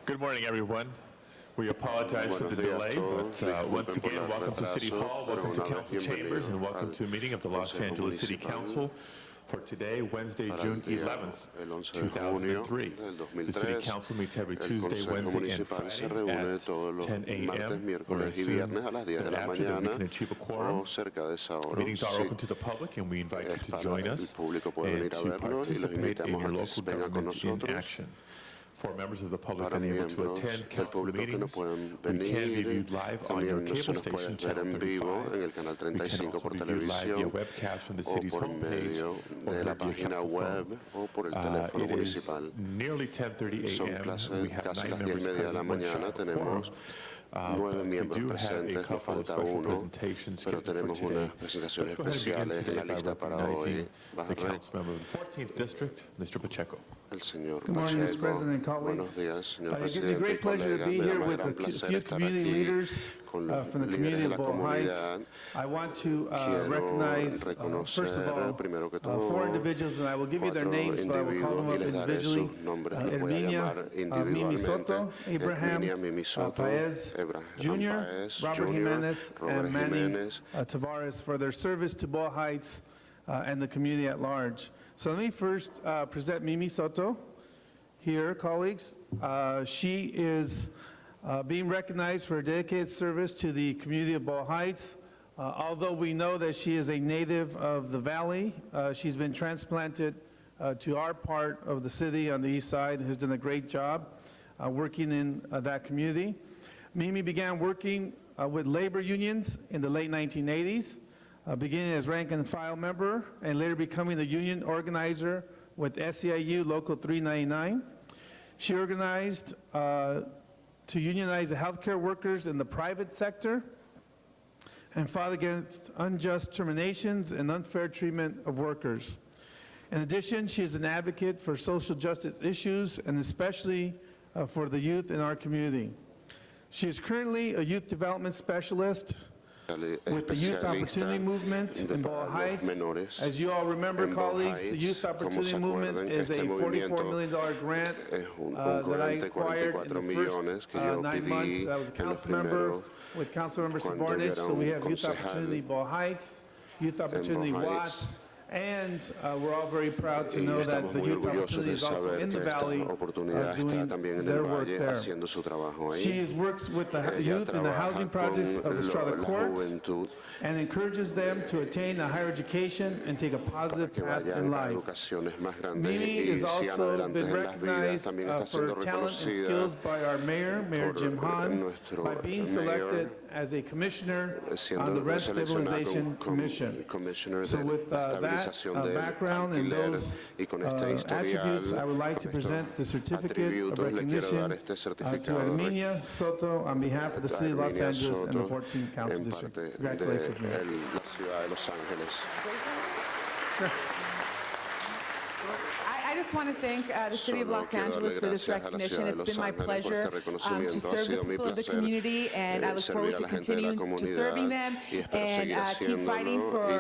Good morning, everyone. We apologize for the delay, but once again, welcome to City Hall, welcome to Council Chambers, and welcome to a meeting of the Los Angeles City Council for today, Wednesday, June 11th, 2003. The City Council meets every Tuesday, Wednesday, and Friday at 10 a.m. We're assuming that after that we can achieve a quorum. Meetings are open to the public, and we invite you to join us and to participate in your local government in action. For members of the public unable to attend council meetings, we can be viewed live on your cable station, Channel 35. We can also be viewed live via webcast from the city's homepage or via telephone. It is nearly 10:30 a.m. We have 9 members present, one short quorum. But we do have a couple of special presentations scheduled for today. Let's go ahead and begin today by recognizing the council member of the 14th District, Mr. Pacheco. Good morning, Mr. President and colleagues. It gives me great pleasure to be here with a few community leaders from the community of Boyle Heights. I want to recognize, first of all, 4 individuals, and I will give you their names, but I will call them up individually. Herminia Mimi Soto, Abraham Paez Jr., Robert Jimenez, and Manny Tavares for their service to Boyle Heights and the community at large. So let me first present Mimi Soto here, colleagues. She is being recognized for her dedicated service to the community of Boyle Heights. Although we know that she is a native of the Valley, she's been transplanted to our part of the city on the east side and has done a great job working in that community. Mimi began working with labor unions in the late 1980s. Beginning as rank and file member and later becoming the union organizer with SEIU Local 399. She organized to unionize the healthcare workers in the private sector and fought against unjust terminations and unfair treatment of workers. In addition, she is an advocate for social justice issues and especially for the youth in our community. She is currently a youth development specialist with the Youth Opportunity Movement in Boyle Heights. As you all remember, colleagues, the Youth Opportunity Movement is a $44 million grant that I acquired in the first 9 months. I was a council member with Councilmember Savornich, so we have Youth Opportunity Boyle Heights, Youth Opportunity Watts, and we're all very proud to know that the Youth Opportunity is also in the Valley doing their work there. She works with the youth in the housing projects of Estrada Courts and encourages them to attain a higher education and take a positive path in life. Mimi is also been recognized for talent and skills by our mayor, Mayor Jim Hahn, by being selected as a commissioner on the Rent Stabilization Commission. So with that background and those attributes, I would like to present the certificate of recognition to Herminia Soto on behalf of the City of Los Angeles and the 14th Council District. Congratulations, Mayor. I just want to thank the City of Los Angeles for this recognition. It's been my pleasure to serve the people of the community, and I look forward to continuing to serving them and keep fighting for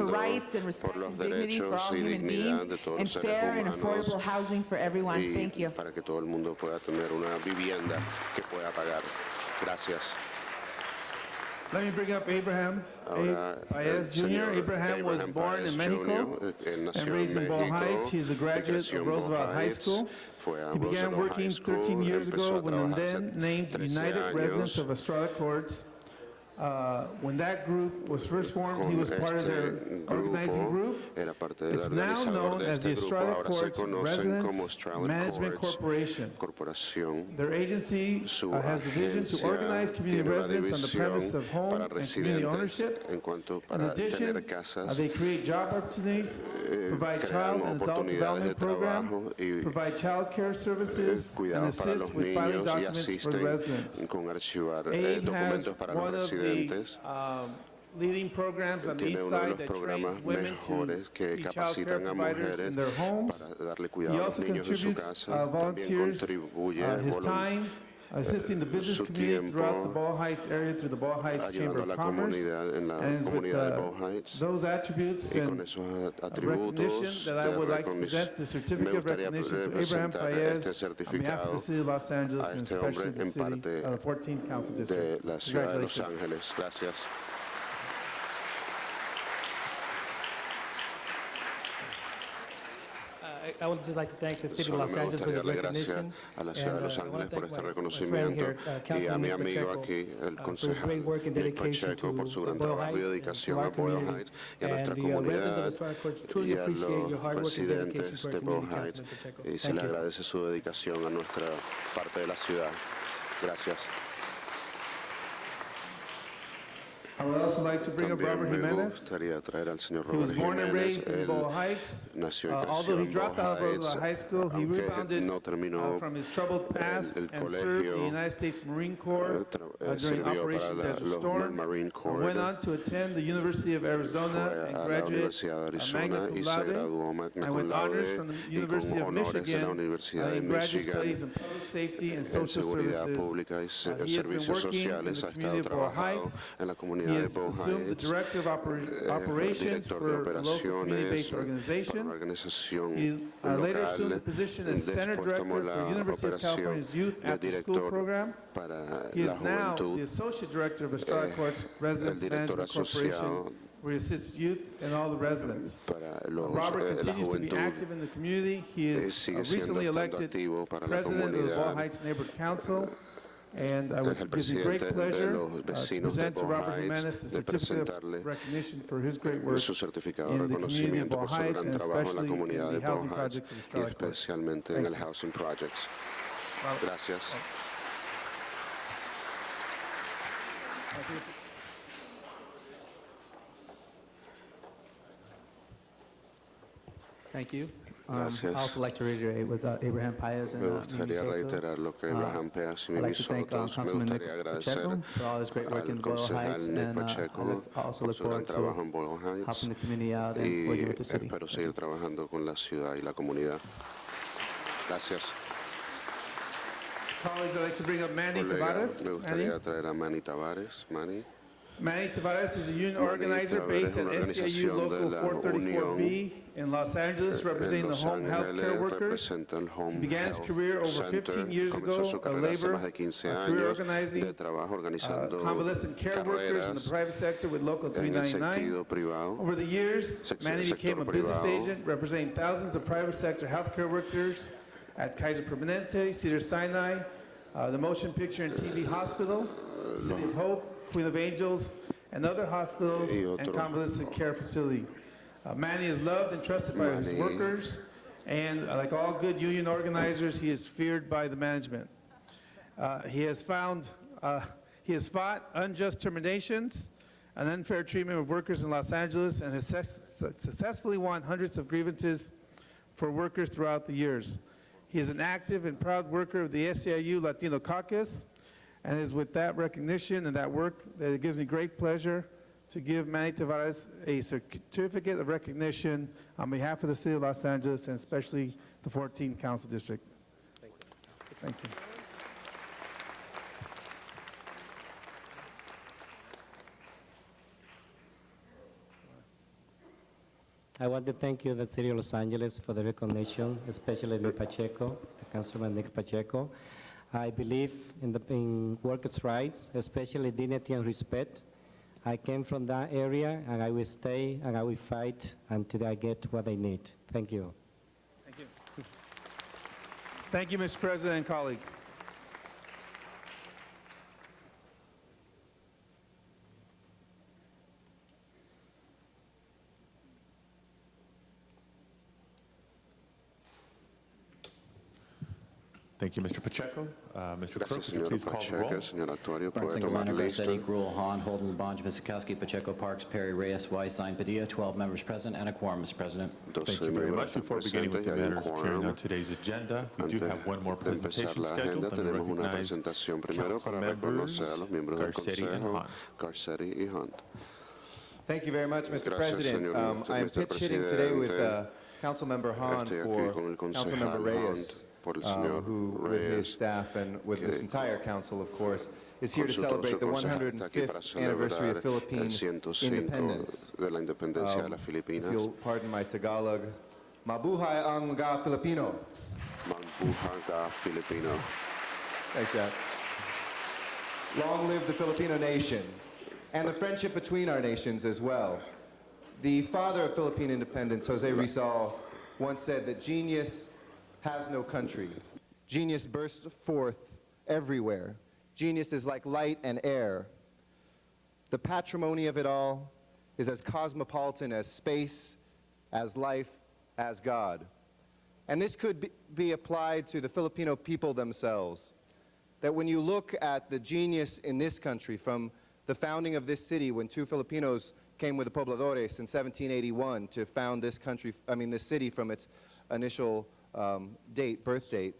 rights and respect and dignity for all human beings and fair and affordable housing for everyone. Thank you. Let me bring up Abraham Paez Jr. Abraham was born in Mexico and raised in Boyle Heights. He's a graduate of Roosevelt High School. He began working 13 years ago when then named United Residents of Estrada Courts. When that group was first formed, he was part of their organizing group. It's now known as the Estrada Courts Residents Management Corporation. Their agency has the vision to organize community residents on the premise of home and community ownership. In addition, they create job opportunities, provide child and adult development program, provide child care services, and assist with filing documents for the residents. Abe has one of the leading programs on the east side that trains women to be child care providers in their homes. He also contributes, volunteers his time assisting the business su community throughout the tiempo Ball Heights area through the Ball Heights Chamber ayudando a of la Commerce. comunidad en la And it's with comunidad de Bow Heights. those attributes Y con and esos recognition atributos that I de would like to recognition, present the me certificate of gustaría recognition to Abraham presentar Paez este on behalf of the certificado City of Los Angeles a and este especially hombre the en city, parte 14th Council de District. la ciudad de Los Congratulations. Ángeles. Gracias. I would just like to thank the City of Solo Los me Angeles for gustaría the darle gracias recognition. a la ciudad de Los I wanna Ángeles por thank este my friend reconocimiento here, y a Councilman mi Nick amigo Pacheco, aquí, el for his concejal great work and Nick dedication Pacheco, por su to gran Boyle trabajo y Heights, dedicación to a our Boyle community, Heights y a nuestra and the residents of comunidad the Starlight Court truly y a appreciate los your hard work and dedication residentes to our de Boyle community, Heights Councilman Pacheco. y se Thank le you. agradece su dedicación a nuestra parte de la ciudad. Gracias. I would also like to bring up También Robert me Jimenez. gustaría traer al señor He was Robert born and Jiménez. raised in Él Boyle Heights. nació y creció Although he en dropped out of Boyle Heights, Roseville High School, he aunque rebounded no terminó from his troubled past el and served in the colegio, United States Marine Corps during sirvió para Operation Desert los Storm. Marine Corps. Went on to attend the University of Arizona Fue and a la graduated Universidad de magna Arizona cum y se laude, graduó magna and cum with honors laude from the y con University of honores de la Michigan Universidad de in graduate studies Michigan in public safety and en social seguridad services. pública y He has been servicios working in sociales. the Ha estado community of Boyle trabajando Heights. en la He comunidad de has Boyle assumed the Heights, director of operations director de for a local operaciones community-based para una organization. organización He later assumed the local. position as center Después director tomó for la University of operación California's Youth de After School director Program. para He la is now the juventud, associate director of Estrada Court's Residence el director Management Corporation, asociado where he assists youth and all the residents. para Robert la continues to be juventud. active in the community. He is Sigue siendo recently estando elected activo para la president of the Ball comunidad. Heights Neighborhood Council. And I Es would el give me great presidente de pleasure los to vecinos de present to Boyle Robert Heights Jimenez the de certificate presentarle of recognition for his great work su certificado de in the community of reconocimiento Boyle por su Heights gran and trabajo en la especially in comunidad de the Boyle housing Heights projects of y Estrada Court. especialmente en Thank el you. Housing Projects. Robert. Gracias. Thank you. Gracias. I also like to reiterate with Abraham Paez and Me Mimi gustaría Soto. reiterar lo que Abraham Peas y I'd Mimi like to thank Sotos. Me Councilman Nick gustaría agradecer Pacheco for all his great work in al Boyle Heights, concejal Nick and I Pacheco also por look su gran forward trabajo to en Boyle Heights helping the community out and y working with the city. espero seguir trabajando con la ciudad y la comunidad. Gracias. Colleagues, I'd like to bring up Manny Colegas, Tavares. me Manny? gustaría traer a Manny Tavares. Manny. Manny Tavares is a union Manny organizer Tavares based es at una SEIU organización Local de la 434B in Los Angeles, En representing the Los home health care Ángeles workers. representa el Home He began his Health career over Center. 15 years Comenzó ago su of carrera hace labor, más de 15 career años organizing de trabajo organizando convalescent care workers in the carreras private sector with Local en el 399. sentido privado. Over the years, Manny sector became a business privado. agent representing thousands of private sector healthcare workers at Kaiser Permanente, Cedar Sinai, the Motion Picture and TV Hospital, City of Hope, Queen of Angels, and other hospitals Y and otro. convalescent care facility. Manny is loved and trusted by his Manny. workers, and like all good union organizers, he is feared by the management. He has fought unjust terminations and unfair treatment of workers in Los Angeles and has successfully won hundreds of grievances for workers throughout the years. He is an active and proud worker of the SEIU Latino Caucus, and it is with that recognition and that work that it gives me great pleasure to give Manny Tavares a certificate of recognition on behalf of the City of Los Angeles and especially the 14th Council District. Thank you. I want to thank you, the City of Los Angeles, for the recognition, especially Nick Pacheco, the Councilman Nick Pacheco. I believe in workers' rights, especially dignity and respect. I came from that area, and I will stay, and I will fight until I get what I need. Thank you. Thank you. Thank you, Mr. President and colleagues. Thank you, Mr. Pacheco. Mr. Crook, Gracias, would you señor please call the roll? Pacheco. Señor Actuario, puede Bronson, tomar Romano, lista. Garcetti, Gruel, Hahn, Holden, Labange, Pizzikowski, Pacheco, Parks, Perry, Reyes, Weiss, Sine, Padilla, 12 members present, and a quorum, Mr. President. Thank you very much. Before beginning with the matters appearing on today's agenda, we do have one more De empezar presentation la scheduled. agenda, Let me tenemos una recognize presentación primero council para members reconocer a los miembros del Garcetti and Consejo, Hahn. Garcetti y Hunt. Thank you very much, Mr. Gracias, President. señor I am Mr. pitch hitting today with Presidente. Councilmember Hahn Estoy aquí for con el concejal Councilmember Reyes. Hunt por el señor who, with his Reyes, staff and with this que entire council, of course, is here con to todo su celebrate the consejo está aquí para 105th anniversary of celebrar Philippine el 105 independence. de la independencia de las If Filipinas. you'll pardon my Tagalog, mabuhay ang mga Filipino. Mabuhay ka, Filipino. Thanks, Jack. Long live the Filipino nation and the friendship between our nations as well. The father of Philippine independence, Jose Rizal, once said that genius has no country. Genius bursts forth everywhere. Genius is like light and air. The patrimony of it all is as cosmopolitan as space, as life, as God. And this could be applied to the Filipino people themselves. That when you look at the genius in this country from the founding of this city, when two Filipinos came with the pobladores in 1781 to found this country, this city from its initial birth date,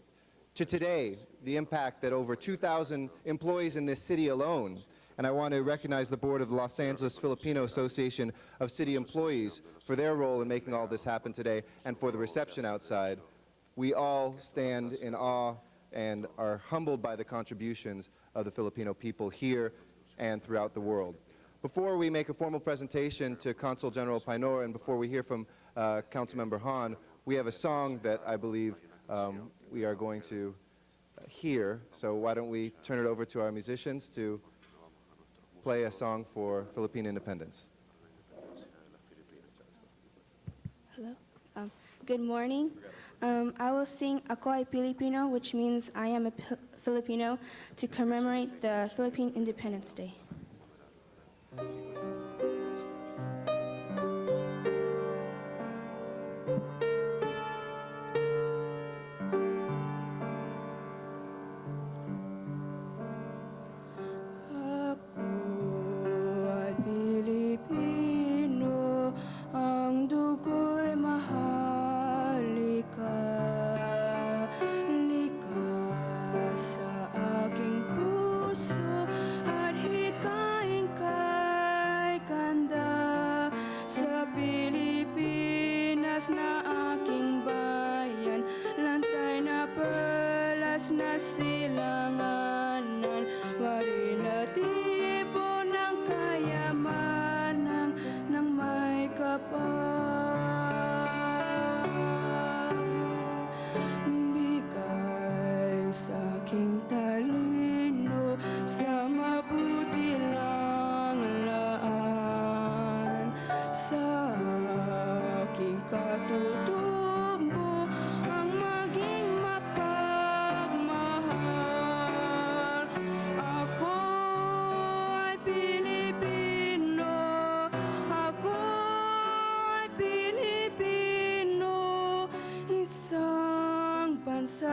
to today, the impact that over 2,000 employees in this city alone, and I want to recognize the board of the Los Angeles Filipino Association of City Employees for their role in making all this happen today and for the reception outside. We all stand in awe and are humbled by the contributions of the Filipino people here and throughout the world. Before we make a formal presentation to Consul General Painor and before we hear from Councilmember Han, we have a song that I believe we are going to hear. So why don't we turn it over to our musicians to play a song for Philippine independence. Hello. Good morning. I will sing Ako ay Pilipino, which means I am a Filipino, to commemorate the Philippine Independence Day.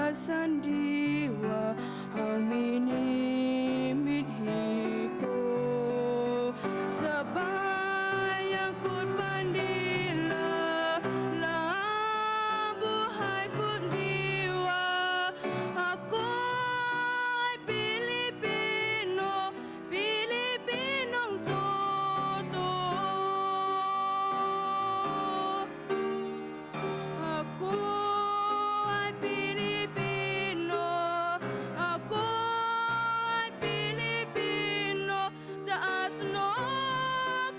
Sandiwa ang minimidhi ko sa bayang ko't bandila lang buhay ko't diwa ako'y Pilipino, Pilipinong totoo ako ay Pilipino, ako ay Pilipino, taas no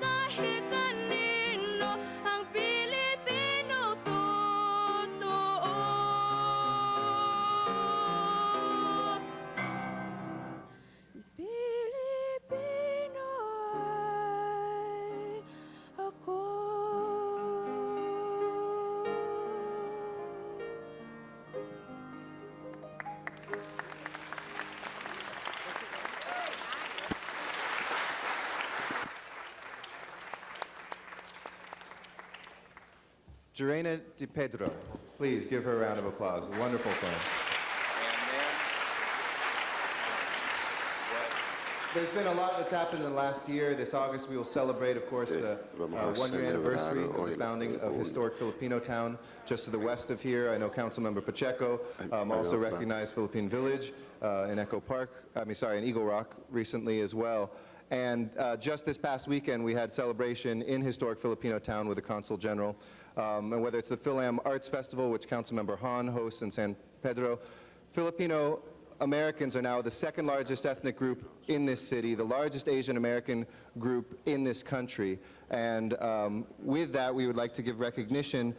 kahit kanino, ang Pilipino totoo. Pilipino ay ako. Jorena Di Pedro, please give her a round of applause. A wonderful song. There's been a lot that's happened in the last year. This August we will celebrate, of course, the one-year anniversary of the founding of historic Filipino Town, just to the west of here. I know Councilmember Pacheco also recognized Philippine Village in Eagle Rock recently as well. And just this past weekend, we had celebration in historic Filipino town with the Consul General. And whether it's the Philam Arts Festival, which Councilmember Han hosts in San Pedro, Filipino Americans are now the second largest ethnic group in this city, the largest Asian American group in this country. And with that, we would like to give recognition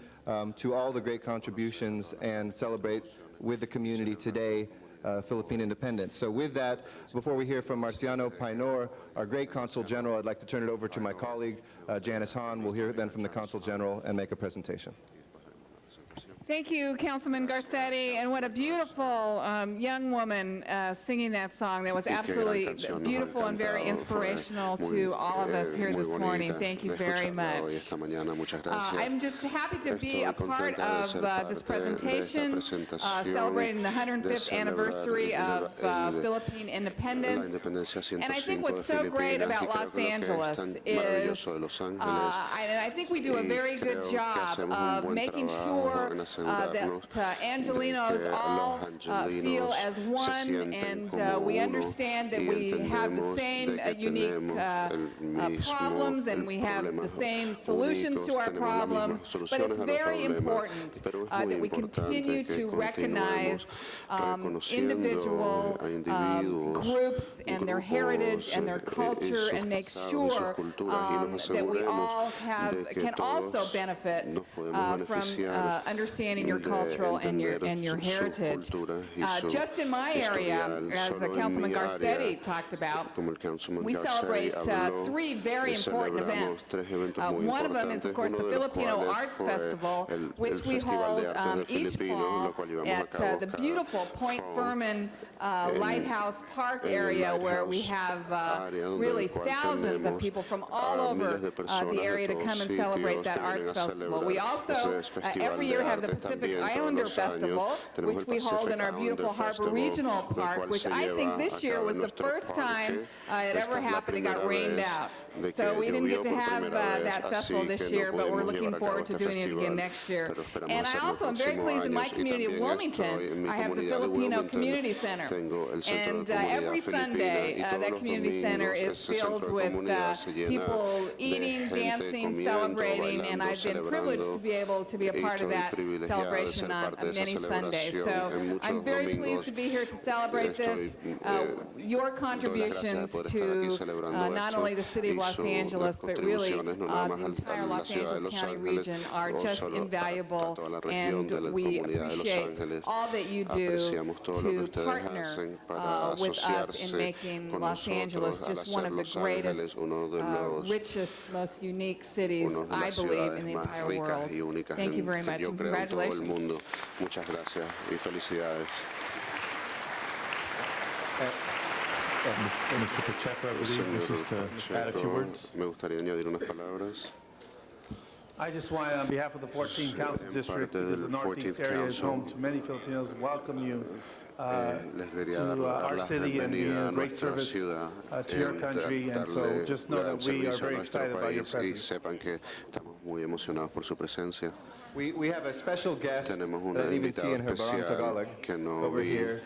to all the great contributions and celebrate with the community today Philippine independence. So with that, before we hear from Marciano Painor, our great Consul General, I'd like to turn it over to my colleague, Janice Hahn. We'll hear then from the Consul General and make a presentation. Thank you, Councilman Garcetti, and what a beautiful young woman singing that song. That was absolutely beautiful and very inspirational to all of us here this morning. Thank you very much. I'm just happy to be a part of this presentation celebrating the 105th anniversary of Philippine independence. And I think what's so great about Los Angeles is, I think we do a very good job of making sure that Angelinos all feel as one, and we understand that we have the same unique problems and we have the same solutions to our problems, but it's very important that we continue to recognize individual groups and their heritage and their culture, and make sure that we all can also benefit from understanding your cultural and your heritage. Just in my area, as Councilman Garcetti talked about, we celebrate three very important events. One of them is, of course, the Filipino Arts Festival, which we hold each fall at the beautiful Point Furman Lighthouse Park area, where we have really thousands of people from all over the area to come and celebrate that arts festival. We also every year have the Pacific Islander Festival, which we hold in our beautiful Harbor Regional Park, which I think this year was the first time it ever happened and got rained out. So we didn't get to have that festival this year, but we're looking forward to doing it again next year. And I also am very pleased in my community of Wilmington, I have the Filipino Community Center. And every Sunday, that community center is filled with people eating, dancing, celebrating, and I've been privileged to be able to be a part of that celebration on many Sundays. So I'm very pleased to be here to celebrate this. Your contributions to not only the city of Los Angeles, but really the entire Los Angeles County region are just invaluable, and we appreciate all that you do to partner with us in making Los Angeles just one of the greatest, richest, most unique cities, I believe, in the entire world. Thank you very much, and congratulations. Muchas gracias y felicidades. Mr. Pacheco, I believe, wishes to add a few words. Me gustaría añadir unas palabras. I just want, on behalf of the 14th Council District, because the Northeast area is home to many Filipinos, welcome you to our city and be a great service to your country. And so just know that we are very excited about your presence. We have a special guest that I didn't even see in her Barang Tagalog over here.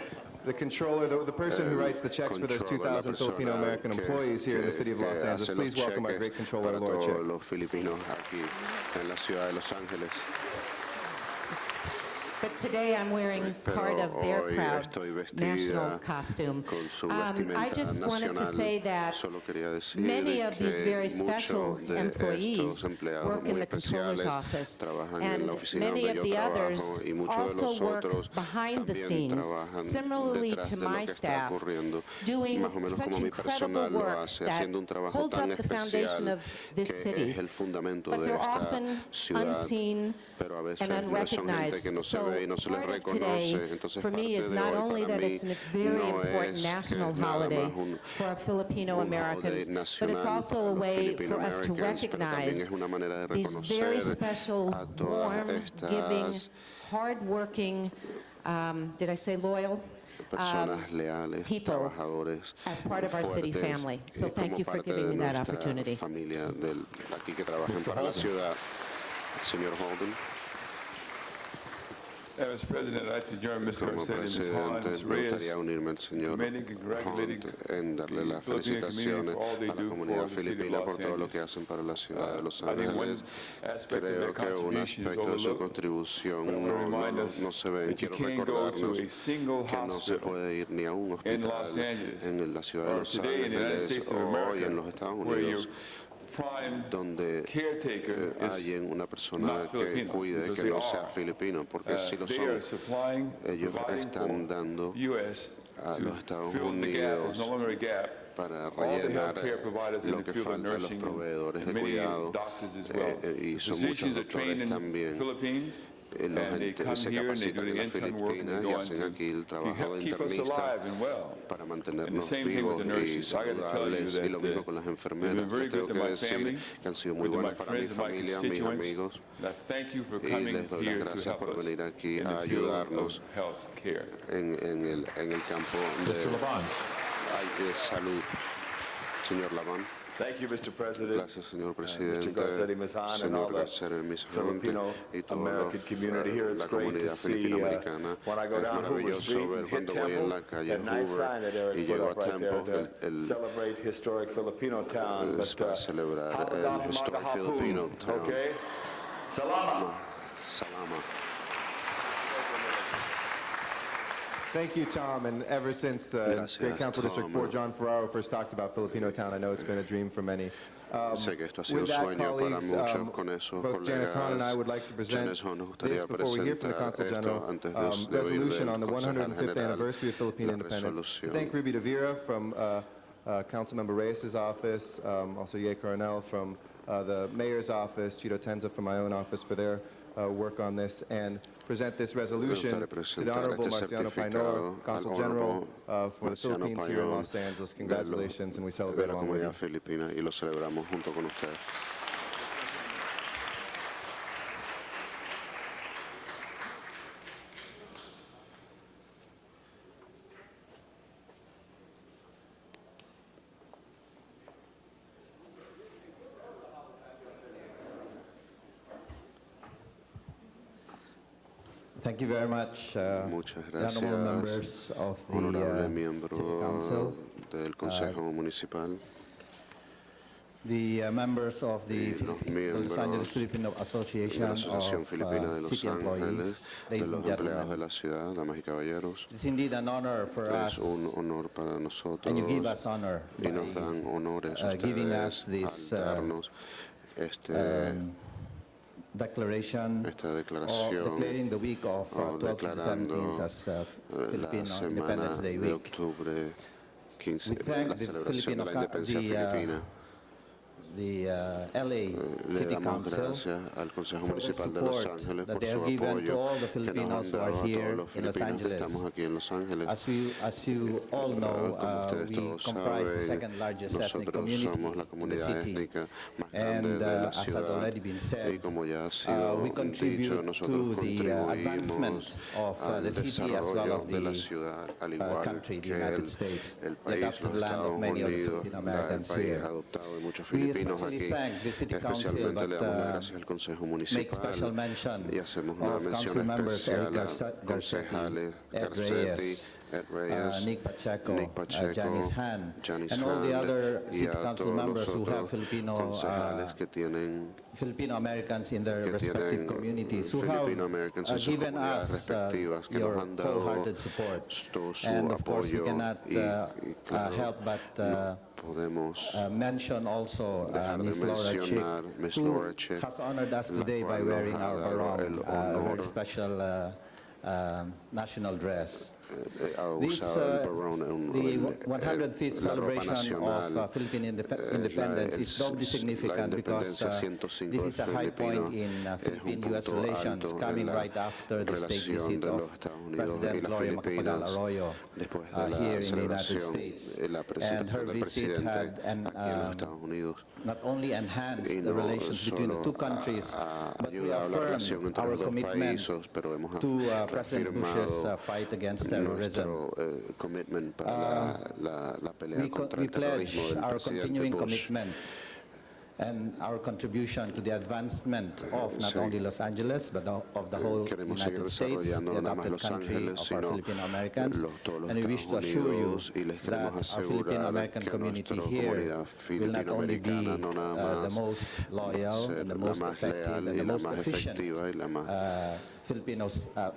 The controller, the person who writes the checks for those 2,000 Filipino American employees here in the city of Los Angeles. Please welcome our great controller, Laura Chick. But today I'm wearing part of their proud national costume. I just wanted to say that many of these very special employees work in the controller's office, and many of the others also work behind the scenes, similarly to my staff, doing such incredible work that holds up the foundation of this city. But they're often unseen and unrecognized. So part of today, for me, is not only that it's a very important national holiday for our Filipino Americans, but it's also a way for us to recognize these very special, warm, giving, hard-working, did I say loyal? People as part of our city family. So thank you for giving me that opportunity. Mr. President, I'd like to join Mr. Como Garcetti and Ms. Hahn, presidente, Ms. me Reyes, gustaría unirme al señor commending, congratulating Hunt en darle las the Filipino community felicitaciones for all they a la do comunidad for the city of filipina Los por todo lo Angeles. que hacen para la ciudad de Los I think one Ángeles. aspect of Creo their que un contribution is aspecto de su overlooked. contribución But I want to remind us no se ve. that you Quiero can't go to recordarnos a single que no se hospital puede ir ni a un in Los hospital Angeles en la ciudad de or Los today in the United Ángeles States of o hoy America en los Estados where your Unidos prime donde caretaker is hay una persona not que Filipino, cuide because que they no sea are. filipino, porque si lo They son, are supplying, ellos providing están dando for U.S. a to los Estados fill in the gap. There's Unidos no longer a gap. para All the rellenar healthcare providers in lo the que field of falta a los nursing proveedores and de many cuidado doctors as well. y son muchos Physicians are trained doctores in también. Philippines, Los and they come se here and they do capacitan the en las intern work and they Filipinas y go on hacen aquí el to trabajo help de keep us internista alive and well. para And the mantenernos same thing with vivos the y nurses. I got to tell you saludables y lo that mismo con las they've enfermeras. been very Les tengo good to que my decir family, que han sido muy good to my buenas para mi friends and my familia, mis constituents. amigos, And I thank you for y coming les doy here las to gracias help por us venir aquí in a the field ayudarnos of health care. en el campo Mr. Laban. de salud. Señor Laban. Thank you, Mr. President. Gracias, señor presidente. Mr. Garcetti, Ms. Hahn, and all Señor the Garcetti, Ms. Hunt, Filipino y toda American community here. It's la great to comunidad see filipino-americana. when I go Es down Hoover maravilloso Street ver and hit cuando voy en la Temple, calle that nice Hoover sign that y Eric put llego a up right there Temple, to celebrate historic Filipino town. But para celebrar el historic Filipino town. Okay? Salamat. Salama. Thank you, Tom. And ever since Gracias, Great Council District Tom. 4, John Ferraro first talked about Filipino Town, I know it's been a dream for many. Sé que esto ha sido un With that, sueño para colleagues, muchos. Con eso, both Janice Hahn and I would like to present Janice Hahn nos gustaría this before we hear from the presentar Consul esto General, antes de oír resolution del on the Consejero 105th General, anniversary of Philippine la independence. resolución. Thank Ruby De Vera from Councilmember Reyes' office, also Ye Coronel from the Mayor's office, Chito Tenza from my own office for their work on this, and present this resolution to the Honorable Marciano Painoa, Consul General for the Philippines here in Los Angeles. Congratulations, and we celebrate de la along with you. comunidad filipina y lo celebramos junto con ustedes. Thank you very much, Muchas the honorable gracias, members of the honorable City miembro Council, del Consejo Municipal, the members of the los Los miembros Angeles Filipino Association de la Asociación of Filipina de Los City Ángeles, Employees, de ladies los and empleados de gentlemen. la ciudad, damas y caballeros. It's indeed an honor for Es us, un honor para nosotros and you give us honor y nos by dan honores giving ustedes us this al darnos declaration esta or declaración declaring the week of o 12th to 17th as la Filipino semana Independence Day de week. octubre 15, We thank la the celebración de la independencia filipina. the LA Le City damos Council gracias al Consejo for the Municipal de Los support Ángeles that por they su have given to apoyo all the que nos han Filipinos who dado are a here todos los in Los filipinos que Angeles. estamos aquí en Los Ángeles. As you all know, Como ustedes we todos comprise the saben, second largest ethnic nosotros community somos la in the comunidad city. étnica más And grande de la as had ciudad already been y said, como ya ha sido we dicho, contribute nosotros to the advancement contribuimos of al the city as well desarrollo of de la the ciudad, al igual country, the que United States, el the país, adopted los land Estados of many of the Unidos, Filipino el Americans país here. adoptado de muchos We filipinos especially aquí. thank the City Council, Especialmente le but damos las gracias al Consejo make special Municipal mention y hacemos una of council mención members Eric especial a concejales Ed Garcetti, Reyes, Ed Reyes, Nick Pacheco, Nick Pacheco, Janice Han, Janice and all the Han, other y City a Council todos members los who have otros Filipino concejales que tienen Filipino Americans in their que respective tienen communities who Filipino have Americans en sus given comunidades us respectivas que your nos han dado wholehearted support. todo su And of course we apoyo cannot y claro, help but no podemos mention also dejar de Ms. Laura mencionar Ms. Chick, Laura who Chick, has honored us la today by cual nos wearing ha our dado barong, el a honor, very special national dress. ha This, usado el barón, the 105th la ropa celebration nacional, of Philippine independence is doubly significant because this is a high point in Philippine-U.S. relations, coming right after the state visit of President Gloria Macapagal Arroyo here in the United States. And her visit had not only enhanced the relations between the two countries, but reaffirmed our commitment to President Bush's fight against terrorism. commitment para la pelea contra el terrorismo del our presidente continuing Bush. commitment and our contribution to the advancement of not only Los Angeles, but of the whole Queremos United seguir States, the desarrollando no nada más adopted Los country Ángeles, of our sino Filipino Americans. todos los And we wish to Estados assure you Unidos, y les that queremos our Filipino asegurar American que community nuestra here comunidad will not only be filipino-americana no nada the más most loyal ser and the la most más effective leal and y the la most más efficient efectiva y la más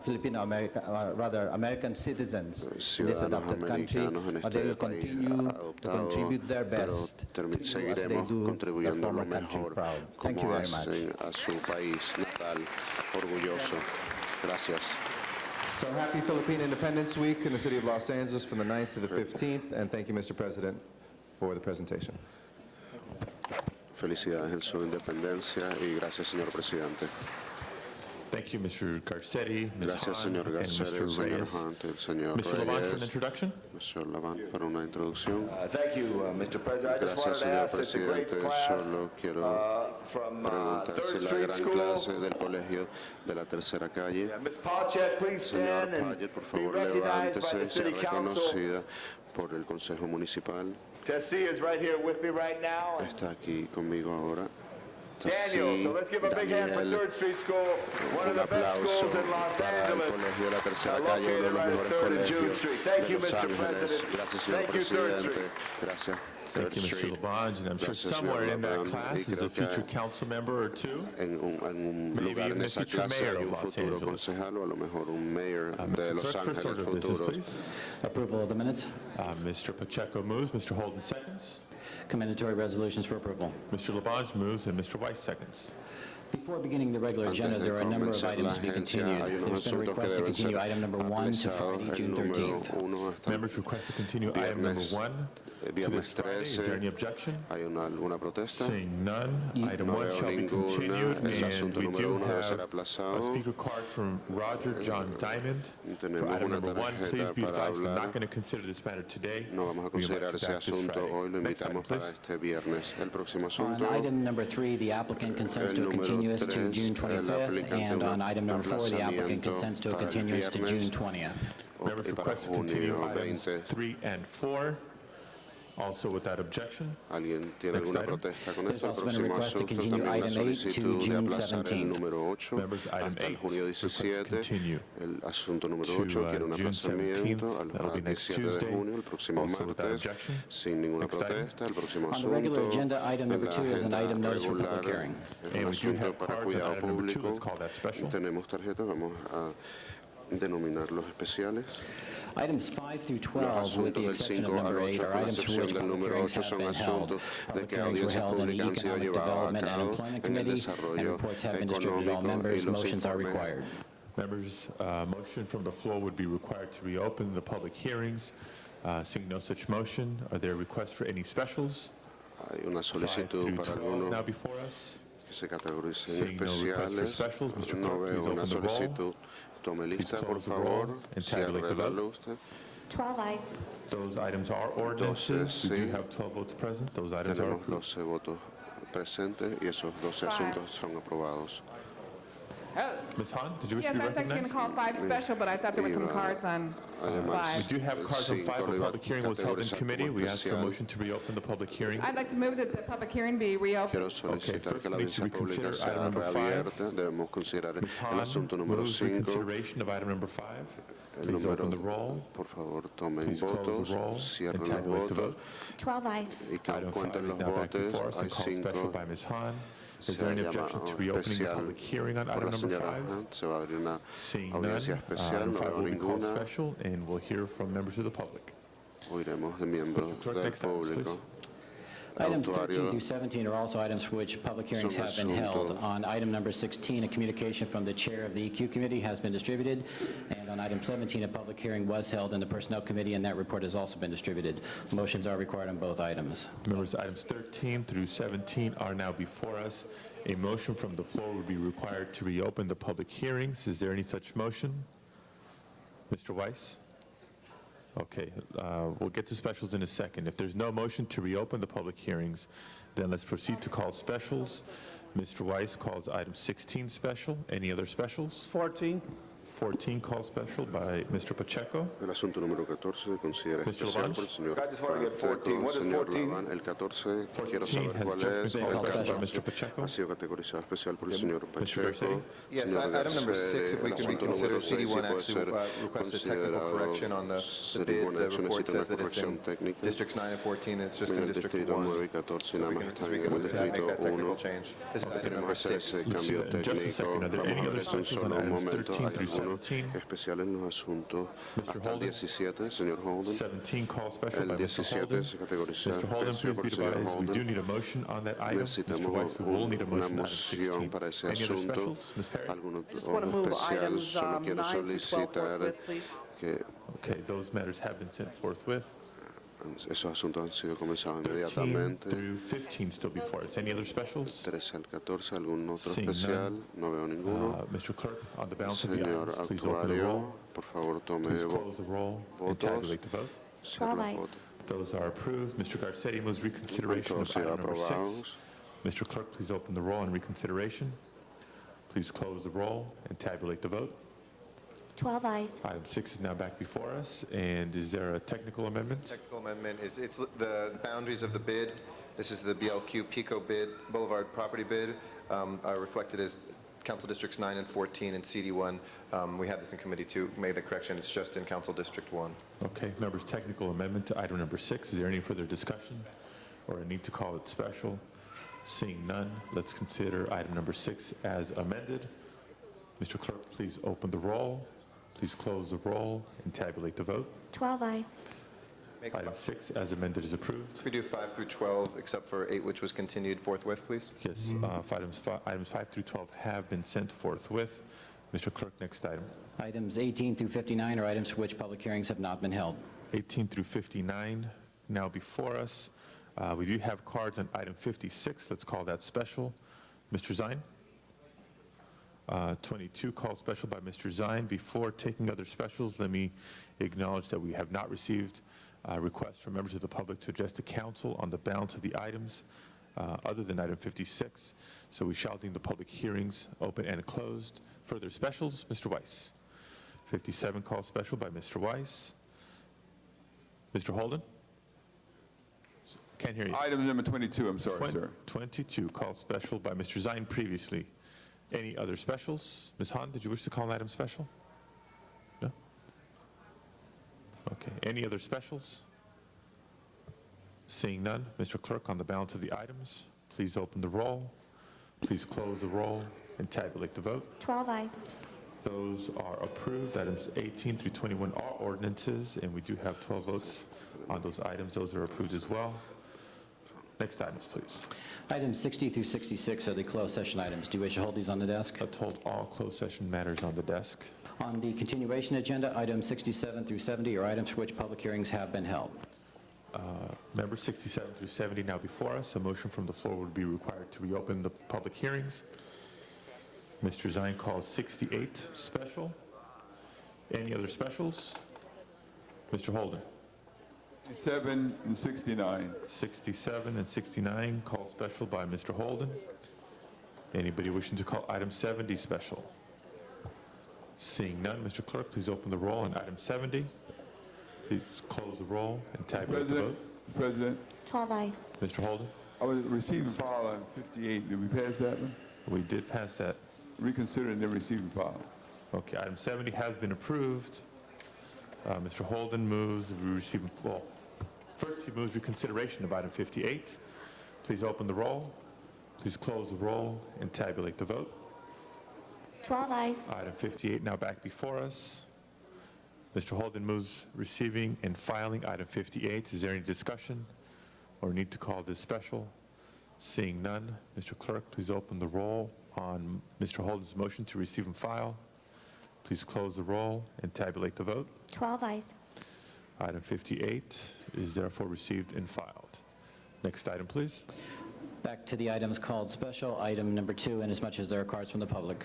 Filipino American, rather American citizens in this ciudadanos adopted country, americanos en but they will este país continue to adoptado, contribute their pero best to do as they seguiremos do the contribuyendo former lo country mejor proud. Thank you como very much. hacen a su país natal orgulloso. Gracias. So happy Philippine Independence Week in the city of Los Angeles from the 9th to the 15th, and thank you, Mr. President, for the presentation. Felicidades en su independencia y gracias, señor presidente. Thank you, Mr. Garcetti, Ms. Gracias, Hahn, señor and Garcetti, el Mr. señor Reyes. Hunt, el señor Mr. Labange for an Reyes. introduction. Mr. Lavant para una introducción. Thank you, Mr. President. I just Gracias, wanted to señor ask, it's a great presidente. class Solo quiero from preguntar 3rd si la Street gran School. clase del colegio de la tercera calle. Ms. Palchek, please Señor stand and Payet, por be favor, recognized by levántese the y sea City Council. reconocida por el Consejo Municipal. Tessie is right here with me right now. Está aquí conmigo ahora. Daniel, so let's give a big hand for Daniel. 3rd Street School, one of Un the best aplauso schools in Los para el Angeles, colegio de la tercera calle, uno de located los right at mejores 3rd and June colegios Street. Thank de you, Los Mr. Ángeles. President. Gracias, señor Thank you, 3rd Street. presidente. Gracias. Thank you, Mr. Labange, and I'm sure Gracias, somewhere señor in that Labange, class y is a creo que future council member or two. En un Maybe lugar even en a esa future clase mayor hay of un Los futuro Angeles. concejal o a lo mejor un mayor de Mr. Los Clerk, first Ángeles order of business, futuros. please. Approval of the minutes. Mr. Pacheco moves, Mr. Holden seconds. Commendatory resolutions for approval. Mr. Labange moves, and Mr. Weiss seconds. Before beginning the regular Antes agenda, de there are a number of comenzar la items to be agencia, continued. hay unos There's been a asuntos que request to deben continue ser item number 1 to aplazados. Friday, El June número 13th. 1 hasta Members request to continue item number viernes, 1 to viernes this Friday. Is there any 13. objection? ¿Hay alguna protesta? Seeing none, item No 1 veo shall be ninguna. continued, El and asunto we número do 1 debe ser have a aplazado. speaker card from Roger John Diamond for Tenemos item una number 1. tarjeta Please be para advised, we're hablar. not going to consider this matter today. No vamos a We invite considerar you ese back this asunto Friday. hoy, lo Next item, invitamos para please. este viernes. El próximo On asunto, item number 3, the applicant consents el to a número continuance to 3, June el 25th, aplicante and on un item number 4, the applicant aplazamiento consents to a para el continuance to viernes. June 20th. Members y para request to continue junio items 20. 3 and 4, also without objection. ¿Alguien tiene Next alguna item. protesta con There's esto? El also been a próximo request to asunto continue también la item 8 to solicitud de June aplazar el 17th. número 8 Members, item hasta el 8 junio request to 17. continue El asunto número to 8 quiere un June aplazamiento 17th. That'll be al next 17 de Tuesday. junio, el próximo Also without martes, objection. sin ninguna Next item. protesta. El próximo On the regular asunto agenda, item en number la 2 is an agenda item notice for regular public hearing. es And un we do asunto have para cards on cuidado item number 2. público. Let's call that special. Tenemos tarjetas, vamos a denominarlos especiales. Items 5 through Los 12, with asuntos the del exception of 5 al number 8, 8, are con la items for excepción which del public número hearings 8, have son been held. asuntos de Public que hearings were audiencias held in the públicas han sido Economic llevadas a Development and cabo Employment en el Committee, and desarrollo reports have been distributed to all económico y members. los Motions are informes. required. Members, motion from the floor would be required to reopen the public hearings. Seeing no such motion, are there requests for any specials? Hay una 5 solicitud through para 12 now algunos before us. que se categoricen Seeing no requests for especiales. specials, Mr. No Clerk, veo please una open the roll. solicitud. Tome lista, por close the roll favor. and tabulate the Cierre la vote. lista. 12 ayes. Those items are ordinances. We do sí. have 12 votes present. Those items are Tenemos approved. 12 votos presentes y esos 12 asuntos son aprobados. Ms. Hahn, did you wish Yes, to be I was actually going recognized? to call 5 special, but I thought there were some Iba- cards on Además, We 5. do have cards on 5, cinco but lo iba a public hearing was held in categorizar committee. como We ask for a especial. motion to reopen the public hearing. I'd like to move that the public hearing be reopened. Quiero solicitar first que la we need to audiencia pública reconsider sea item number 5. reabierta. Debemos considerar Ms. el Hahn asunto número moves 5. reconsideration of item number 5. El Please open número, the roll. por favor, tomen Please close votos, the roll cierren and los tabulate the votos vote. 12 ayes. y que Item 5 cuenten is los now back votos. before us Hay and called special 5. by Ms. Hahn. Is Se there ha any objection to llamado reopening the especial public hearing on por item la number señora 5? Hunt. Se va a abrir una Seeing none, audiencia especial. item No 5 veo will be called ninguna. special, and we'll hear from members of the public. Oiremos de miembros Mr. Clerk, del next items, público. please. Items Autuario 13 through 17 are also items for which public hearings Son have been held. asuntos. On item number 16, a communication from the chair of the EQ committee has been distributed, and on item 17, a public hearing was held in the Personnel Committee, and that report has also been distributed. Motions are required on both items. Members, items 13 through 17 are now before us. A motion from the floor would be required to reopen the public hearings. Is there any such motion? Mr. Weiss? Okay, we'll get to specials in a second. If there's no motion to reopen the public hearings, then let's proceed to call specials. Mr. Weiss calls item 16 special. Any other specials? 14. 14, called special by Mr. Pacheco. El asunto número 14 considera Mr. especial Lavange? por el señor I just want to get 14. What is señor 14? Lavange. El 14, quiero 14 saber has cuál just es. been El called special by 14 Mr. Pacheco. ha sido categorizado especial por el señor Mr. Pacheco. Garcetti? Yes, Señor item number Garcetti, 6, if we el can asunto reconsider, número 6 CD1 puede actually ser requested technical considerado. correction on the bid. CD1 The report necesita says una that it's in corrección técnica. Districts 9 and 14, and it's just En in el District distrito 9 y 1. 14 So nada we más can están just en el reconsider that, make distrito that technical 1. change. This is item Queremos number hacer 6. ese Let's do cambio that in just a técnico. second. Are there Vamos any a ver other eso en questions solo on un items momento. 13 Hay through algunos 17? especiales en los asuntos hasta el Holden? 17, señor Holden. 17, called special El by Mr. 17 Holden. se categoriza Mr. Holden, especial please por be el señor advised, we do Holden. need a motion on that item. Mr. Necesitamos Weiss, we will need a una motion on item moción 16. para ese Any other asunto. specials? Ms. Perry? Algunos I just want to move especiales. items Solo quiero 9 through 12 solicitar forthwith, please. que Okay, those matters have been sent forthwith. esos asuntos han sido comenzados 13 inmediatamente. through 15 still before us. Any other specials? 13 al 14, ¿algún otro Seeing especial? none. No veo ninguno. Mr. Clerk, on the balance of the Señor items, please open the actuario, roll. por favor tome Please close the roll and votos. tabulate the vote. Cierre los votos. Those are approved. Mr. Garcetti moves reconsideration of Entonces, item number 6. aprobados. Mr. Clerk, please open the roll on reconsideration. Please close the roll and tabulate the vote. 12 ayes. Item 6 is now back before us, and is there a technical amendment? Technical amendment is, it's the boundaries of the bid. This is the BLQ Pico bid, Boulevard property bid, are reflected as Council Districts 9 and 14 and CD1. We had this in committee too, made the correction, it's just in Council District 1. Okay, members, technical amendment to item number 6. Is there any further discussion or a need to call it special? Seeing none, let's consider item number 6 as amended. Mr. Clerk, please open the roll. Please close the roll and tabulate the vote. 12 ayes. Item 6 as amended is approved. We do 5 through 12, except for 8, which was continued forthwith, please. Yes, items 5 through 12 have been sent forthwith. Mr. Clerk, next item. Items 18 through 59 are items for which public hearings have not been held. 18 through 59 now before us. We do have cards on item 56. Let's call that special. Mr. Zine? 22, called special by Mr. Zine. Before taking other specials, let me acknowledge that we have not received requests from members of the public to address the council on the balance of the items other than item 56. So we shall deem the public hearings open and closed. Further specials, Mr. Weiss. 57, called special by Mr. Weiss. Mr. Holden? Can't hear you. Item number 22, I'm sorry, sir. 22, called special by Mr. Zine previously. Any other specials? Ms. Hahn, did you wish to call an item special? No? Okay. Any other specials? Seeing none, Mr. Clerk, on the balance of the items, please open the roll, please close the roll, and tabulate the vote. 12 ayes. Those are approved. Items 18 through 21 are ordinances, and we do have 12 votes on those items. Those are approved as well. Next items, please. Items 60 through 66 are the closed session items. Do you wish to hold these on the desk? Let's hold all closed session matters on the desk. On the continuation agenda, items 67 through 70 are items for which public hearings have been held. Members 67 through 70 now before us. A motion from the floor would be required to reopen the public hearings. Mr. Zine calls 68 special. Any other specials? Mr. Holden? 67 and 69. 67 and 69 called special by Mr. Holden. Anybody wishing to call item 70 special? Seeing none, Mr. Clerk, please open the roll on item 70. Please close the roll and tabulate the vote. President, 12 ayes. Mr. Holden? I was receiving file on 58. Did we pass that one? We did pass that. Reconsider and then receiving file. Okay, item 70 has been approved. Mr. Holden moves, we receive, well, first he moves reconsideration of item 58. Please open the roll. Please close the roll and tabulate the vote. 12 ayes. Item 58 now back before us. Mr. Holden moves receiving and filing item 58. Is there any discussion or need to call this special? Seeing none, Mr. Clerk, please open the roll on Mr. Holden's motion to receive and file. Please close the roll and tabulate the vote. 12 ayes. Item 58 is therefore received and filed. Next item, please. Back to the items called special. Item number 2, inasmuch as there are cards from the public.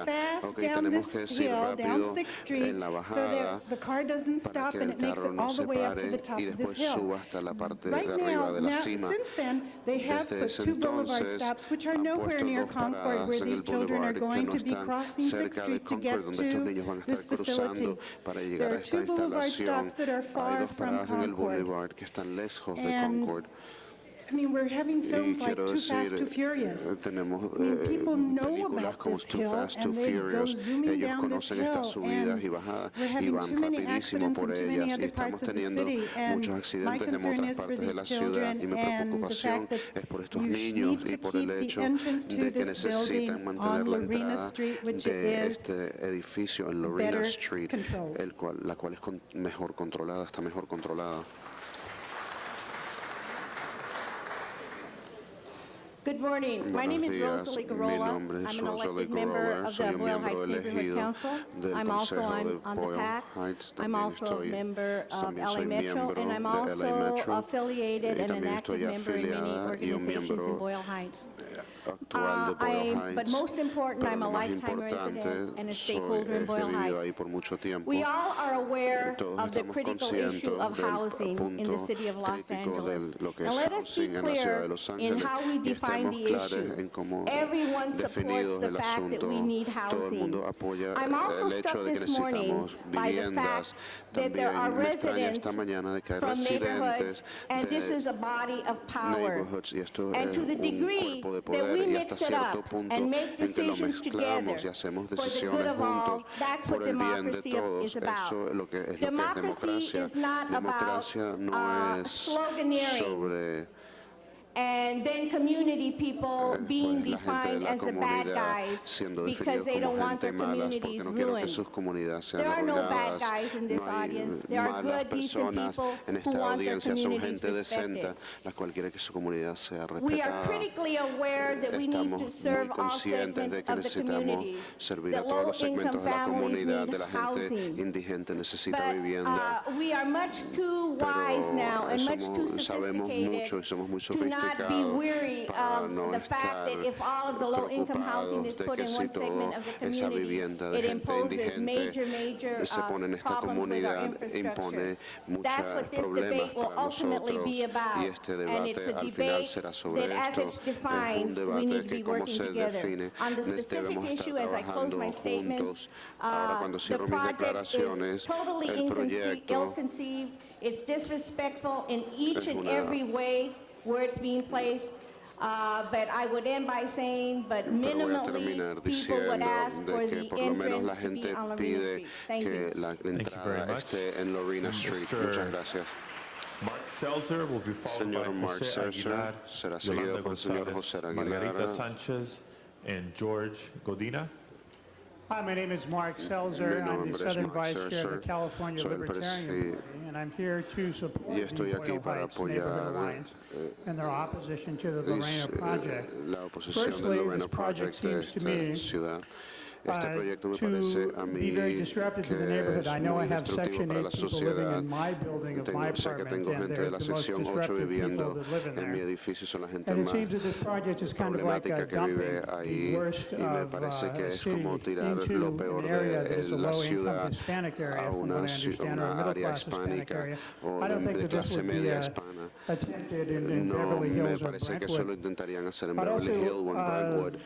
decía, fast ok, down tenemos this que ir hill, down rápido 6th Street, en la so bajada that the car doesn't para stop que and el it makes carro it no all the se way up to pare the top y of this después hill. suba hasta la parte Right de arriba de la now, cima. since then, they have Desde put ese 2 boulevard entonces stops, which are han nowhere puesto near dos Concord, paradas where en el these children are boulevard going que to no be están crossing 6th cerca de Street to Concord, get donde estos to niños van a this estar facility. cruzando para llegar There a are esta 2 boulevard instalación. stops that are Hay far dos from paradas en el Concord. boulevard que están lejos de And Concord. I mean, we're having Y films like quiero Too Fast, decir, Too Furious. tenemos I mean, people know películas about como this Too hill, Fast, Too and they go Furious. zooming Ellos down this conocen estas hill, subidas y and bajadas we're y having van too many rapidísimo accidents por in too many ellas y other estamos parts of the teniendo city. And muchos my accidentes en concern otras is for partes de these la ciudad children y mi and the preocupación fact that es por estos you niños need y to por el keep the hecho entrance to de que this building necesitan mantener on la Lorena entrada Street, which de it is este edificio en Lorena better Street, controlled. la cual es mejor controlada, está mejor controlada. Good morning. My name is Buenos días. Rosalie Mi Garola. nombre es I'm an Rosalie elected member Garola. of Soy the un Boyle miembro Heights Neighborhood elegido Council. del I'm also Consejo de on the Boyle PAC. Heights. I'm También also a estoy, member of también LA soy Metro, miembro and I'm de LA also Metro. affiliated Y and an también active estoy member in many afiliada y un organizations in miembro Boyle Heights. actual de Boyle Heights. But most important, Pero I'm a lo más lifetime importante, resident and a soy, stakeholder in Boyle he vivido ahí Heights. por mucho tiempo. We all are aware Todos of the estamos critical conscientes issue of del housing in the punto city of Los crítico Angeles. de lo que And es let us be housing en la ciudad clear de Los in Ángeles how we y define estemos the claros issue. en cómo Everyone supports definidos the el fact that asunto. we need Todo el mundo housing. apoya I'm also el hecho struck de que this morning necesitamos by the viviendas. fact that there are También me extraña residents esta mañana de que hay from neighborhoods, residentes and this de is a body of power. neighborhoods y esto And es to the un degree cuerpo de that poder we y hasta mix it cierto up punto and make en que lo decisions together mezclamos y hacemos for the good decisiones of all, juntos that's por what el bien de democracy todos. is about. Eso es lo que es Democracy democracia. is not Democracia about no es sloganeering. sobre And then community people being pues, la gente de defined la as the bad comunidad guys siendo because definidos they don't como want gente their malas communities porque no quieren que ruined. sus comunidades sean There are no bad arruinadas. guys in this No hay audience. There are malas good, decent personas people en who esta want their audiencia, son communities gente decente, respected. la cual quiere que su comunidad sea We are respetada. critically aware that we need Estamos to muy serve all conscientes de segments que of the necesitamos communities. servir a That todos los low-income segmentos de la families comunidad, need de la gente housing. indigente necesita But vivienda. we are much too wise now and much too Sabemos mucho y sophisticated somos muy to not be sofisticados weary para of no the fact estar that if all of the low-income housing is preocupados de put que in si one toda segment of the esa community, vivienda de it gente imposes major indigente se pone en esta problems with our comunidad, infrastructure. impone muchos That's what this problemas debate will para ultimately nosotros be about. y este And it's debate a al final debate será sobre that as esto. it's Es un defined, we debate need to que be como working se together. define On the specific debemos estar issue, as I close my trabajando statements, juntos. Ahora cuando the cierro mis project declaraciones, is totally el proyecto ill-conceived. It's disrespectful in each Es and una- every way where it's being placed. But I would end by saying, but Pero voy a minimally, terminar people would diciendo ask de for que the por lo menos la entrance to be gente on Lorena pide Street. Thank que you. la very entrada much. esté en Lorena Street. Mr. Muchas gracias. Mark Seltzer will be followed Señor by Mark Jose Seltzer Aguilar, será Yolanda seguido por el señor González, José Margarita Aguilar. Sanchez, and George Godina. Hi, my name is Mark Seltzer. Mi I'm nombre the es Southern Mark Vice Chair of Seltzer. the California Soy el Libertarian presi- Party, and I'm here to support Y the estoy aquí Boyle para Heights Neighborhood apoyar Alliance and their opposition to the Lorena Project. la oposición del Firstly, Lorena this project Project de seems to esta me ciudad. Este proyecto me to parece a be mí very disruptive to the que neighborhood. es I know I muy have destructivo Section para 8 la people living sociedad. in my building of my Sé que apartment, tengo and gente they're de la the most sección 8 disruptive people viviendo that live in en mi there. edificio, son la gente And it más seems that this project is kind of like problemática que dumping vive the ahí worst y me of parece que a es city como tirar into lo peor an area that de is a la low-income ciudad Hispanic area, a from what I understand, or a una área middle-class Hispanic hispánica area. o I don't think de that this clase would be media hispana. attempted in No Beverly me Hills or parece que eso lo Brentwood. intentarían hacer en But Beverly also, Hills o en Brentwood.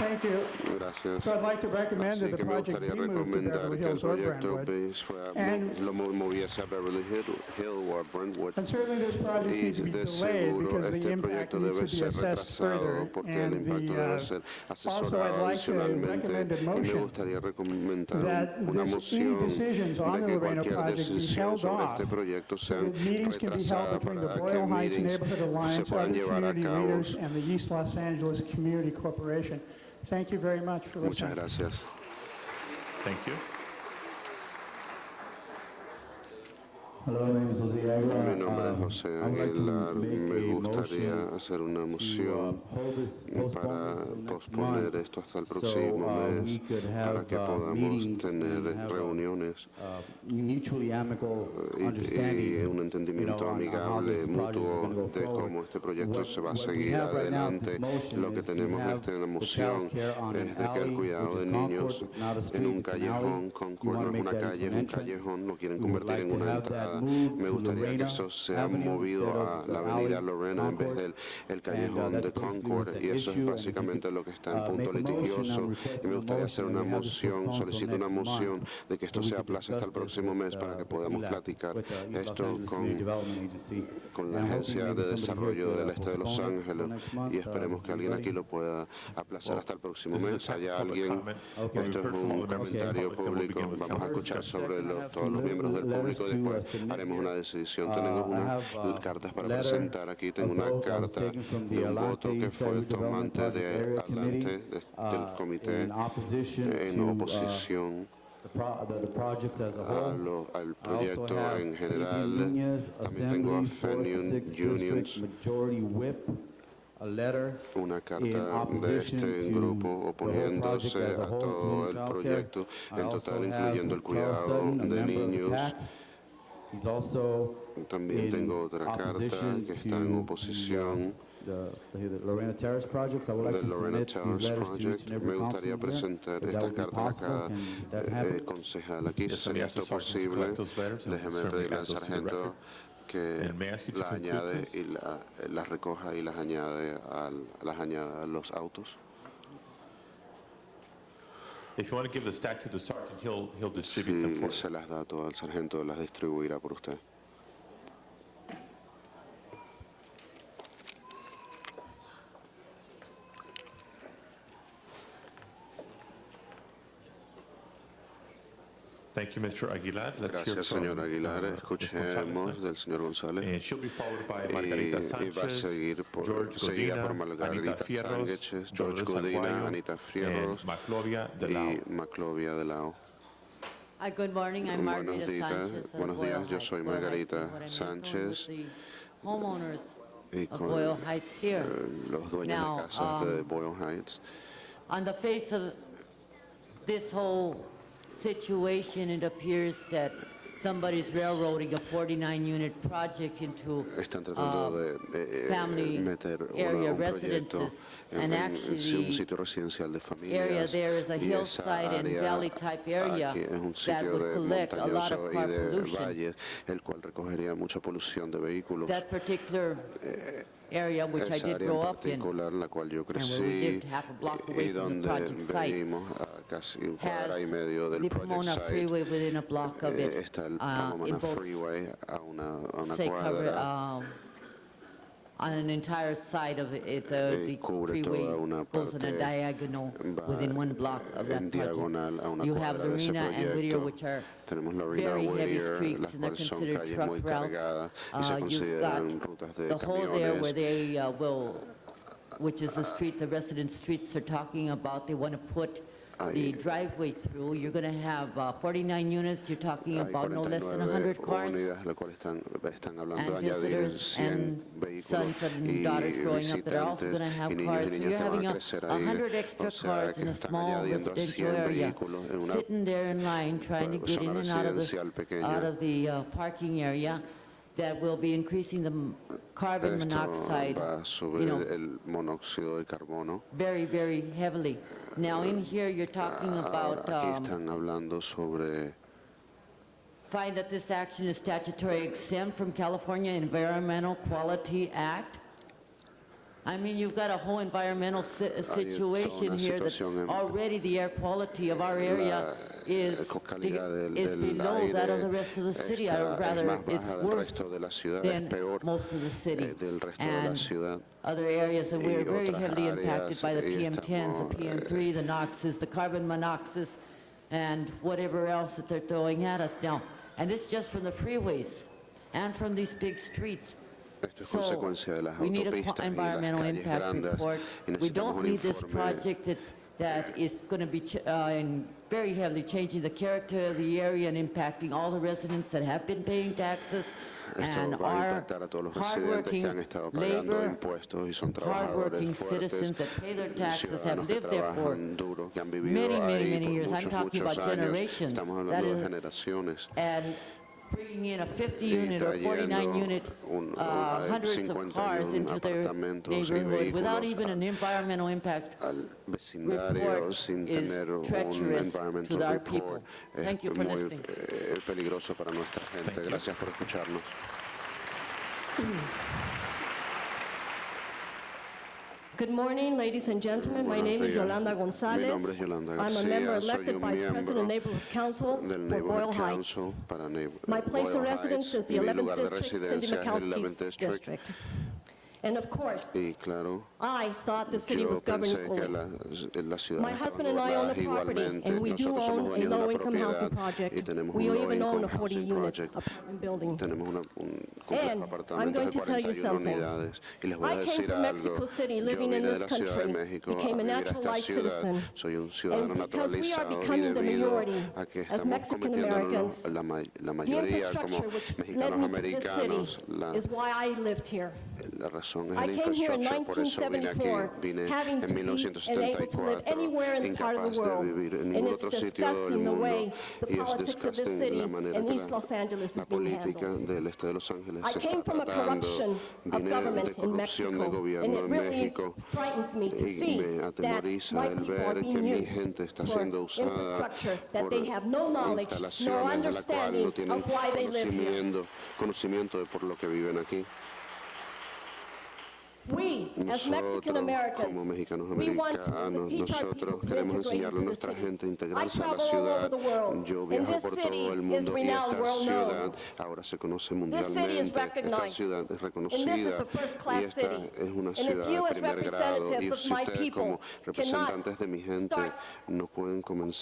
Thank you. Gracias. So I'd like to recommend Así that the que me project gustaría be moved to recomendar Beverly que el Hills or proyecto Brentwood. And- lo moviese a Beverly Hill o a Brentwood. And certainly this project Y needs to be de delayed seguro because the este impact proyecto needs debe to be ser assessed retrasado further. porque el And impacto debe ser also I'd asesorado like to recommend adicionalmente a y me motion gustaría recomendar that una this, any moción decisions on de the que Lorena cualquier project be decisión held sobre off este proyecto so sean that meetings can be held retrasadas between the para que Boyle Heights meetings Neighborhood se Alliance, puedan other llevar a community cabo. leaders, and the East Los Angeles Community Corporation. Thank you very much for listening. Muchas gracias. Thank you. Hello, my name is Jose Aguilar. Mi nombre es José I would like to Aguilar. make Me a gustaría motion hacer una moción para posponer esto hasta el próximo mes para que podamos tener reuniones mutually amicable y understanding, un entendimiento on how amigable this project is mutuo gonna go de forward. cómo este proyecto se va a What we seguir have right now, this adelante. motion Lo que is to tenemos have en la the moción childcare on es an de que el alley, cuidado which de is niños Concord. It's not a en street, un it's an callejón, alley. Concord You no wanna es make una that calle, es into un an entrance. callejón, lo quieren We would convertir like en to una have that pasada. Me gustaría que eso sea movido a la avenida Lorena en vez del callejón de Concord, y eso es básicamente lo que está en punto litigioso. Y me gustaría hacer una moción, solicito una moción de que esto se aplace hasta el próximo mes para que podamos platicar esto con la Agencia de Desarrollo del Este de Los Ángeles, y esperemos que alguien aquí lo pueda aplazar hasta el próximo mes. ¿Hay alguien? Esto es un comentario público. Vamos a escuchar sobre todos los miembros del público y después haremos una decisión. Tenemos unas cartas para presentar aquí. Tengo una carta de un voto que fue el tomante de adelante del comité en oposición al proyecto en general. También tengo a Fenian Unions, una carta de este grupo oponiéndose a todo el proyecto en total, incluyendo el cuidado de niños. También tengo otra carta que está en oposición del Lorena Terrace Project. Me gustaría presentar esta carta a cada concejal aquí, si sería esto posible. Déjeme pedirle al sargento que la añade y las recoja y las añade a los autos. If you want to give the stack to the sergeant, he'll distribute them for you. Si se las da todo al sargento, las distribuirá por usted. Thank you, Mr. Aguilar. Let's hear Gracias, from señor Aguilar. Ms. Escuchemos González. del señor González. And she'll be followed by Margarita Y va a Sanchez, seguir George seguida Godina, por Margarita Anita Fierros, Sánchez, George Dolores Godina, Aguayo, Anita Fierros and Maclovia de y Lao. Maclovia de Lao. Hi, good morning. I'm Margarita Sanchez. Buenos días, yo soy Margarita Sánchez Homeowners y of con Boyle Heights here. los dueños Now, de casas de Boyle Heights. On the face of this whole situation, it appears that somebody's railroading a 49-unit project into Están tratando de family meter area un proyecto residences, en and un actually sitio residencial de area familias, there is a y esa hillside and área valley type area aquí es un that sitio would de collect a lot of montañoso y car de pollution. valles, el cual recogería mucha polución de vehículos. That particular area, which I Esa did área grow en up in, particular, la cual yo and where we crecí lived half a block away y from the donde project site, vivimos a casi un cuadra y has medio del the project Pomona site. Freeway within a block of it. Está el In Pomona both, Freeway a una say, cover, cuadra. on an entire side of it, the cubre freeway toda una goes in a parte, diagonal va within one block of en that project. diagonal a una You have cuadra de ese Lorena and Whittier, proyecto. which are Tenemos Lorena very heavy Whittier, streets, las and they're cuales son considered calles truck muy routes. cargadas y se You've consideran got rutas de the hole there where camiones. they will, which is the street, the resident streets they're talking about, they want to put the driveway through. You're going to have 49 units, you're talking Hay about no less than 49 100 cars. unidades, lo cual están hablando de And añadir visitors 100 and vehículos sons and y daughters growing up that are also visitantes going to have y niños cars. y So niñas you're que van having a crecer ahí. 100 extra O sea, cars que in a están small añadiendo residential 100 area, vehículos en una sitting there in line trying to get in zona and out of residencial pequeña. the parking area that will be increasing the carbon Esto monoxide, va a subir el monóxido de carbono. very, very heavily. Now in here you're talking about Aquí están hablando sobre find that this action is statutory exempt from California Environmental Quality Act. I mean, you've got a whole environmental situation here that already the air quality of our area is below that of the rest of the city, or rather it's worse than most of the city. And other areas that we're very heavily impacted by the PM10s, the PM3, the NOxes, the carbon monoxes, and whatever else that they're throwing at us now. And it's just from the freeways and from these big streets. Esto es consecuencia de las We need autopistas an y las environmental calles impact grandes report. y We necesitamos don't un need this informe. project that is going to be very heavily changing the character of the area and impacting all the residents that have been paying taxes and Esto va a are impactar a todos los residentes que hardworking han estado pagando labor, impuestos y son hardworking trabajadores citizens fuertes, that pay their taxes, have ciudadanos que lived there for trabajan duro, que han vivido many, many, ahí many por years. I'm muchos, talking muchos about años. generations. Estamos That hablando de is- generaciones. And bringing in a 50-unit or 49-unit, hundreds of cars into their neighborhood without even an environmental impact report is treacherous to our people. Thank you for listening. Peligroso para nuestra gente. Gracias por escucharnos. Good morning, ladies and gentlemen. My name is Yolanda Gonzalez. I'm a member elected Vice President Neighborhood Council for Boyle Heights. My place of residence is the 11th District, Cindy McCaskey's district. And of course, I thought the city was governed equally. My husband and I own a property, and we do own a low-income housing project. We even own a 40-unit apartment building. And I'm going to tell you something. I came from Mexico City, living in this country, became a naturalized citizen. And because we are becoming the majority as Mexican Americans, the infrastructure which led me to this city is why I lived here. I came here in 1974, having to be and able to live anywhere in the part of the world, and it's disgusting the way the politics of this city and East Los Angeles is being handled. I came from a corruption of government in Mexico, and it really frightens me to see that my people are being used for infrastructure that they have no knowledge nor understanding of why they live here. We, as Mexican Americans, we want to teach our people to integrate into the city. I travel all over the world, and this city is renowned, well known. This city is recognized, and this is a first-class city. And if you, as representatives of my people, cannot start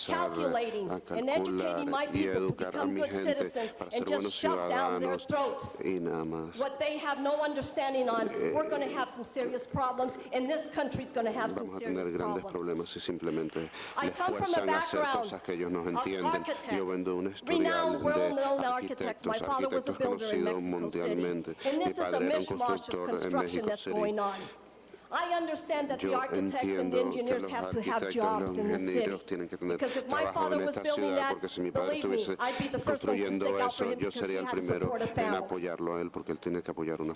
calculating and educating my people to become good citizens and just shove down their throats what they have no understanding on, we're going to have some serious problems, and this country's going to have some serious problems. I come from a background of architects, renowned, well-known architects. My father was a builder in Mexico City, and this is a mishmash of construction that's going on. I understand that the architects and the engineers have to have jobs in the city. Because if my father was building that, believe me, I'd be the first one to stick out for him because he had to support a family.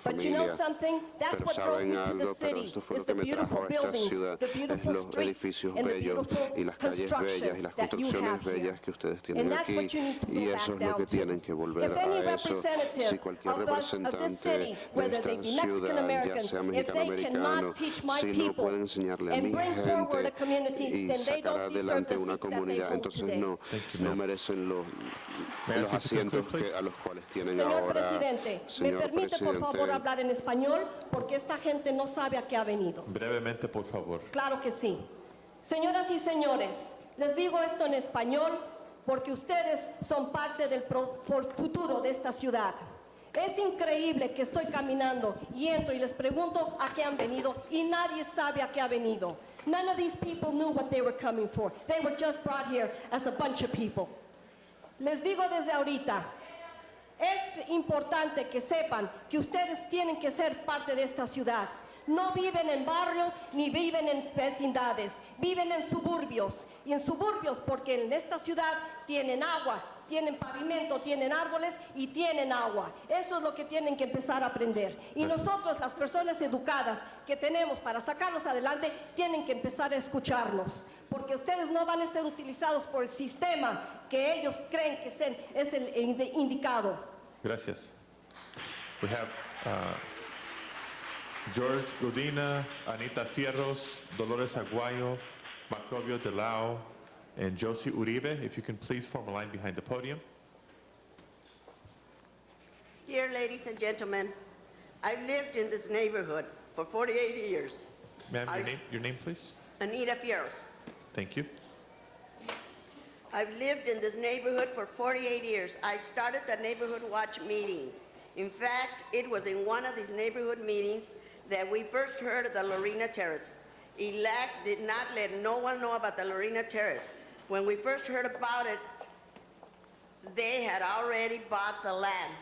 But you know something? That's what drove me to the city, is the beautiful buildings, the beautiful streets, and the beautiful construction that you have here. And that's what you need to go back down to. If any representative of us, of this city, whether they be Mexican Americans, if they cannot teach my people and bring forward a community, then they don't deserve the seats that they hold today. Señor Presidente, ¿me permite por favor hablar en español? Porque esta gente no sabe a qué ha venido. Brevemente, por favor. Claro que sí. Señoras y señores, les digo esto en español porque ustedes son parte del futuro de esta ciudad. Es increíble que estoy caminando y entro y les pregunto a qué han venido y nadie sabe a qué ha venido. None of these people knew what they were coming for. They were just brought here as a bunch of people. Les digo desde ahorita, es importante que sepan que ustedes tienen que ser parte de esta ciudad. No viven en barrios ni viven en vecindades, viven en suburbios. Y en suburbios porque en esta ciudad tienen agua, tienen pavimento, tienen árboles y tienen agua. Eso es lo que tienen que empezar a aprender. Y nosotros, las personas educadas que tenemos para sacarlos adelante, tienen que empezar a escucharnos. Porque ustedes no van a ser utilizados por el sistema que ellos creen que es el indicado. Gracias. We have George Godina, Anita Fierros, Dolores Aguayo, Macrobio de Lao, and Josie Uribe. If you can please form a line behind the podium. Dear ladies and gentlemen, I've lived in this neighborhood for 48 years. Ma'am, your name, please. Anita Fierros. Thank you. I've lived in this neighborhood for 48 years. I started the Neighborhood Watch meetings. In fact, it was in one of these neighborhood meetings that we first heard of the Lorena Terrace. ELAC did not let no one know about the Lorena Terrace. When we first heard about it, they had already bought the land.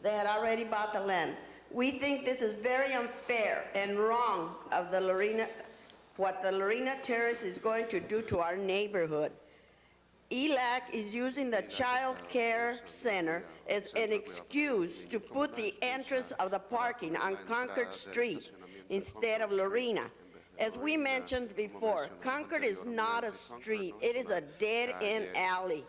They had already bought the land. We think this is very unfair and wrong of the Lorena, what the Lorena Terrace is going to do to our neighborhood. ELAC is using the child care center as an excuse to put the entrance of the parking on Concord Street instead of Lorena. As we mentioned before, Concord is not a street, it is a dead-end alley.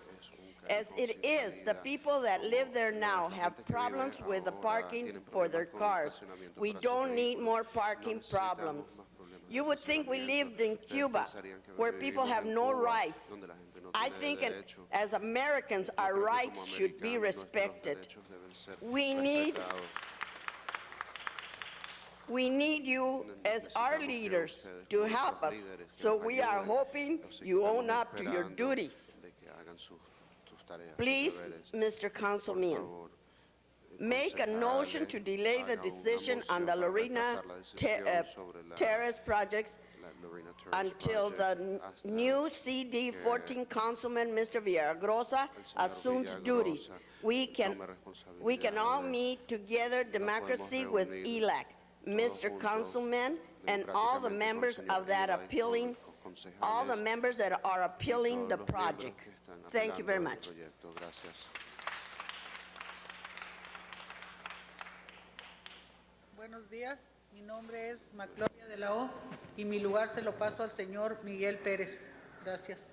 As it is, the people that live there now have problems with the parking for their cars. We don't need more parking problems. You would think we lived in Cuba, where people have no rights. I think as Americans, our rights should be respected. We need you as our leaders to help us, so we are hoping you own up to your duties. Please, Mr. Councilman, make a motion to delay the decision on the Lorena Terrace projects until the new CD14 Councilman, Mr. Villagrosa, assumes duties. We can all meet together democracy with ELAC, Mr. Councilman, and all the members of that appealing, all the members that are appealing the project. Thank you very much. Buenos días, mi nombre es Macloria de la O y mi lugar se lo paso al señor Miguel Pérez. Gracias.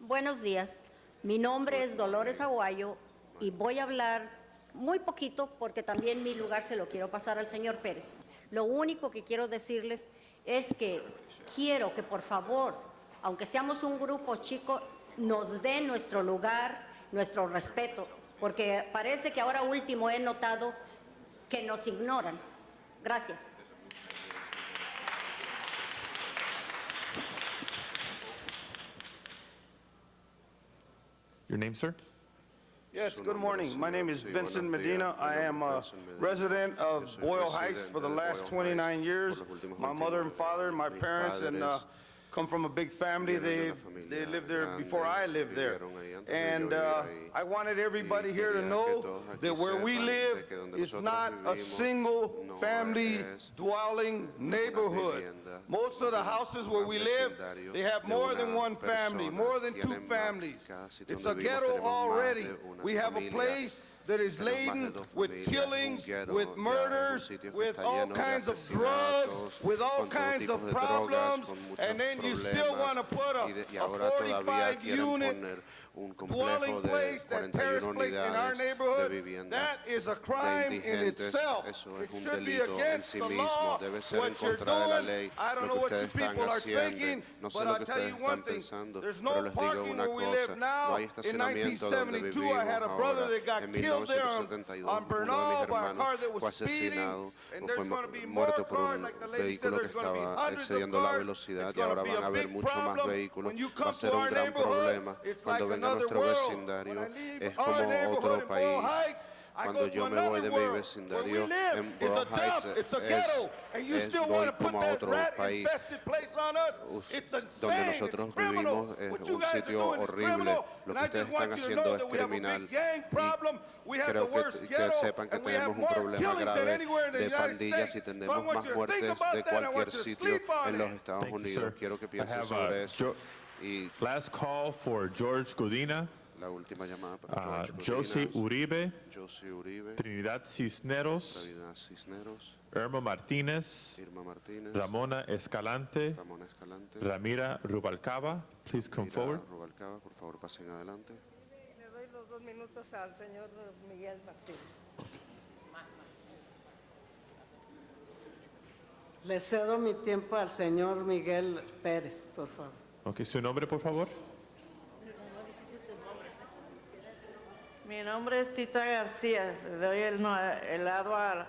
Buenos días, mi nombre es Dolores Aguayo y voy a hablar muy poquito porque también mi lugar se lo quiero pasar al señor Pérez. Lo único que quiero decirles es que quiero que por favor, aunque seamos un grupo chico, nos den nuestro lugar, nuestro respeto, porque parece que ahora último he notado que nos ignoran. Gracias. Your name, sir? Yes, good morning. My name is Vincent Medina. I am a resident of Boyle Heights for the last 29 years. My mother and father and my parents and come from a big family. They lived there before I lived there. And I wanted everybody here to know that where we live is not a single family dwelling neighborhood. Most of the houses where we live, they have more than one family, more than two families. It's a ghetto already. We have a place that is laden with killings, with murders, with all kinds of drugs, with all kinds of problems, and then you still want to put a 45-unit dwelling place, that terrace place in our neighborhood. That is a crime in itself. It should be against the law. What you're doing, I don't know what you people are thinking, but I'll tell you one thing. There's no parking where we live now. In 1972, I had a brother that got killed there on Bernal by a car that was speeding, and there's going to be more cars, like the lady said, there's going to be hundreds of cars. It's going to be a big problem. When you come to our neighborhood, it's like another world. When I leave our neighborhood in Boyle Heights, I go to another world. Where we live, it's a dump, it's a ghetto, and you still want to put that rat-infested place on us? It's insane, it's criminal. What you guys are doing is criminal, and I just want you to know that we have a big gang problem, we have the worst ghetto, and we have more killings than anywhere in the United States. So I want you to think about that, I want you to sleep on it. Thank you, sir. I have last call for George Godina, Josie Uribe, Trinidad Cisneros, Irma Martinez, Ramona Escalante, Ramira Rubalcaba. Please come forward. Le doy los 2 minutos al señor Miguel Martínez. Le cedo mi tiempo al señor Miguel Pérez, por favor. Okay, su nombre, por favor. Mi nombre es Tita García. Le doy el lado al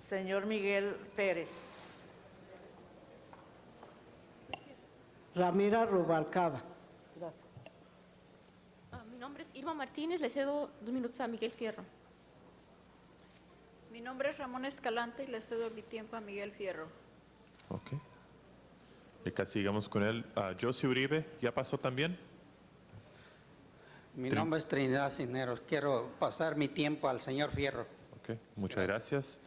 señor Miguel Pérez. Ramira Rubalcaba. Gracias. Mi nombre es Irma Martínez. Le cedo 2 minutos a Miguel Fierro. Mi nombre es Ramón Escalante y le cedo mi tiempo a Miguel Fierro. Ok. Y acá sigamos con él. Josie Uribe, ¿ya pasó también? Mi nombre es Trinidad Cisneros. Quiero pasar mi tiempo al señor Fierro. Ok, muchas gracias.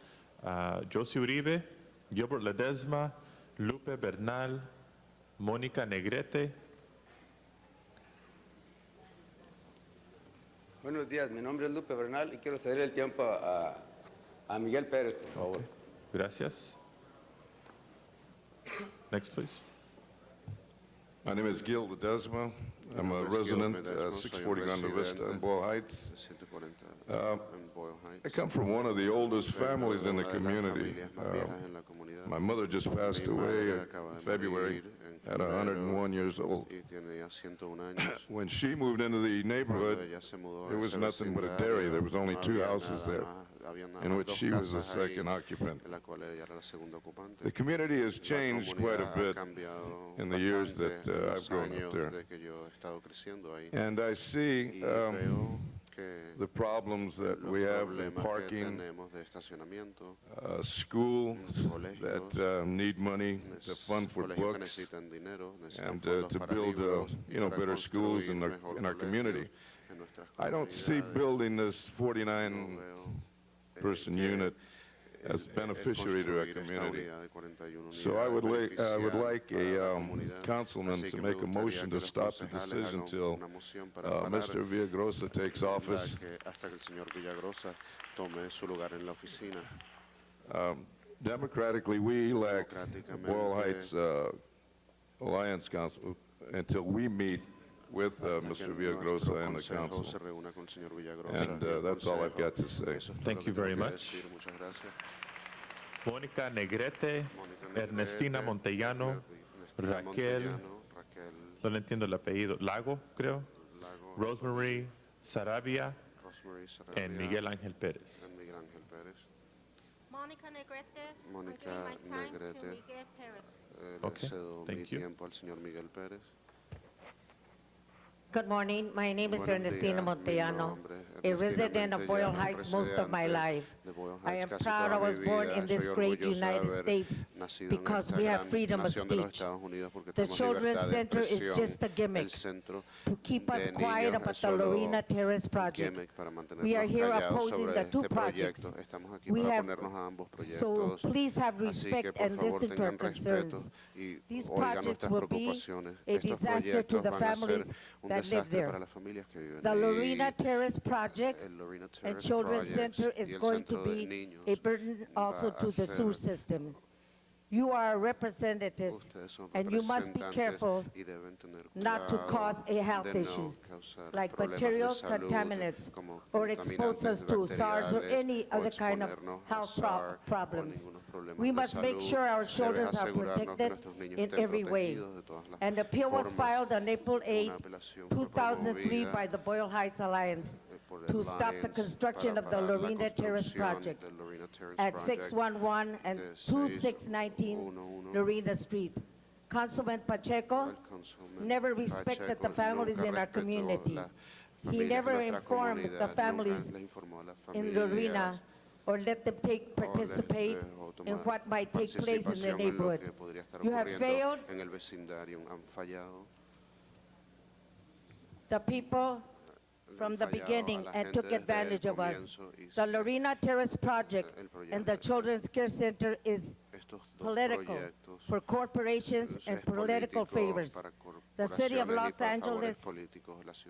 Josie Uribe, Gilbert Ledesma, Lupe Bernal, Mónica Negrete. Buenos días, mi nombre es Lupe Bernal y quiero ceder el tiempo a Miguel Pérez, por favor. Gracias. Next, please. My name is Gil Ledesma. I'm a resident, 640 Gonda Vista in Boyle Heights. I come from one of the oldest families in the community. My mother just passed away in February at 101 years old. When she moved into the neighborhood, there was nothing but a dairy. There was only 2 houses there, in which she was the second occupant. The community has changed quite a bit in the years that I've grown up there. And I see the problems that we have in parking, schools that need money to fund for books, and to build, better schools in our community. I don't see building this 49-person unit as beneficiary to our community. So I would like a councilman to make a motion to stop the decision till Mr. Villagrosa takes office. Democratically, we elect Boyle Heights Alliance Council until we meet with Mr. Villagrosa and the council. And that's all I've got to say. Thank you very much. Mónica Negrete, Ernestina Montellano, Raquel, no le entiendo el apellido, Lago, creo, Rosemary Sarabia, and Miguel Ángel Pérez. Mónica Negrete, I'm giving my time to Miguel Pérez. Okay, thank you. Good morning. My name is Ernestina Montellano, a resident of Boyle Heights most of my life. I am proud I was born in this great United States because we have freedom of speech. The Children's Center is just a gimmick to keep us quiet about the Lorena Terrace project. We are here opposing the 2 projects. So please have respect and listen to our concerns. These projects will be a disaster to the families that live there. The Lorena Terrace project and Children's Center is going to be a burden also to the sewer system. You are representatives, and you must be careful not to cause a health issue, like material contaminants, or expose us to SARS or any other kind of health problems. We must make sure our children are protected in every way. An appeal was filed on April 8, 2003 by the Boyle Heights Alliance to stop the construction of the Lorena Terrace project at 611 and 2619 Lorena Street. Councilman Pacheco never respected the families in our community. He never informed the families in Lorena or let them participate in what might take place in their neighborhood. You have failed. The people from the beginning and took advantage of us. The Lorena Terrace project and the Children's Care Center is political for corporations and political favors. The city of Los Angeles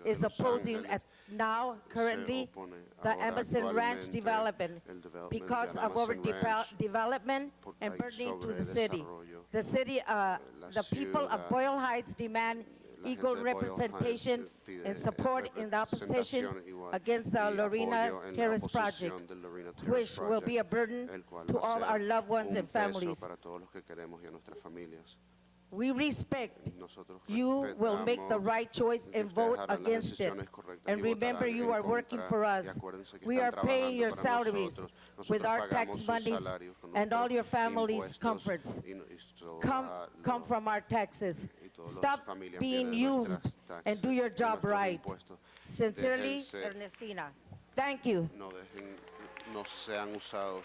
is opposing currently the Emerson Ranch development because of overdevelopment and burdening to the city. The people of Boyle Heights demand equal representation and support in the opposition against the Lorena Terrace project, which will be a burden to all our loved ones and families. We respect you will make the right choice and vote against it. And remember, you are working for us. We are paying your salaries with our tax monies and all your family's comforts. Come from our taxes. Stop being used and do your job right. Sincerely, Ernestina. Thank you. No sean usados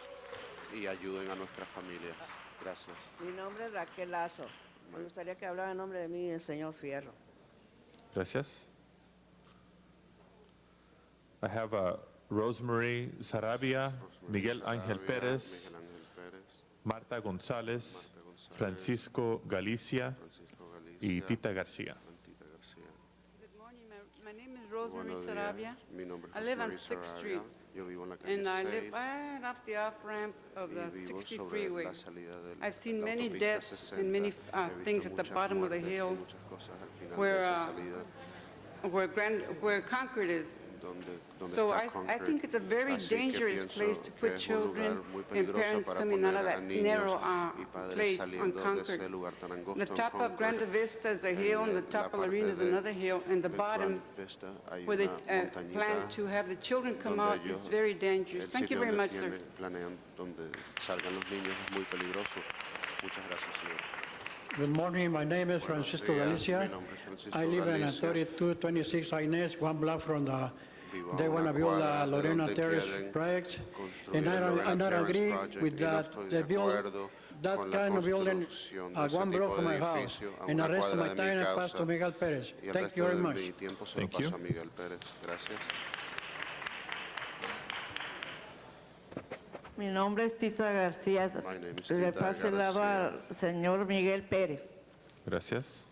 y ayuden a nuestras familias. Gracias. Mi nombre es Raquel Lazo. Me gustaría que hablara en nombre de mí y del señor Fierro. Gracias. I have Rosemary Sarabia, Miguel Ángel Pérez, Marta González, Francisco Galicia, y Tita García. Good morning. My name is Rosemary Buenos días. Sarabia. Mi nombre es I live on Rosemary 6th Sarabia. Street, Yo vivo en la calle and I 6 live right off the off-ramp of y the vivo 60 sobre freeway. la salida de I've seen la many autopista deaths 60. and many He visto things at the muchas bottom of the muertes y hill muchas cosas al final where, de esa salida, where Concord is. donde So está I Concord. think it's a very Así que dangerous pienso place to que put es un lugar children muy and peligroso parents para coming out poner of a that niños narrow y padres place on saliendo de Concord. ese lugar tan angosto The en top of Concord. Grande Vista is a hill, and the top of Lorena is another hill, and the De bottom, Grand Vista hay where they una montañita plan to have the children come donde out, is ellos- very dangerous. el Thank you sitio very donde much, sir. planean donde salgan los niños es muy peligroso. Muchas gracias, señor. Good morning. My name is Buenos Francisco días. Galicia. Mi nombre es Francisco I live in Galicia. 3226 Inés, one block from the, Vivo a they want una to build cuadra a de Lorena donde Terrace quieren project. construir And el Lorena I don't Terrace agree project with y no that, estoy they de build acuerdo that con la kind of building construcción de at ese one block tipo from de my house. edificio a And the una rest of cuadra my de mi time I pass causa. to Miguel Perez. Y el Thank you resto very de much. mi tiempo se lo Thank you. paso a Miguel Pérez. Gracias. Mi nombre es Tita García. My name is Le Tita paso el agua García. al señor Miguel Pérez. Gracias.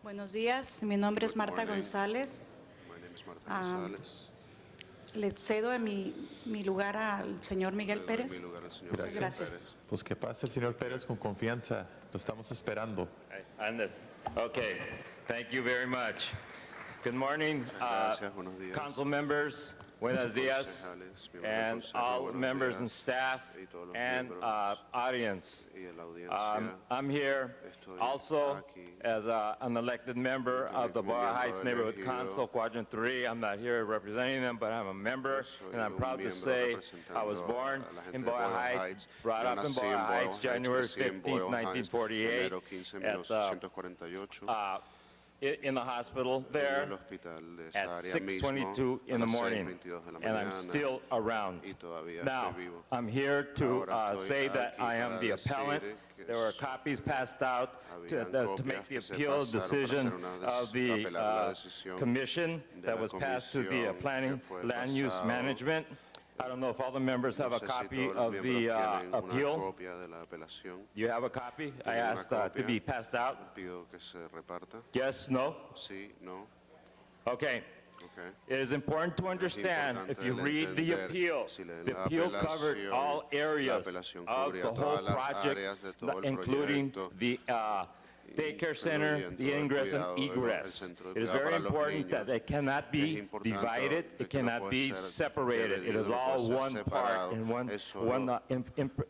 Buenos días, mi nombre es Good Marta morning. González. My name is Marta Ah, González. Le cedo mi lugar al señor Miguel Le doy Pérez. mi lugar al señor Muchas Miguel gracias. Pérez. Pues que pase el señor Pérez con confianza. Lo estamos esperando. Okay, thank you very much. Good morning, Gracias, buenos días. council members, buenos dias, Concejales, miembros del and consejo, all buenos members días. and staff, Y todos los and miembros audience. y de la audiencia. I'm here Estoy also aquí as an elected member of the como Boyle miembro Heights Neighborhood elegido. Council, Quadrant 3. I'm not here representing them, but I'm a member, Soy and I'm un proud to miembro say representando I was born a la gente in de Boyle Boyle Heights, Heights. brought Yo up in nací Boyle en Boyle Heights, Heights, January crecí en 15, Boyle Heights, 1948, enero 15 de at 1948, in the hospital en there el hospital de esa at área 6:22 mismo, a in the las morning, 6:22 de la and I'm mañana, still around. y todavía Now, estoy vivo. I'm here to Ahora estoy say that aquí I am para the decir appellant. que There were copies passed out to habían make copias the que se appeal pasaron para decision hacer una of the apelar la decisión commission de that la was passed to the comisión que Planning fue Land Use pasado. Management. I don't know if all the members have No a sé si copy todos los of miembros the tienen una appeal. copia de la apelación. You have a copy? I ¿Tienen una asked to copia? be passed out. Pido que se reparta. Yes, no? Sí, no. Okay. Okay. It is important to understand, importante if you el read the entender, appeal, si leen the la appeal covered apelación, all la areas apelación of cubría the whole todas las project, áreas de todo el including proyecto, the daycare center, incluyendo the el ingress and cuidado de los- el egress. centro de It is cuidado very para los important that niños. they cannot be Es importante divided, de it que no cannot puede be ser separated. It dividido, is no all puede ser one part separado. and one Es solo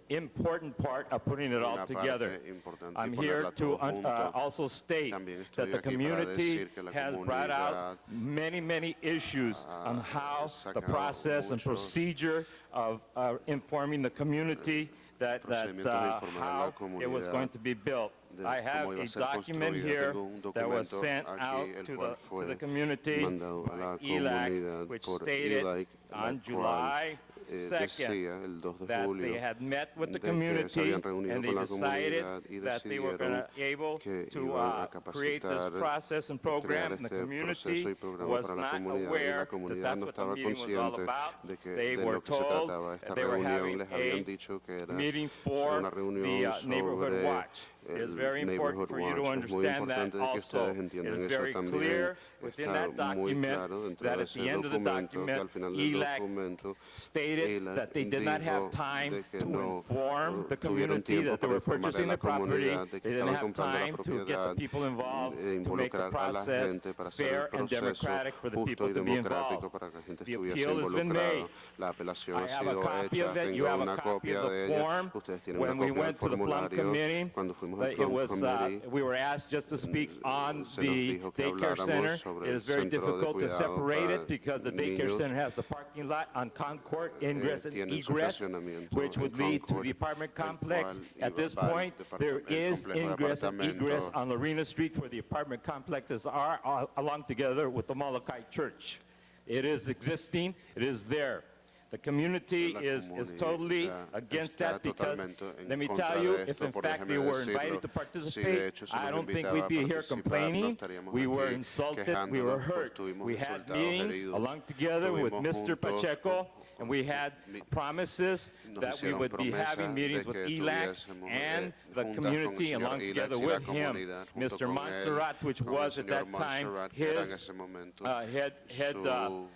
important part of putting it all una together. parte importante I'm y here ponerla to todo junto. also state También estoy that the aquí para community decir que la has brought out many issues on how the sacado process and muchos procedure of informing the community that procedimientos de informar a la how it was comunidad going to be built. de I have cómo iba a a ser document construido. here Tengo un that was documento sent aquí, out el to cual the fue community mandado a la by ELAC, comunidad which por stated ELAC, la on cual, July 2nd decía el 2 de that julio they had met with the de que se community habían reunido and they con la decided comunidad y that they were going decidieron to able que to iban a create this capacitar, process and program. crear The este community proceso y programa was para la not comunidad y aware la that comunidad that's no what the estaba meeting was all consciente about. de que They de were lo que se told trataba that esta they were reunión. having Les habían a dicho que era meeting sobre for una the reunión neighborhood sobre watch. It is el very important Neighborhood for you to Watch. Es muy understand that importante de que also. ustedes It entiendan is eso very también. clear within Está that muy document claro dentro that de at ese the end of the documento que document, al final del ELAC documento stated ELAC that they did not have dijo time de que to no inform the tuvieron community tiempo that they para were informar a purchasing la the property. comunidad de que They didn't estaban have comprando la time to get the propiedad, people involved de to make the involucrar a la process gente para hacer fair el and proceso democratic for the justo people y to be democrático involved. para que la gente The estuviese appeal has been involucrada. made. La apelación I ha have a sido copy hecha, of it. You tengo have a una copy copia of de the ella. form. Ustedes tienen When una we copia del went to the Plum formulario. Committee, Cuando fuimos al it Plum was, Committee, we were asked just to speak on se nos the dijo que daycare habláramos center. sobre It el is very centro de difficult to cuidado separate para it because the daycare niños. center has the parking lot on Concord, ingress and Tienen su egress, estacionamiento which en would lead to Concord, the apartment el complex. cual At this iba al point, there el is complejo de ingress and egress apartamentos. on Lorena Street where the apartment complexes are along together with the Molokai Church. It is existing, it is there. The community is totally against that because, let me tell you, if in fact they were invited to participate, I don't think we'd be here complaining. We were insulted, we were hurt. We had meetings along together with Mr. Pacheco, and we had promises that we would be having meetings with ELAC and the community along together with him. Mr. Montserrat, which was at that time his head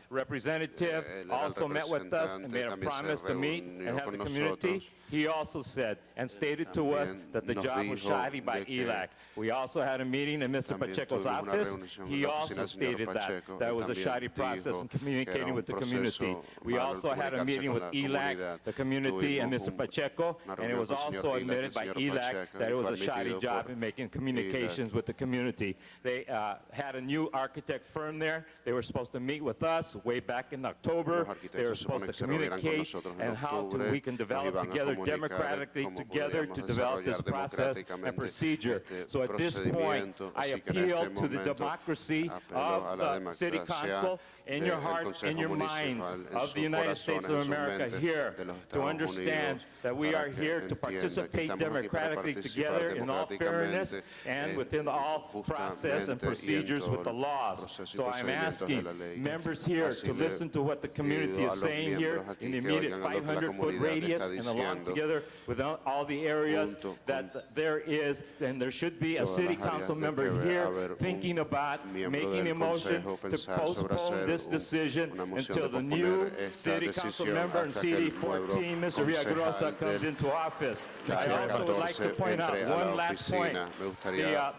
representative, also met with us and made a promise to meet and have the community. He also said and stated to us that the job was shoddy by ELAC. We also had a meeting in Mr. Pacheco's office. He also stated that it was a shoddy process in communicating with the community. We also had a meeting with ELAC, the community, and Mr. Pacheco, and it was also admitted by ELAC that it was a shoddy job in making communications with the community. They had a new architect firm there. They were supposed to meet with us way back in October. They were supposed to communicate and how we can develop together democratically together to develop this process and procedure. So at this point, I appeal to the democracy of the City Council in your hearts, in your minds of the United States of America here to understand that we are here to participate democratically together in all fairness and within all process and procedures with the laws. So I'm asking members here to listen to what the community is saying here in the immediate 500-foot radius and along together with all the areas that there is, and there should be a City Council member here thinking about making a motion to postpone this decision until the new City Council member in CD 14, Mr. Villagrosa, comes into office. I also would like to point out one last point. The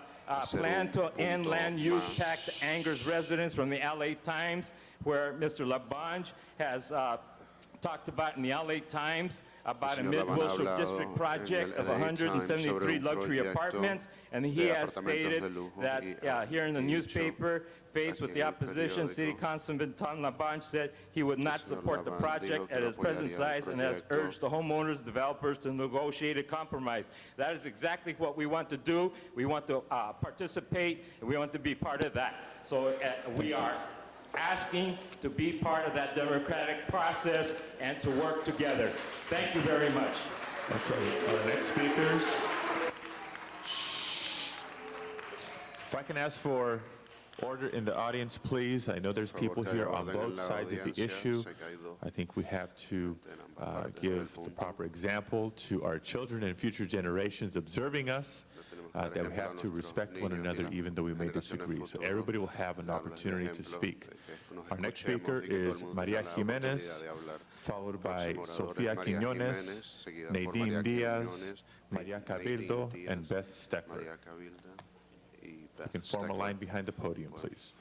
plan to end land use tax angers residents from the LA Times, where Mr. Labange has talked about in the LA Times about a Mid-Wilshire District project of 173 luxury apartments, and he has stated that here in the newspaper, faced with the opposition, City Councilman Tom Labange said he would not support the project at its present size and has urged the homeowners, developers to negotiate a compromise. That is exactly what we want to do. We want to participate, and we want to be part of that. So we are asking to be part of that democratic process and to work together. Thank you very much. Okay, our next speakers. If I can ask for order in the audience, please. I know there's people here on both sides of the issue. I think we have to give the proper example to our children and future generations observing us, that we have to respect one another even though we may disagree. So everybody will have an opportunity to speak. Our next speaker is Maria Jimenez, followed by Sofia Quiñones, Nadine Diaz, Maria Cabildo, and Beth Steckler. You can form a line behind the podium, please.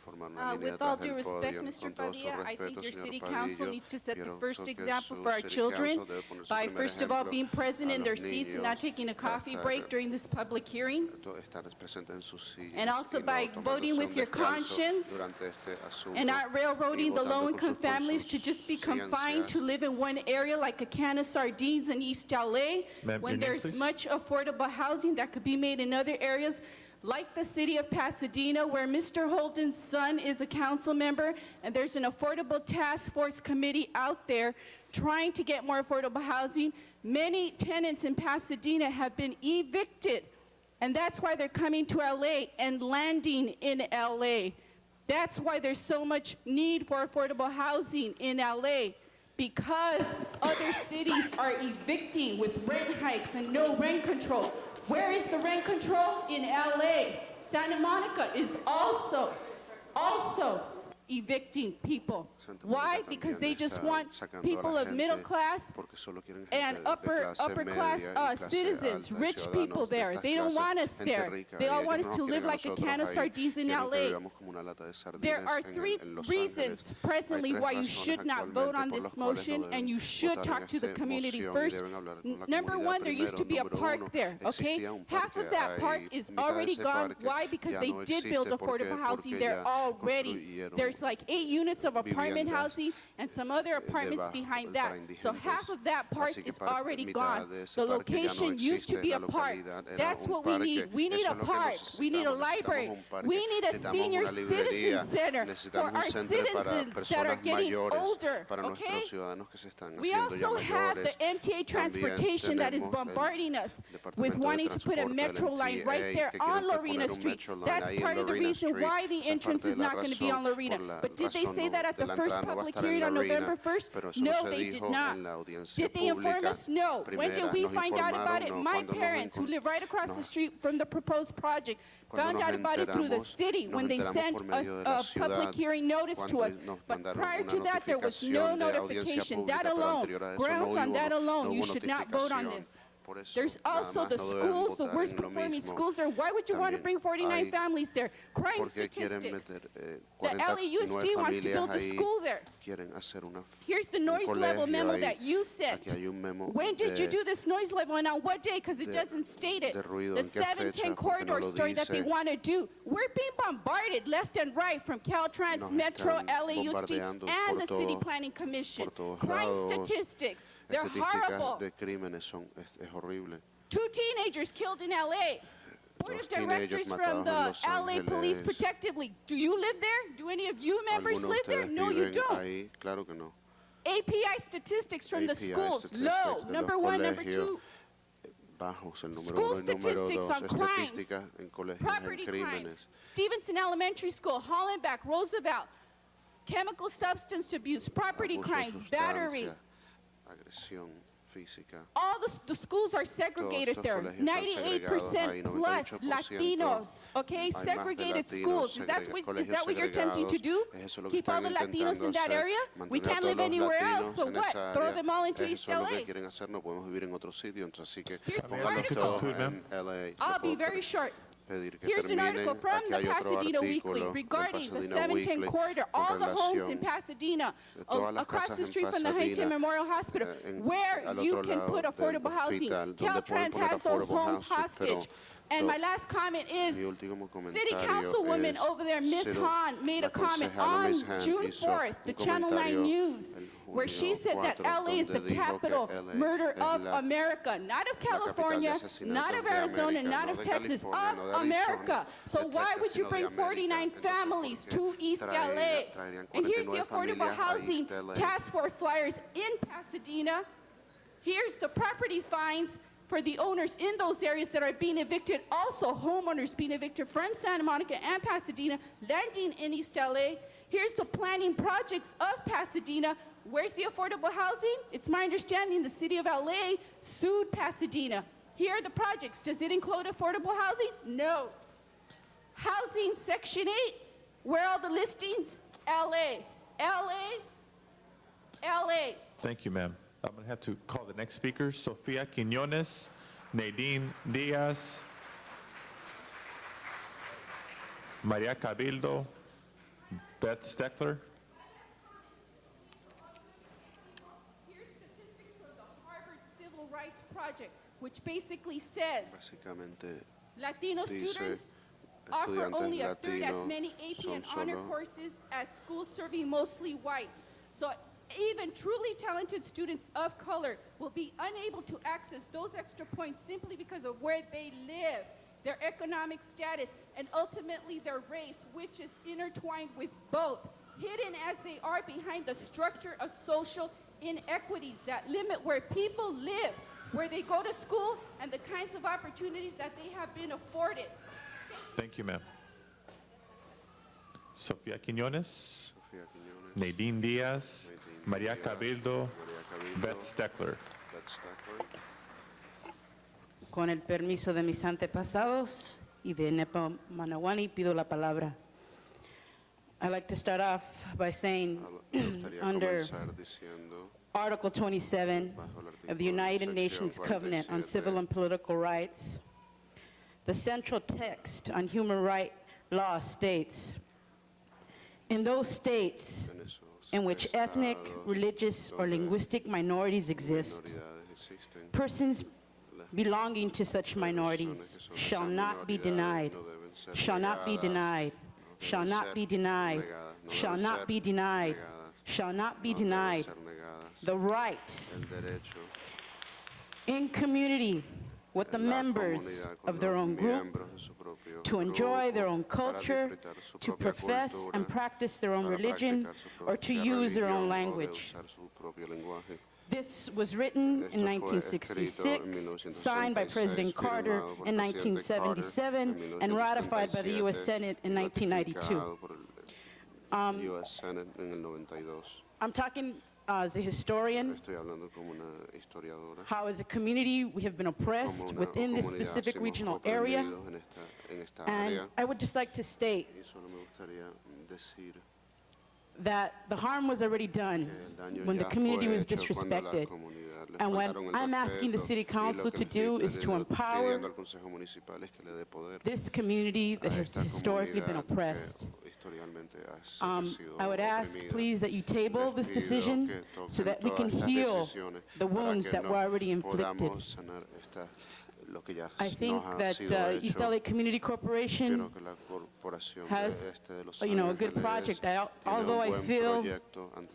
With all due respect, Mr. Padilla, I think your City Council needs to set the first example for our children by, first of all, being present in their seats and not taking a coffee break during this public hearing, and also by voting with your conscience and not railroading the low-income families to just be confined to live in one area like a can of sardines in East LA, when there's much affordable housing that could be made in other areas like the city of Pasadena, where Mr. Holden's son is a council member, and there's an affordable task force committee out there trying to get more affordable housing. Many tenants in Pasadena have been evicted, and that's why they're coming to LA and landing in LA. That's why there's so much need for affordable housing in LA, because other cities are evicting with rent hikes and no rent control. Where is the rent control? In LA. Santa Monica is also evicting people. Why? Because they just want people of middle class and upper class citizens, rich people there. They don't want us there. They all want us to live like a can of sardines in LA. There are 3 reasons presently why you should not vote on this motion, and you should talk to the community first. Number 1, there used to be a park there, okay? Half of that park is already gone. Why? Because they did build affordable housing there already. There's there's like 8 units of apartment viviendas housing and some other apartments debajo behind para that. So indigentes. half of that park Así que is para already mitad gone. de ese The parque ya no location used to existe, be la a park. localidad era That's un what we parque. need. We need Eso a es lo que park. We need a necesitamos. library. Necesitamos un parque. We need a Necesitamos senior una librería. citizen center for Necesitamos un our centro para citizens that are personas getting mayores, older. para Okay? nuestros ciudadanos que se están We haciendo ya also have mayores. the MTA transportation that is tenemos el bombarding us with Departamento de wanting to put a Transporte, metro el line MTA, right there que on quieren Lorena poner un Street. metro line That's ahí en part of the Lorena reason Street. why the Esa es entrance parte is de la not going to be on razón Lorena. por la But did they razón say that at de the la first entrada no va a public estar en hearing on Lorena, November 1st? pero eso No, no se they did dijo not. en la audiencia Did they inform pública us? No. When did primera. we Nos find out about informaron, it? no, My cuando nos parents, who live right across the street from the proposed project, Cuando found nos out about it through the enteramos, city when they nos sent enteramos por medio de la a public ciudad, hearing notice to us. cuando nos But mandaron prior una to that, there was no notificación de audiencia notification. pública, That pero alone, anterior a eso grounds no on that hubo- alone, no you hubo should not vote on notificación. this. Por eso, There's nada also más the no deben schools, the votar worst en lo performing mismo. schools there. Why would you want to También bring 49 hay- families there? Crime ¿Por qué quieren statistics. meter The 49 LAUSD wants to build a ahí? school there. Quieren hacer una, Here's the un noise level colegio memo ahí. that you sent. Aquí hay un memo When did you de- do this noise level and on what day? Because it de- doesn't state it. de ruido. The ¿En qué 710 fecha? ¿Por qué no corridor lo story that they dice? want to do. We're being bombarded left and right from Caltrans, Nos Metro, están LAUSD, bombardeando and the por City todo- Planning Commission. por todos Crime lados. statistics, they're Estadísticas horrible. de crímenes es horrible. 2 teenagers killed in LA. Board of Dos teenagers directors from matados en the Los LA Police Ángeles. Protective League. Do you live there? Do any of you members ¿Algunos de live there? ustedes No, you viven don't. ahí? Claro que no. API statistics from the API schools, statistics low. de Number los 1, number colegios, 2. bajos, el número School 1 y número statistics 2, on crimes, estadísticas en colegios, en property crimes. crímenes. Stevenson Elementary School, Hollenbach, Roosevelt, chemical substance abuse, property abuso de crimes, battery. sustancia, agresión física. All the schools are segregated estos there. colegios están 98% segregados ahí, plus 98% Latinos. Okay, hay más de segregated latinos, schools. Is that colegios what you're attempting to segregados. do? Es eso lo que Keep all the están Latinos in that intentando area? hacer, We mantener a can't todos live los anywhere latinos else. So en what? esa Throw área. them all into East Eso es lo LA. que quieren hacer, no podemos vivir en otro sitio, entonces así que Here's the pónganlos article. todos Conclude, ma'am. en LA. I'll No be puedo very short. pedir que Here's an terminen. article from Aquí the hay otro Pasadena Weekly artículo del regarding the Pasadena 710 Weekly corridor, con all the homes relación in Pasadena, de todas las across casas the en street from the Pasadena, Huntington Memorial Hospital, where al you otro can lado put del affordable housing. hospital, donde pueden Caltrans poner has those affordable homes housing, pero hostage. And my last comment is, mi último City comentario Councilwoman es, over there, Ms. Ciro, Han, made la a comment concejala on Ms. Han June hizo 4th, the un Channel 9 comentario News, el where she junio said that 4, LA is the donde dijo que capital LA murder es of la- America, not of capital de California, asesinatos not of de Arizona, América, not no of de Texas, California, of no de Arizona, America. So de why Texas, would you sino de bring América. 49 Entonces, families ¿por qué to East LA? traerían And here's the 49 affordable familias a housing East LA? task force flyers in Pasadena. Here's the property fines for the owners in those areas that are being evicted, also homeowners being evicted from Santa Monica and Pasadena, landing in East LA. Here's the planning projects of Pasadena. Where's the affordable housing? It's my understanding the city of LA sued Pasadena. Here are the projects. Does it include affordable housing? No. Housing Section 8, where are all the listings? LA, LA, LA. Thank you, ma'am. I'm going to have to call the next speakers. Sofia Quiñones, Nadine Diaz, Maria Cabildo, Beth Steckler. Here's statistics from the Harvard Civil Rights Project, which basically says Básicamente Latino dice, students offer estudiantes only a third as latinos many AP son and honor solo- courses as schools serving mostly whites. So even truly talented students of color will be unable to access those extra points simply because of where they live, their economic status, and ultimately their race, which is intertwined with both, hidden as they are behind the structure of social inequities that limit where people live, where they go to school, and the kinds of opportunities that they have been afforded. Thank you, ma'am. Sofia Quiñones, Sofía Quiñones, Nadine Diaz, Maria Cabildo, María Cabildo, Beth Steckler. Beth Steckler. Con el permiso de mis antepasados y de Nepo Manawani, pido la palabra. I'd like to start off by saying, Me gustaría under comenzar diciendo, Article 27 bajo el of the artículo United sección Nations Covenant on 47, Civil and Political Rights, the central text on human rights law states, in those states en esos in which ethnic, estados religious, or donde linguistic minorities exist, minoridades existen, persons belonging to such minorities shall not be denied, shall not be denied, shall not be denied, shall not be denied, shall not be denied. The right in community with the members of their own group to enjoy their own culture, to profess and practice their own religion, or to use their own language. This was written in 1966, signed by President Carter in 1977, and ratified by the U.S. Senate in 1992. I'm talking as a historian, how as a community we have been oppressed within this specific regional area. And I would just like to state that the harm was already done when the community was disrespected. And what I'm asking the City Council to do is to empower this community that has historically been oppressed. I would ask, please, that you table this decision so that we can heal the wounds that were already inflicted. I think that East LA Community Corporation has, a good project. Although I feel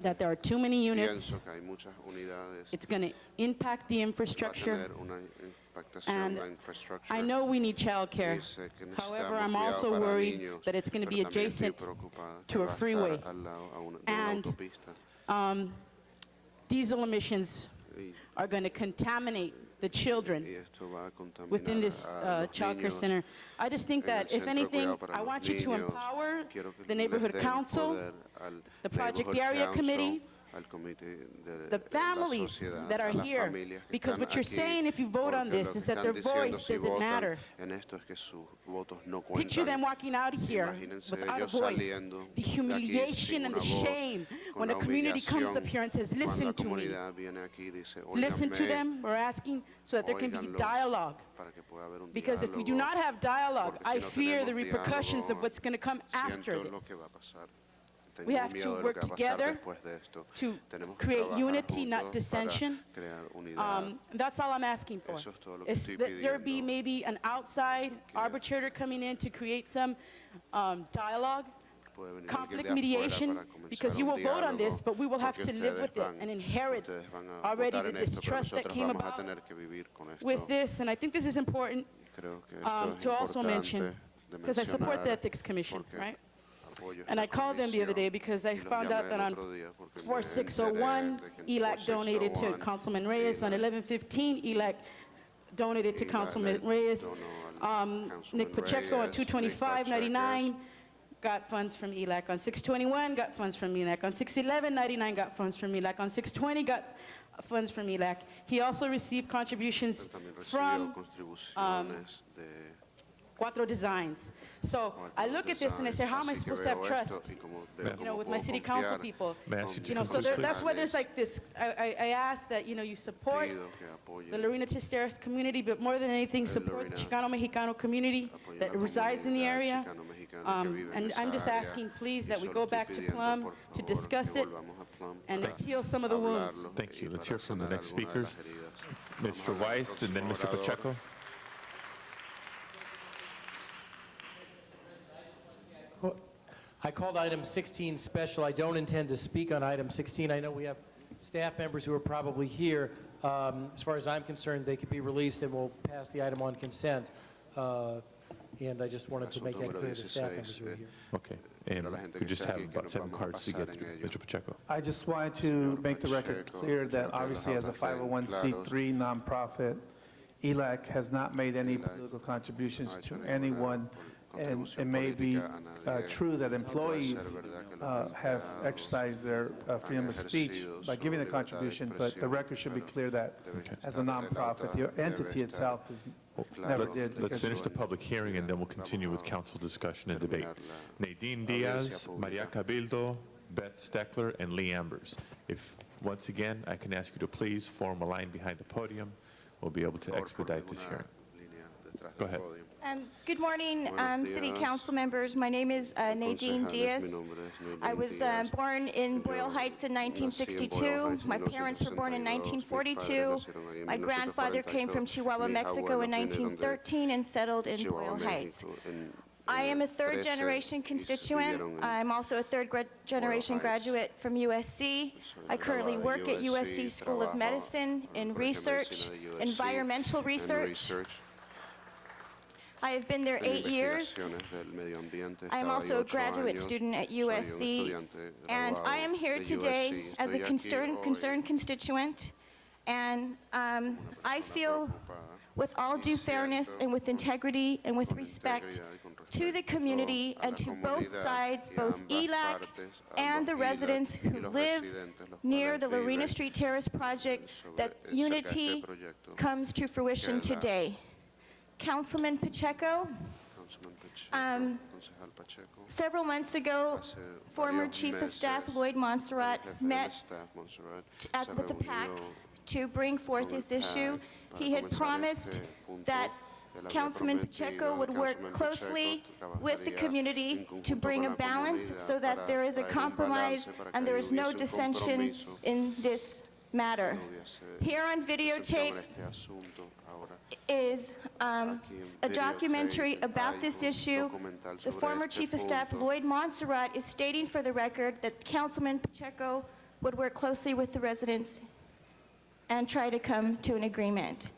that there are too many units, it's going to impact the infrastructure. And I know we need childcare. However, I'm also worried that it's going to be adjacent to a freeway. And diesel emissions are going to contaminate the children within this childcare center. I just think that, if anything, I want you to empower the neighborhood council, the project area committee, the families that are here, because what you're saying if you vote on this is that their voice doesn't matter. Picture them walking out of here without a voice, the humiliation and the shame when a community comes up here and says, listen to me. Listen to them, we're asking, so that there can be dialogue. Because if we do not have dialogue, I fear the repercussions of what's going to come after this. We have to work together to create unity, not dissension. That's all I'm asking for. Is that there be maybe an outside arbitrator coming in to create some dialogue, conflict mediation, because you will vote on this, but we will have to live with it and inherit already the distrust that came about with this. And I think this is important to also mention, because I support the Ethics Commission, right? And I called them the other day because I found out that on 4601, ELAC donated to Councilman Reyes. On 1115, ELAC donated to Councilman Reyes. Nick Pacheco on 22599 got funds from ELAC. On 621, got funds from ELAC. On 61199, got funds from ELAC. On 620, got funds from ELAC. He also received contributions from Cuatro Designs. So I look at this and I say, how am I supposed to have trust, with my city council people? So that's why there's like this. I ask that, you support the Lorena Testeros community, but more than anything, support the Chicano-Mexicano community that resides in the area. And I'm just asking, please, that we go back to Plum to discuss it and let's heal some of the wounds. Thank you. Let's hear from the next speakers. Mr. Weiss and then Mr. Pacheco. I called item 16 special. I don't intend to speak on item 16. I know we have staff members who are probably here. As far as I'm concerned, they could be released and we'll pass the item on consent. And I just wanted to make that clear to staff members who are here. Okay. And we just have about 7 cards to get through. Mr. Pacheco. I just wanted to make the record clear that obviously as a 501c3 nonprofit, ELAC has not made any political contributions to anyone. And it may be true that employees have exercised their freedom of speech by giving a contribution, but the record should be clear that as a nonprofit, the entity itself is never did. Let's finish the public hearing and then we'll continue with council discussion and debate. Nadine Diaz, Maria Cabildo, Beth Steckler, and Lee Ambers. If, once again, I can ask you to please form a line behind the podium, we'll be able to expedite this hearing. Go ahead. Good morning, City Council members. My name is Nadine Diaz. I was born in Boyle Heights in 1962. My parents were born in 1942. My grandfather came from Chihuahua, Mexico in 1913 and settled in Boyle Heights. I am a third-generation constituent. I'm also a third-generation graduate from USC. I currently work at USC School of Medicine in research, environmental research. I have been there 8 years. I am also a graduate student at USC, and I am here today as a concerned constituent, and I feel, with all due fairness and with integrity and with respect to the community and to both sides, both ELAC and the residents who live near the Lorena Street Terrace project, that unity comes to fruition today. Councilman Pacheco, several months ago, former Chief of Staff Lloyd Montserrat met with the PAC to bring forth this issue. He had promised that Councilman Pacheco would work closely with the community to bring a balance so that there is a compromise and there is no dissension in this matter. Here on videotape is a documentary about this issue. The former Chief of Staff Lloyd Montserrat is stating for the record that Councilman Pacheco would work closely with the residents and try to come to an agreement.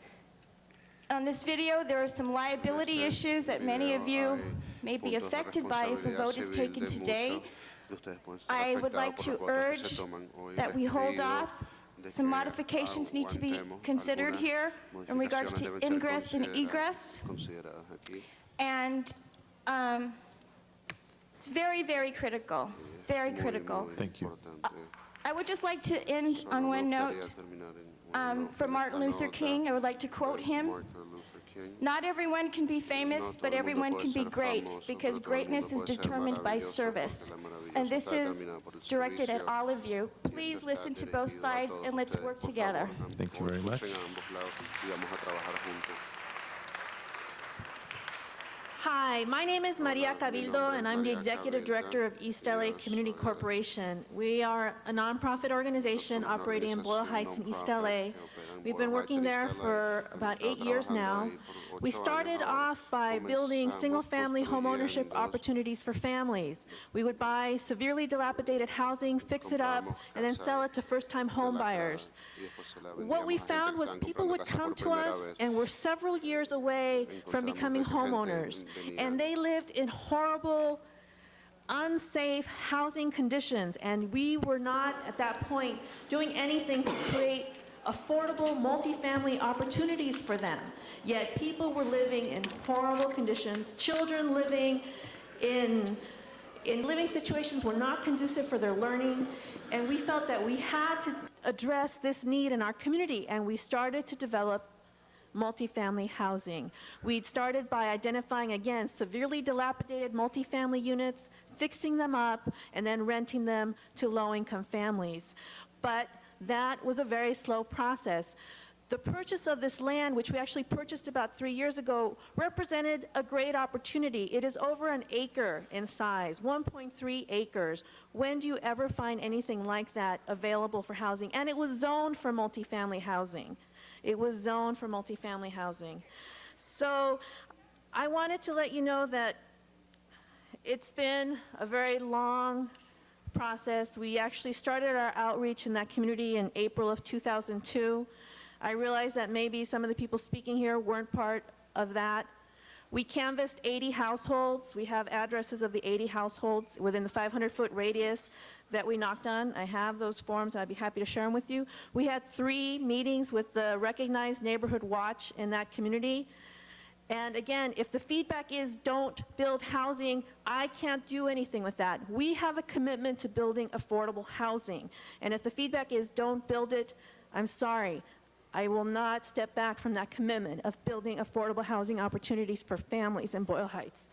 On this video, there are some liability issues that many of you may be affected by if a vote is taken today. I would like to urge that we hold off. Some modifications need to be considered here in regards to ingress and egress. And it's very, very critical, very critical. Thank you. I would just like to end on one note from Martin Luther King. I would like to quote him. Not everyone can be famous, but everyone can be great, because greatness is determined by service. And this is directed at all of you. Please listen to both sides and let's work together. Thank you very much. Hi, my name is Maria Cabildo, and I'm the Executive Director of East LA Community Corporation. We are a nonprofit organization operating in Boyle Heights in East LA. We've been working there for about 8 years now. We started off by building single-family home ownership opportunities for families. We would buy severely dilapidated housing, fix it up, and then sell it to first-time home buyers. What we found was people would come to us and were several years away from becoming homeowners, and they lived in horrible, unsafe housing conditions, and we were not at that point doing anything to create affordable multifamily opportunities for them. Yet people were living in horrible conditions, children living in living situations were not conducive for their learning, and we felt that we had to address this need in our community, and we started to develop multifamily housing. We'd started by identifying, again, severely dilapidated multifamily units, fixing them up, and then renting them to low-income families. But that was a very slow process. The purchase of this land, which we actually purchased about 3 years ago, represented a great opportunity. It is over an acre in size, 1.3 acres. When do you ever find anything like that available for housing? And it was zoned for multifamily housing. It was zoned for multifamily housing. So I wanted to let you know that it's been a very long process. We actually started our outreach in that community in April of 2002. I realize that maybe some of the people speaking here weren't part of that. We canvassed 80 households. We have addresses of the 80 households within the 500-foot radius that we knocked on. I have those forms. I'd be happy to share them with you. We had 3 meetings with the recognized Neighborhood Watch in that community. And again, if the feedback is don't build housing, I can't do anything with that. We have a commitment to building affordable housing. And if the feedback is don't build it, I'm sorry. I will not step back from that commitment of building affordable housing opportunities for families in Boyle Heights.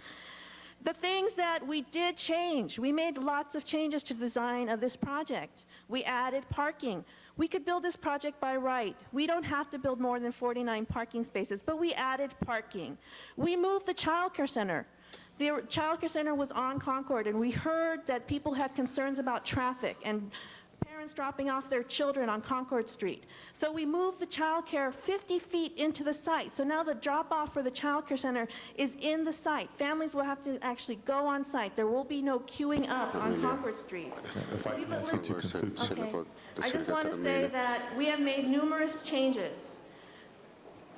The things that we did change, we made lots of changes to the design of this project. We added parking. We could build this project by right. We don't have to build more than 49 parking spaces, but we added parking. We moved the child care center. The child care center was on Concord, and we heard that people had concerns about traffic and parents dropping off their children on Concord Street. So we moved the childcare 50 feet into the site. So now the drop-off for the childcare center is in the site. Families will have to actually go on site. There will be no queuing up on Concord Street. If I can ask you to conclude. Okay. I just want to say that we have made numerous changes.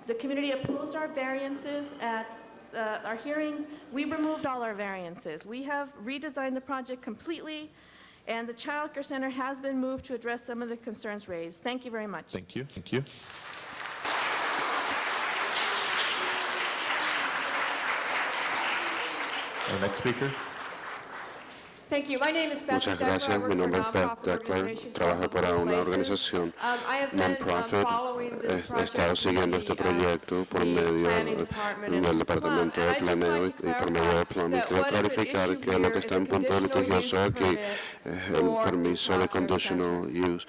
The community opposed our variances at our hearings. We removed all our variances. We have redesigned the project completely, and the Child Care Center has been moved to address some of the concerns raised. Thank you very much. Thank you. Thank you. Our next speaker. Thank you. My name is Beth Muchas Steckler. I gracias. work Mi for nombre es Beth nonprofit Deckler. organization Trabajo para Called una Places. organización I have been non-profit. following this He project estado siguiendo este through proyecto por the medio planning department and del Departamento de Plum. And I'd just Planeo like to y por medio de Plum. Y clarify quiero that what is at clarificar issue que lo here que is está a en punto conditional litigioso use aquí permit es el for permiso de the Child Care conditional use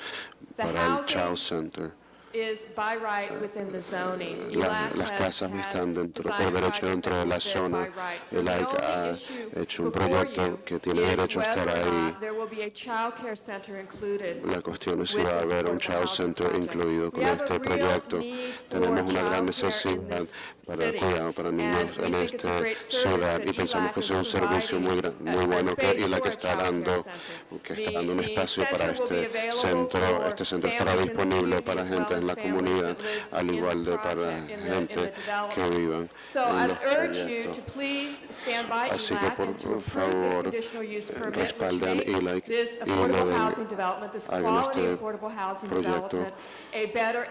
The para el housing Child Center. is by right within the zoning. Las casas están por derecho dentro de la zona. El AIC ha hecho un proyecto que tiene derecho a estar ahí. La cuestión es si va a haber un Child Center incluido con este proyecto. Tenemos una gran necesidad para el cuidado para niños en esta ciudad y pensamos que es un servicio muy bueno y la que está dando un espacio para este centro. Este centro estará disponible para gente en la comunidad, al igual de para gente que vivan en los proyectos. Así que por favor respalden ELAC y le hagan este proyecto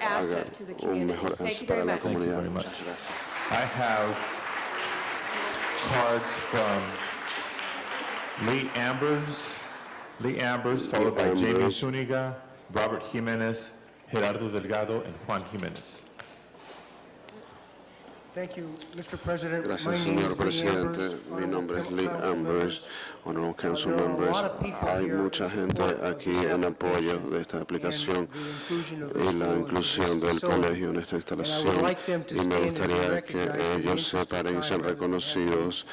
haga un mejor asset para la comunidad. Muchas gracias. I have cards from Lee Ambers, followed by Jamie Zuniga, Robert Jimenez, Gerardo Delgado, and Juan Jimenez. Thank you, Mr. President. Gracias, señor presidente. Mi nombre es Lee Ambers, honorable council members. Hay mucha gente aquí en apoyo de esta aplicación y la inclusión del colegio en esta instalación. Y me gustaría que ellos se paren y sean reconocidos.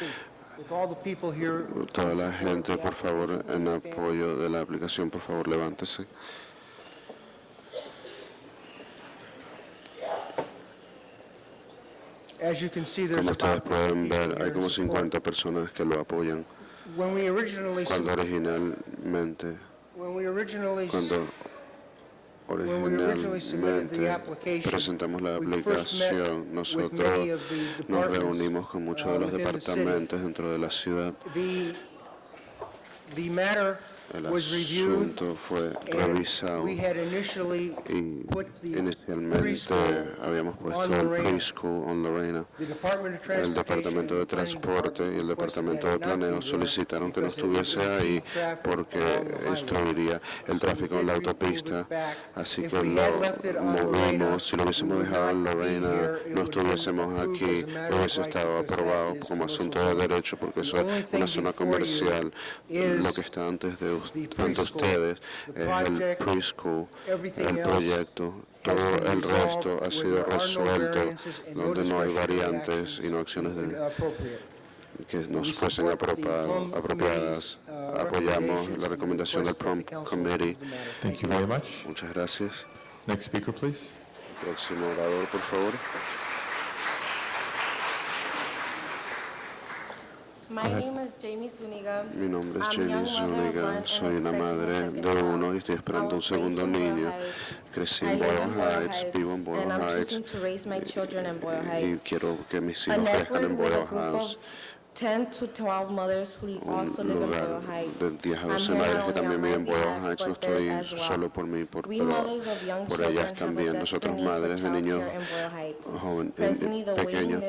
Toda la gente, por favor, en apoyo de la aplicación, por favor, levántese. Como ustedes pueden ver, hay como 50 personas que lo apoyan. Cuando originalmente presentamos la aplicación, nosotros nos reunimos con muchos de los departamentos dentro de la ciudad. El asunto fue revisado y inicialmente habíamos puesto el preschool en Lorena. El Departamento de Transporte y el Departamento de Planeo solicitaron que no estuviese ahí porque instruiría el tráfico en la autopista, así que lo movimos. Si lo hubiésemos dejado en Lorena, no estuviésemos aquí, no hubiese estado aprobado como asunto de derecho porque eso es una zona comercial. Lo que está ante ustedes es el preschool, el proyecto. Todo el resto ha sido resuelto donde no hay variantes y no acciones que nos fuesen apropiadas. Apoyamos la recomendación del Prompt Committee. Thank you very much. Muchas gracias. Next speaker, please. Próximo orador, por favor. My name is Jamie Zuniga. Mi nombre es Jamie Zuniga, soy una madre de uno y estoy esperando un segundo niño. Crecí en Boyle Heights, vivo en Boyle Heights y quiero que mis hijos crezcan en Boyle Heights. 10 to 12 mothers who also live in Boyle Heights. De 10 a 12 madres que también viven en Boyle Heights. No estoy solo por mí, por ellas también. Nosotros madres de niños pequeños.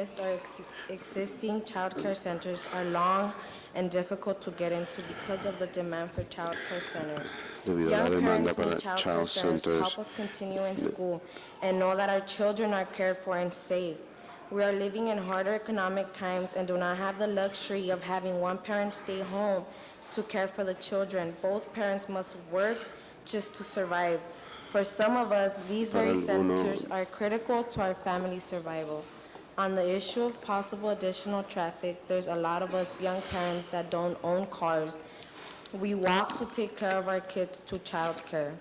Existing child care centers are long and difficult to get into because of the demand for child care centers. Debido a la demanda para child care centers to help us continue in school and know that our children are cared for and safe. We are living in harder economic times and do not have the luxury of having one parent stay home to care for the children. Both parents must work just to survive. For some of us, these very centers are critical to our family survival. On the issue of possible additional traffic, there's a lot of us young parents that don't own cars We walk to take care of our kids to childcare.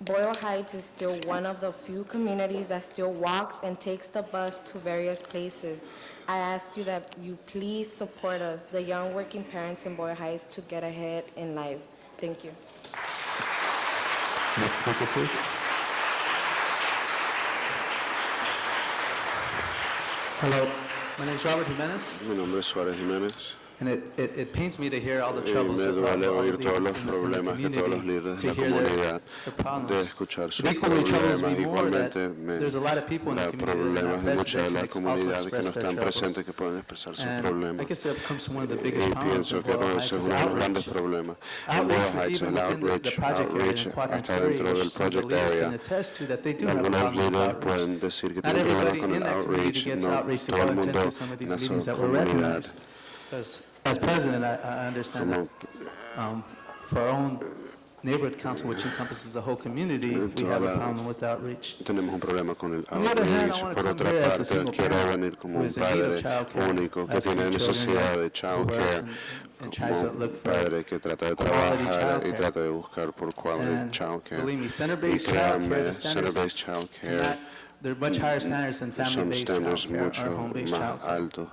Boyle Heights is still one of the few communities that still walks and takes the bus to various places. I ask you that you please support us, the young working parents in Boyle Heights, to get ahead in life. Thank you. Next speaker, please. Hello, my name is Robert Jimenez, Mi nombre es Suárez Jiménez. and it pains me to hear all the Y troubles me of duele all the oír todos los leaders in the problemas que todos los community, líderes to de la hear comunidad, their de problems. escuchar sus It equally troubles problemas. me more that Igualmente me there's a lot of people in da the community that are problemas not de present mucha de that la can also comunidad que no express their están presentes troubles. que pueden expresar sus And I problemas. guess that comes from one of the Y biggest problems pienso in que Boyle ese Heights es is uno de los grandes outreach. problemas. En Outreach, Boyle Heights, even el within the outreach project area in Quadrant hasta 3, dentro del which some of the project leaders can area. attest to that they do have a Algunos problem with líderes outreach. pueden decir que Not tienen problemas everybody con in el that community outreach. gets No outreach to todo call el attention mundo to some of en these esa meetings that were comunidad. recognized. Because as president, I understand that for our own neighborhood council, which encompasses the whole community, we have a problem with outreach. Tenemos un problema con el On the other hand, I outreach. want Por to come otra here as a parte, single quiero parent venir como who un is in need of padre childcare, único que has two tiene children necesidad de that works childcare, and tries to como un look for padre que trata de quality trabajar y childcare. trata de buscar por quality And childcare. believe me, Y center-based childcare, créanme, the standards center-based childcare they're much higher standards than son family-based standards childcare mucho or home-based más childcare. altos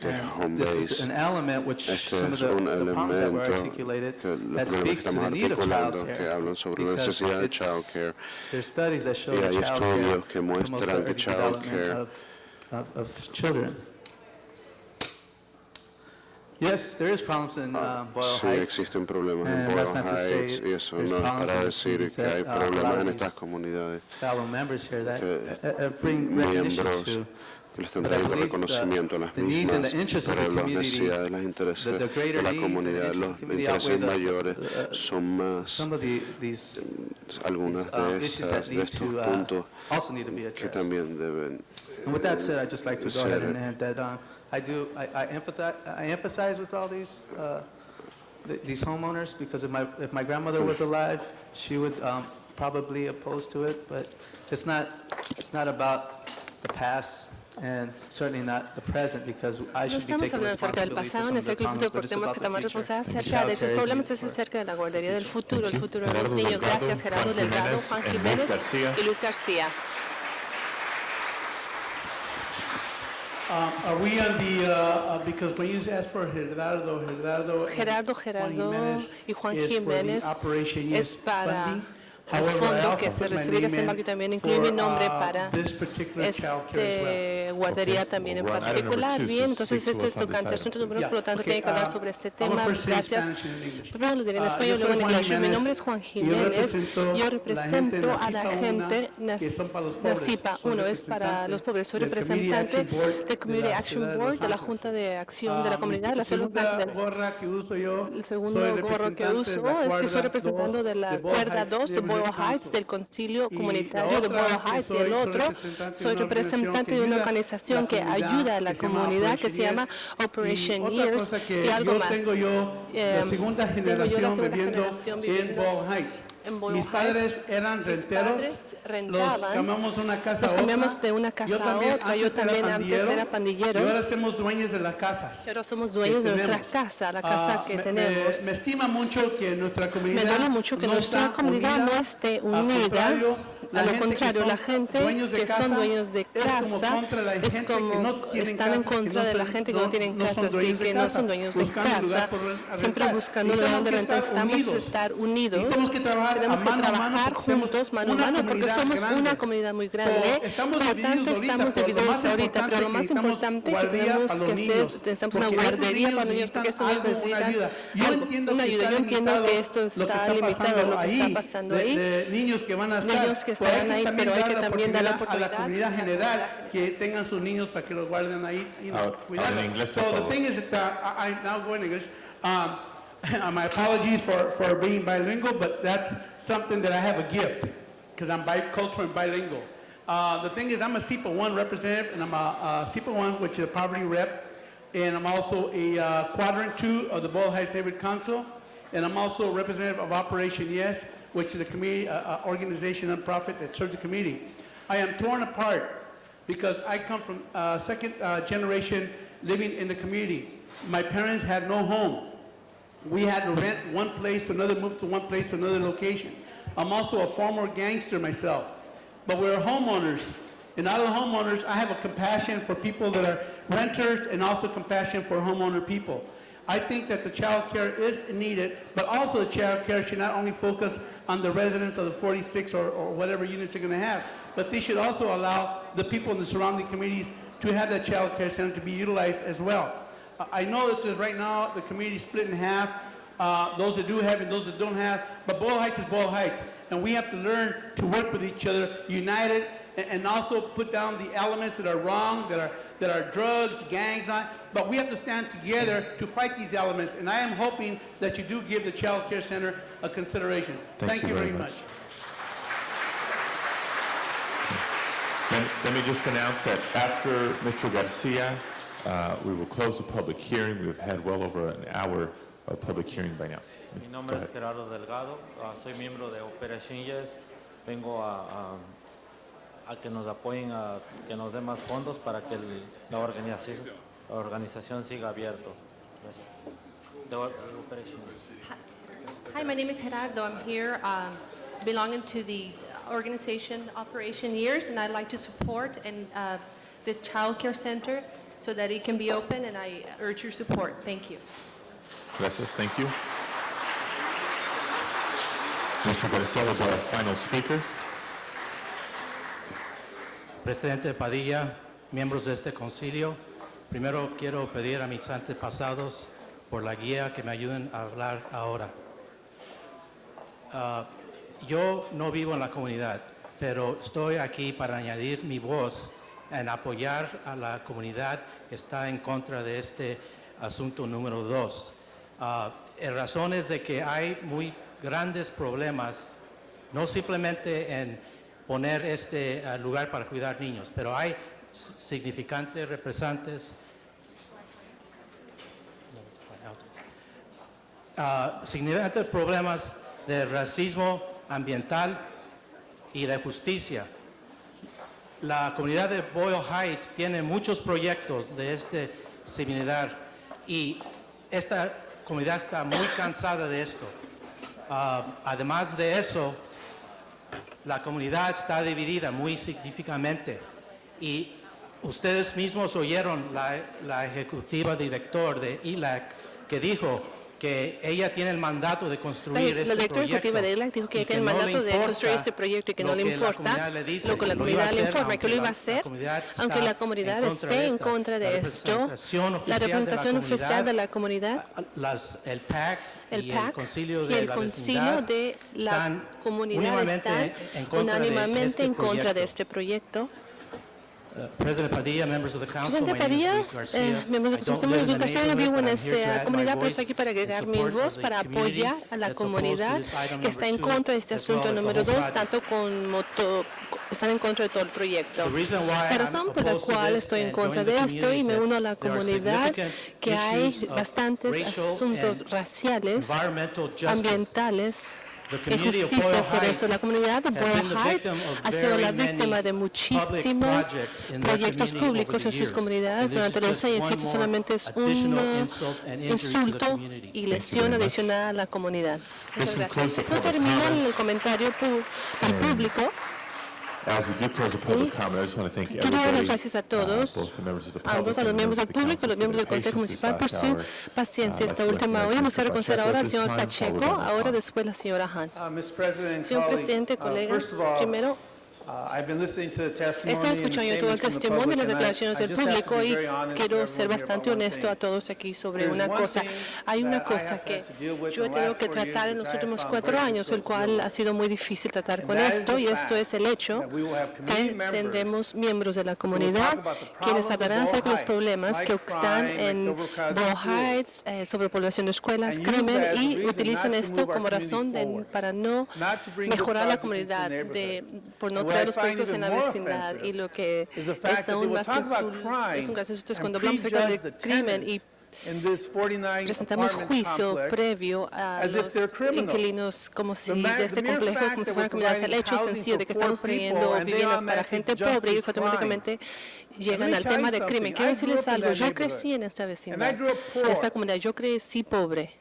que And this is home-based. an element which Este some of es un the problems that were elemento articulated que los that problemas que speaks to estamos the need of articulando que childcare. hablan sobre la Because necesidad de it's- childcare. there's studies that show Y that hay childcare estudios que promotes muestran the que early development childcare of children. Yes, there is problems in Boyle sí Heights. existen problemas en and Boyle that's not to say Heights y eso there's no es problems para in the decir communities que hay that, a lot problemas of en these estas comunidades fellow members here that que bring recognition miembros to. que le están But I trayendo believe reconocimiento a las the needs and mismas, the interests of pero the las community, necesidades, los intereses the greater de la needs and the comunidad, interests of los the community intereses outweigh mayores son más some of these algunas de issues that de need estos to puntos also need to be que addressed. también deben And with that said, I'd just like to go ahead and ser add that I emphasize with all these homeowners because if my grandmother was alive, she would probably oppose to it. But it's not about the past and certainly not the present because I No should be estamos taking hablando acerca del responsibility for pasado some ni of the acerca del problems, futuro, but porque it's tenemos about que the tomar future. responsabilidad And acerca de esos childcare is problemas, es for- acerca de la guardería del futuro, el futuro de los Gerardo niños. Delgado, Gracias, Gerardo Juan Delgado, Jiménez, Juan y Luis Jiménez García. y Luis García. Are we on the, because when you asked for Gerardo Gerardo y Juan Jiménez es para el However, I fondo also que se put my recibe name ese in marco y también for, incluye mi nombre para this particular childcare as well. guardería también en Well, we're on item particular. number two, Bien, so entonces speak to este us es on tocante this asunto item, número, por lo tanto okay, tiene que hablar sobre este I'm gonna tema. first say Gracias. Spanish and in English. Primero lo diré en español, Yo luego soy en Juan inglés. Mi Jiménez, nombre es Juan y yo Jiménez. represento Yo la represento gente a la Nacipa gente Una, que son para los pobres. Nacipa. Soy Uno es para los pobres. Soy del Community representante Action Board del Community de la Action ciudad de Board Los de la Ángeles. Junta de Acción de la Comunidad de la La Ciudad de Los segunda Ángeles. gorra que uso yo, El segundo soy gorro que representante uso de la es que soy cuerda representante 2 de la de Boyle cuerda Heights 2 de Neighborhood Boyle Heights, Council. del concilio Y comunitario la de otra Boyle que Heights, y el otro soy representante de una organización que ayuda a la comunidad que se llama Operation Otra Years cosa que y algo yo más. tengo yo la segunda Tengo yo la generación segunda viviendo generación en viviendo Boyle Heights. en Boyle Mis padres Heights. eran Mis renteros, padres los rentaban, cambiamos de una casa los a cambiamos otra. de una casa a otra. Yo también antes era pandillero. Y ahora somos dueños de las casas. Pero somos dueños de nuestra tenemos. casa, la casa que tenemos. Me estima mucho que nuestra comunidad Me duele mucho que no nuestra está comunidad unida. no esté Al unida. contrario, A lo contrario, la gente que son dueños de casa es como están en contra de la gente que no tienen casas y que no son dueños de casa, siempre buscando lugar donde rentar. Estamos estar unidos, tenemos que trabajar juntos, mano a mano, porque somos una comunidad muy grande, por lo tanto estamos divididos ahorita, pero lo más importante que tenemos que hacer, necesitamos una guardería para los niños, porque estos niños necesitan una ayuda. Yo entiendo que esto está limitado, lo que está pasando ahí, niños que van a estarán ahí, pero hay que también dar la a la oportunidad comunidad general que tengan sus niños para que los guarden ahí. Habla inglés, por So the favor. thing is that I now go in English. My apologies for being bilingual, but that's something that I have a gift because I'm bicultural and bilingual. The thing is, I'm a SEPA 1 representative, and I'm a SEPA 1, which is a poverty rep, and I'm also a Quadrant 2 of the Boyle Heights Neighborhood Council, and I'm also a representative of Operation Yes, which is a community organization, nonprofit that serves the community. I am torn apart because I come from second generation living in the community. My parents had no home. we had to rent one place to another, move to one place to another location. I'm also a former gangster myself, but we're homeowners. And out of the homeowners, I have a compassion for people that are renters and also compassion for homeowner people. I think that the child care is needed, but also the child care should not only focus on the residents of the 46 or whatever units they're going to have, but they should also allow the people in the surrounding communities to have that child care center to be utilized as well. I know that right now the community is split in half, those that do have and those that don't have, but Boyle Heights is Boyle Heights, and we have to learn to work with each other, united, and also put down the elements that are wrong, that are drugs, gangs, but we have to stand together to fight these elements, and I am hoping that you do give the Child Care Center a consideration. Thank you very much. Let me just announce that after Mr. Garcia, we will close the public hearing. We've had well over an hour of public hearing by now. Mi nombre es Gerardo Delgado, soy miembro de Operation Yes. Vengo a que nos apoyen, a que nos den más fondos para que la organización siga abierto. Gracias. Hi, my name is Gerardo. I'm here belonging to the organization Operation Years, and I'd like to support this child care center so that it can be open, and I urge your support. Thank you. Gracias. Thank you. Mr. Garcia, our final speaker. Presidente Padilla, miembros de este concilio, primero quiero pedir a mis antepasados por la guía que me ayuden a hablar ahora. Yo no vivo en la comunidad, pero estoy aquí para añadir mi voz en apoyar a la comunidad que está en contra de este asunto número 2. Razones de que hay muy grandes problemas, no simplemente en poner este lugar para cuidar niños, pero hay significantes representantes, significantes problemas de racismo ambiental y de justicia. La comunidad de Boyle Heights tiene muchos proyectos de este similar y esta comunidad está muy cansada de esto. Además de eso, la comunidad está dividida muy significativamente y ustedes mismos oyeron la ejecutiva director de ILAC que dijo que ella tiene el mandato de construir este proyecto. La directora ejecutiva de ILAC dijo que ella tiene el mandato de construir este proyecto y que no le importa lo que la comunidad le informa, que lo iba a hacer, aunque la comunidad esté en contra de esto. La representación oficial de la comunidad, el PAC y el concilio de la comunidad están unánimemente en contra de este proyecto. Presidente Padilla, miembros del Presidente Padilla, miembros del Consejo, Luis García, no vivo en esa comunidad, pero estoy aquí para agregar mi voz, para apoyar a la comunidad que está en contra de este asunto número 2, tanto como están en contra de todo el proyecto. La razón por la cual estoy en contra de esto y me uno a la comunidad, que hay bastantes asuntos raciales, ambientales, injusticia. Por eso la comunidad de Boyle Heights ha sido la víctima de muchísimos proyectos públicos en sus comunidades durante los años, y esto solamente es un insulto y lesión adicional a la comunidad. Muchas gracias. Esto termina en el comentario al público. Quiero dar las gracias a todos, a los miembros del público y los miembros del Consejo Municipal por su paciencia esta última hora. Vamos a reconocer ahora al señor Pacheco, ahora después la señora Han. Señor Presidente, colegas, primero, he estado escuchando todo el testimonio y las declaraciones del público y quiero ser bastante honesto a todos aquí sobre una cosa. Hay una cosa que yo he tenido que tratar en los últimos 4 años, el cual ha sido muy difícil tratar con esto, y esto es el hecho que tendremos miembros de la comunidad quienes hablarán acerca de los problemas que están en Boyle Heights, sobrepoblación de escuelas, crimen, y utilizan esto como razón para no mejorar la comunidad, por no traer los proyectos en la vecindad. Y lo que es aún más es un gran insulto es cuando hablamos acerca del crimen y presentamos juicio previo a los inquilinos como si de este complejo, como si fueran comunidades. El hecho sencillo de que estamos poniendo viviendas para gente pobre, y ellos automáticamente llegan al tema de crimen. Quiero decirles algo, yo crecí en esta vecindad, en esta comunidad, yo crecí pobre.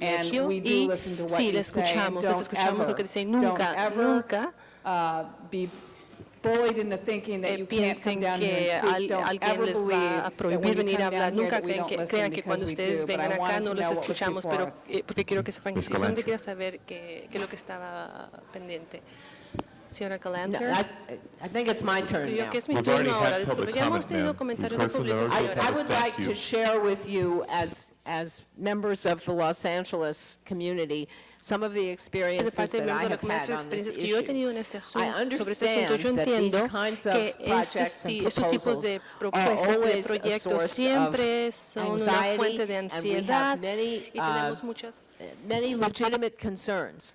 privilegio we do y listen to what sí, you le say, and escuchamos, les don't escuchamos lo que ever, dicen. don't Nunca, ever, nunca be bullied into thinking that you can't come piensen down here que and speak. Don't alguien ever les believe va a that when prohibir you venir a come hablar. down here Nunca that we crean don't que, listen crean que because cuando we ustedes do. But vengan I acá wanted no to les know what was escuchamos, before pero us. porque quiero que sepan que Ms. sí, solamente Galanter. quería saber qué es lo que estaba pendiente. Señora No, Galanter. I think it's my turn Creo now. que es mi We've already turno ahora. had public Disculpe, ya hemos comment, tenido ma'am. comentarios We've del heard from público, those who señora. I would Thank like you. to share with you, as members of the Los Angeles community, some of the De experiences parte de that I miembros de la have comunidad, had las on this experiencias que yo he issue. tenido en este I asunto, sobre este asunto, understand yo that these entiendo kinds que of projects and estos tipos de proposals are propuestas de always a proyectos source of siempre son una fuente anxiety, de and we ansiedad have many, y tenemos muchas many legitimate concerns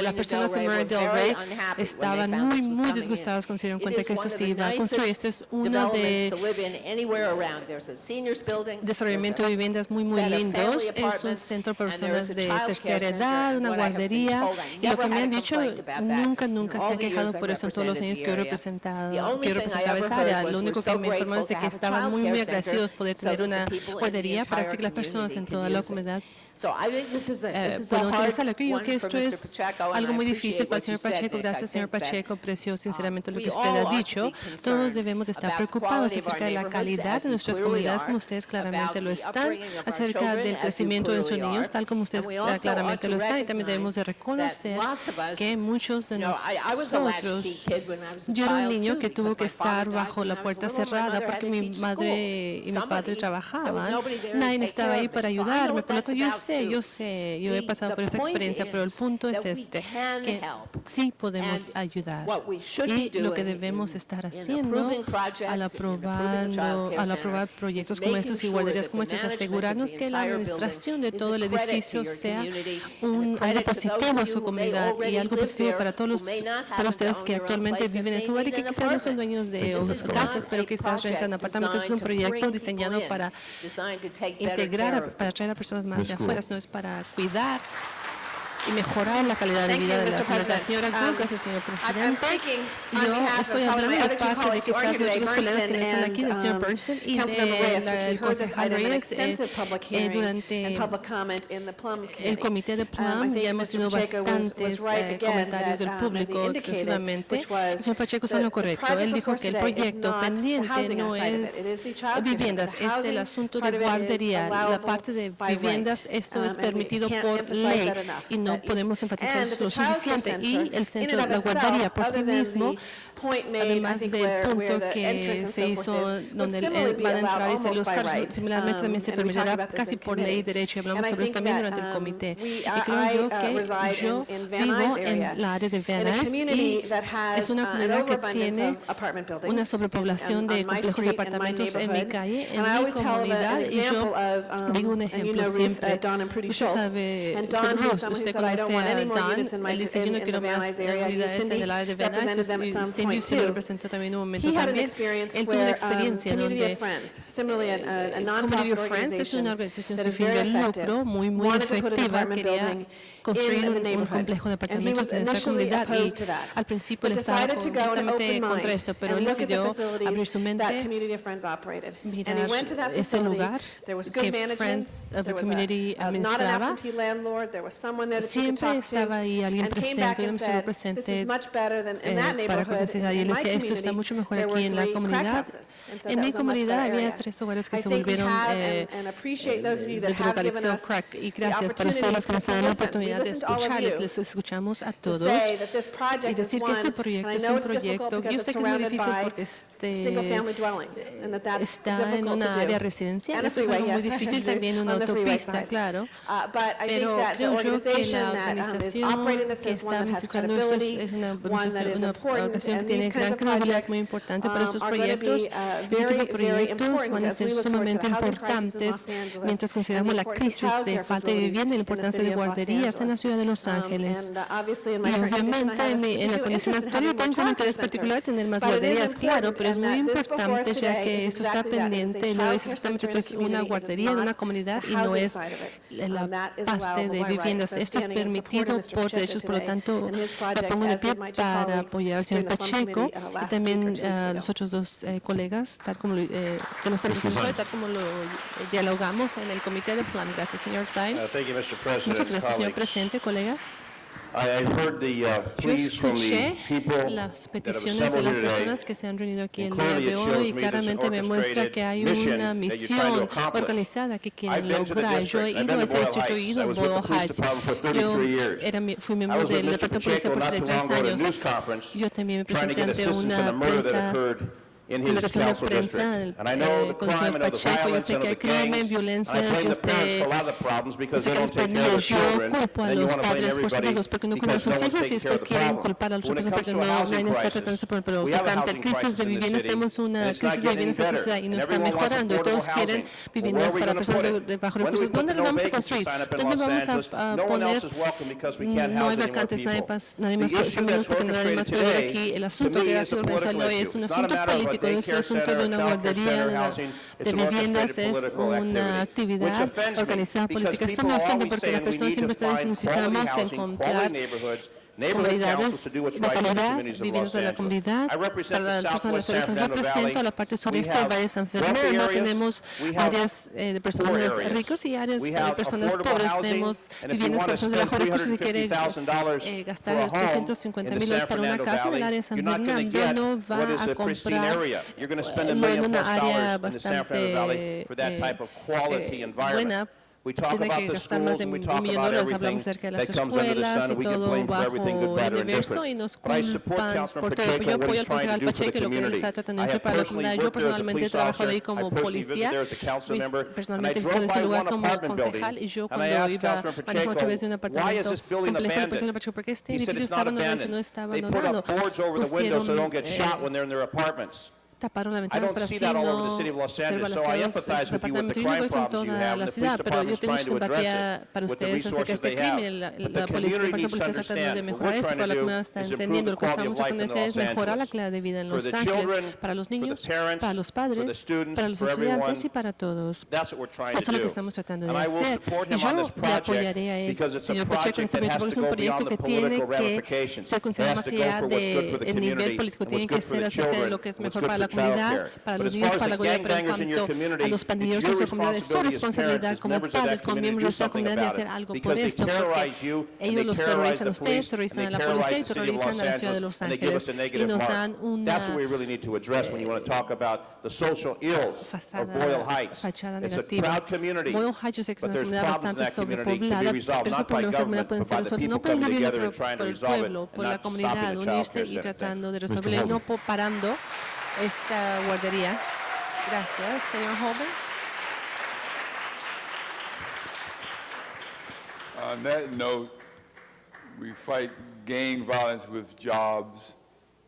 Rey. Las personas de Marina del Rey estaban muy disgustadas cuando se dieron cuenta que esto se iba a construir. Esto es uno de desarrollamiento de viviendas muy lindos. Es un centro para personas de tercera edad, una guardería. Y lo que me han dicho, nunca se han quejado por eso en todos los años que he representaba esa área. Lo único que me informan es de que estaban muy agradecidos poder tener una guardería para así que las personas en toda la comunidad puedan utilizarlo. Creo que esto es algo muy difícil para el señor Pacheco. Gracias, señor Pacheco. Aprecio sinceramente lo que usted ha dicho. Todos debemos de estar preocupados acerca de la calidad de nuestras comunidades, como ustedes claramente lo están, acerca del crecimiento de sus niños, tal como ustedes claramente lo están. Y también debemos de reconocer que muchos de nosotros, yo era un niño que tuvo que estar bajo la puerta cerrada porque mi madre y mi padre trabajaban. Nadie estaba ahí para ayudarme. Por lo tanto, yo sé sé, yo he pasado por esa experiencia, pero el punto es este, que sí podemos ayudar. Y lo que debemos estar haciendo al aprobar proyectos como estos y guarderías como estos, es asegurarnos que la administración de todo el edificio sea algo positivo a su comunidad y algo positivo para todos para ustedes que actualmente viven en su hogar y que quizás no son dueños de casas, pero quizás rentan apartamentos. Es un proyecto diseñado para integrar, para traer a personas más de afuera, no es para cuidar y mejorar la calidad de vida de la comunidad. Señora Gracias, señor presidente. Yo estoy hablando de parte de quizás de otros colegas que no están aquí, del señor Person y del concejal Reyes. Durante el comité de Plum ya hemos tenido bastantes comentarios del público extensivamente. El señor Pacheco está en lo correcto. Él dijo que el proyecto pendiente no es viviendas, es el asunto de guardería. La parte de viviendas, eso es permitido por ley y no podemos enfatizar lo suficiente. Y el centro de la guardería por sí mismo, además del punto que se hizo donde van a entrar y salir los carros, similarmente también se permitirá casi por ley y derecho, y hablamos sobre eso también durante el comité. Y creo yo que yo vivo en la área de Van Nuys y es una comunidad que tiene una sobrepoblación de complejos de apartamentos en mi calle, en mi comunidad, y yo digo un ejemplo siempre. Usted sabe, usted conoce a Don, él dice, yo no quiero más unidades en el área de Van Nuys. Cindy sí lo representó también un momento también. Él tuvo una experiencia donde Community of Friends es una organización sin fin de lucro muy efectiva, quería construir un complejo de apartamentos en esa comunidad y al principio él estaba completamente contra esto, pero él decidió abrir su mente, mirar ese lugar que Friends of the Community administraba. Siempre estaba ahí alguien presente, un amigo presente para considerar, y él decía, esto está mucho mejor aquí en la comunidad. En mi comunidad había 3 hogares que se volvieron de drogadicción crack, y gracias para ustedes los que nos dan la oportunidad de escucharles, les escuchamos a todos y decir que este proyecto es un proyecto, yo sé que es muy difícil porque está en una área residencial, esto es algo muy difícil, también una autopista, claro, pero creo yo que la organización que está administrando esto es una organización que tiene gran credibilidad, es muy importante para esos proyectos. Ese tipo de proyectos van a ser sumamente importantes mientras consideramos la crisis de falta de vivienda y la importancia de guarderías en la ciudad de Los Ángeles. Y obviamente en la condición actual yo tengo un interés particular tener más guarderías, claro, pero es muy importante ya que esto está pendiente y lo es exactamente, esto es una guardería de una comunidad y no es la parte de viviendas. Esto es permitido por derechos, por lo tanto me pongo de pie para apoyar al señor Pacheco y también a los otros 2 colegas, tal como que nos están presentando, tal como lo dialogamos en el comité de plan. Gracias, señor Stein. Muchas gracias, señor presidente, colegas. Yo escuché las peticiones de las personas que se han reunido aquí el día de hoy y claramente me muestra que hay una misión organizada que quieren lograr. Yo he ido a ese distrito, he ido a Boyle Heights. Yo fui miembro del Departamento de Policía por 33 años. Yo también me presenté ante una conversación de prensa con el señor Pacheco. Yo sé que hay crimen, violencia, yo sé que les perdía. Yo culpo a los padres por sus hijos porque no cuidan a sus hijos y después quieren culpar a los otros porque nadie está tratándose por el problema. Tocante a crisis de viviendas, tenemos una crisis de viviendas en la sociedad y no está mejorando. Y todos quieren viviendas para personas de bajo recursos. ¿Dónde las vamos a construir? ¿Dónde vamos a poner? No hay vacantes, nadie más puede, porque nadie más puede ver aquí. El asunto que ha sido organizado hoy es un asunto político. Es el asunto de una guardería de viviendas, es una actividad organizada política. Esto me ofende porque las personas siempre están diciendo necesitamos encontrar comunidades de calidad, viviendas de la comunidad. Para las personas de San represento a la parte sureste del Valle de San Fernando. Tenemos áreas de personas ricos y áreas de personas pobres. Tenemos viviendas para personas de bajos recursos. Si quiere gastar $350,000 para una casa en el área de San Fernando, no va a comprarlo en una área bastante buena We talk tiene about que the gastar más schools de and we $1 talk millón de about dólares. everything Hablamos acerca de las that comes under the escuelas sun, y and we get todo blamed for everything good, bajo el bad, or universo y indifferent. nos But I support culpan Councilman por todo. Pero yo Pacheco, what apoyo he's al trying concejal to do for the Pacheco y lo que él community. está tratando I de hacer have para la personally comunidad. Yo worked there as a personalmente police trabajo de officer. ahí I como personally visited policía. there as a council member. And I Personalmente he drove estado en ese by lugar one como apartment building, concejal y yo and I cuando asked iba Councilman manejando a través de un Pacheco, why is apartamento this building complejo de Pacheco, abandoned? ¿por qué este He said edificio it's está not abandonado? Si abandoned. no está They put abandonado. up boards over the windows so they don't get Pusieron, shot when they're in their apartments. taparon las I ventanas don't para see así that all over the no city of Los ser Angeles, so I balanceados empathize sus with you with the apartamentos. Yo no crime eso en problems you toda have, la and the ciudad, police pero yo department's tengo trying to address simpatía para it with the ustedes acerca de resources este they have. crimen. But the La policía, community la needs to policía está tratando de understand, what mejorar we're esto, trying pero la to do comunidad está is improve entendiendo. the Lo que quality estamos of life tratando in de hacer es Los mejorar la Angeles. calidad de vida en For Los the Ángeles, children, para los for the niños, parents, para los for the padres, students, para los for everyone. estudiantes y para todos. That's what we're trying Esto to es lo que do. estamos tratando de And I will hacer. support Y him yo on this le project apoyaré a because it's a señor Pacheco en project este that proyecto has porque es to un go proyecto beyond que the tiene political que ramifications. ser It considerado has más to go allá for what's good for the del nivel community político. and Tiene what's que good for ser the acerca de children lo que es and what's mejor good para for la comunidad, childcare. para But los as niños, far as para the la comunidad. Pero en gangbangers in your cuanto community, a los it's pandilleros your de su comunidad, es su responsibility as responsabilidad parents, as como members of padres, that como community, to miembros do de esta something comunidad de about hacer it. algo por Because they esto, porque terrorize you, and ellos they los terrorize terrorizan a the ustedes, police, and terrorizan they a la policía y terrorize the city of terrorizan Los a la ciudad de Angeles, Los and they give Ángeles us a y negative nos mark. dan That's what una we really need to address when you want to talk about the social ills of Boyle Heights. fachada It's a negativa. proud community, Boyle Heights yo sé que es but una there's comunidad problems in bastante that community that can be sobrepoblada, resolved pero esos not by problemas government, pueden but ser by the resueltos people no por el coming gobierno, together pero and trying to por el resolve it, pueblo, and por la not comunidad, stopping the child unirse care y center. tratando de Mr. resolver y no Holden. parando esta guardería. Gracias, señor Holden. On that note, we fight gang violence with jobs,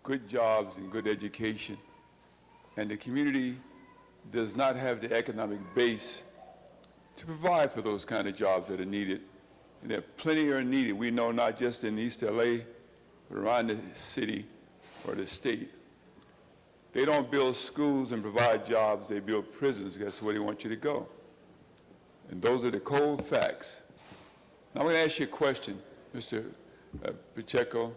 good jobs and good education. And the community does not have the economic base to provide for those kind of jobs that are needed. And that plenty are needed. We know not just in East LA, but around the city or the state. They don't build schools and provide jobs, they build prisons. That's where they want you to go. And those are the cold facts. Now I'm going to ask you a question, Mr. Pacheco.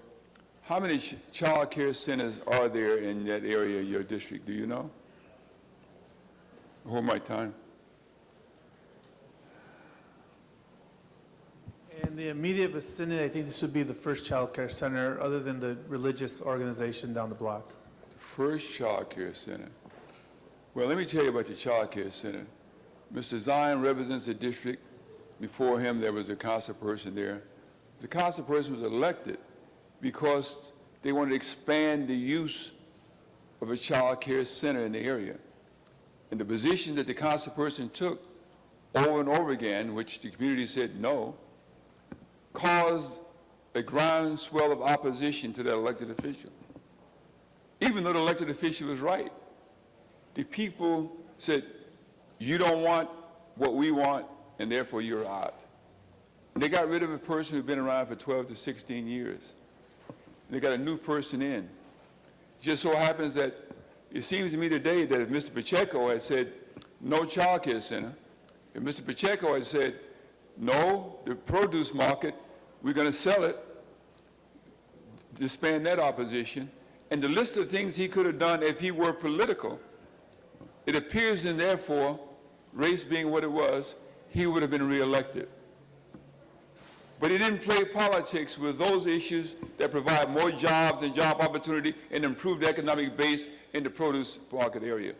How many child care centers are there in that area of your district? Do you know? Hold my time. In the immediate vicinity, I think this would be the first child care center, other than the religious organization down the block. The first child care center. Well, let me tell you about the child care center. Mr. Zion represents the district. Before him, there was a council person there. The council person was elected because they wanted to expand the use of a child care center in the area. And the position that the council person took over and over again, which the community said no, caused a groundswell of opposition to that elected official. Even though the elected official was right, the people said, you don't want what we want, and therefore you're out. And they got rid of a person who'd been around for 12 to 16 years. And they got a new person in. It just so happens that it seems to me today that if Mr. Pacheco had said no child care center, if Mr. Pacheco had said no, the produce market, we're going to sell it, disband that opposition, and the list of things he could have done if he were political, it appears and therefore, race being what it was, he would have been reelected. But he didn't play politics with those issues that provide more jobs and job opportunity and improved economic base in the produce market area.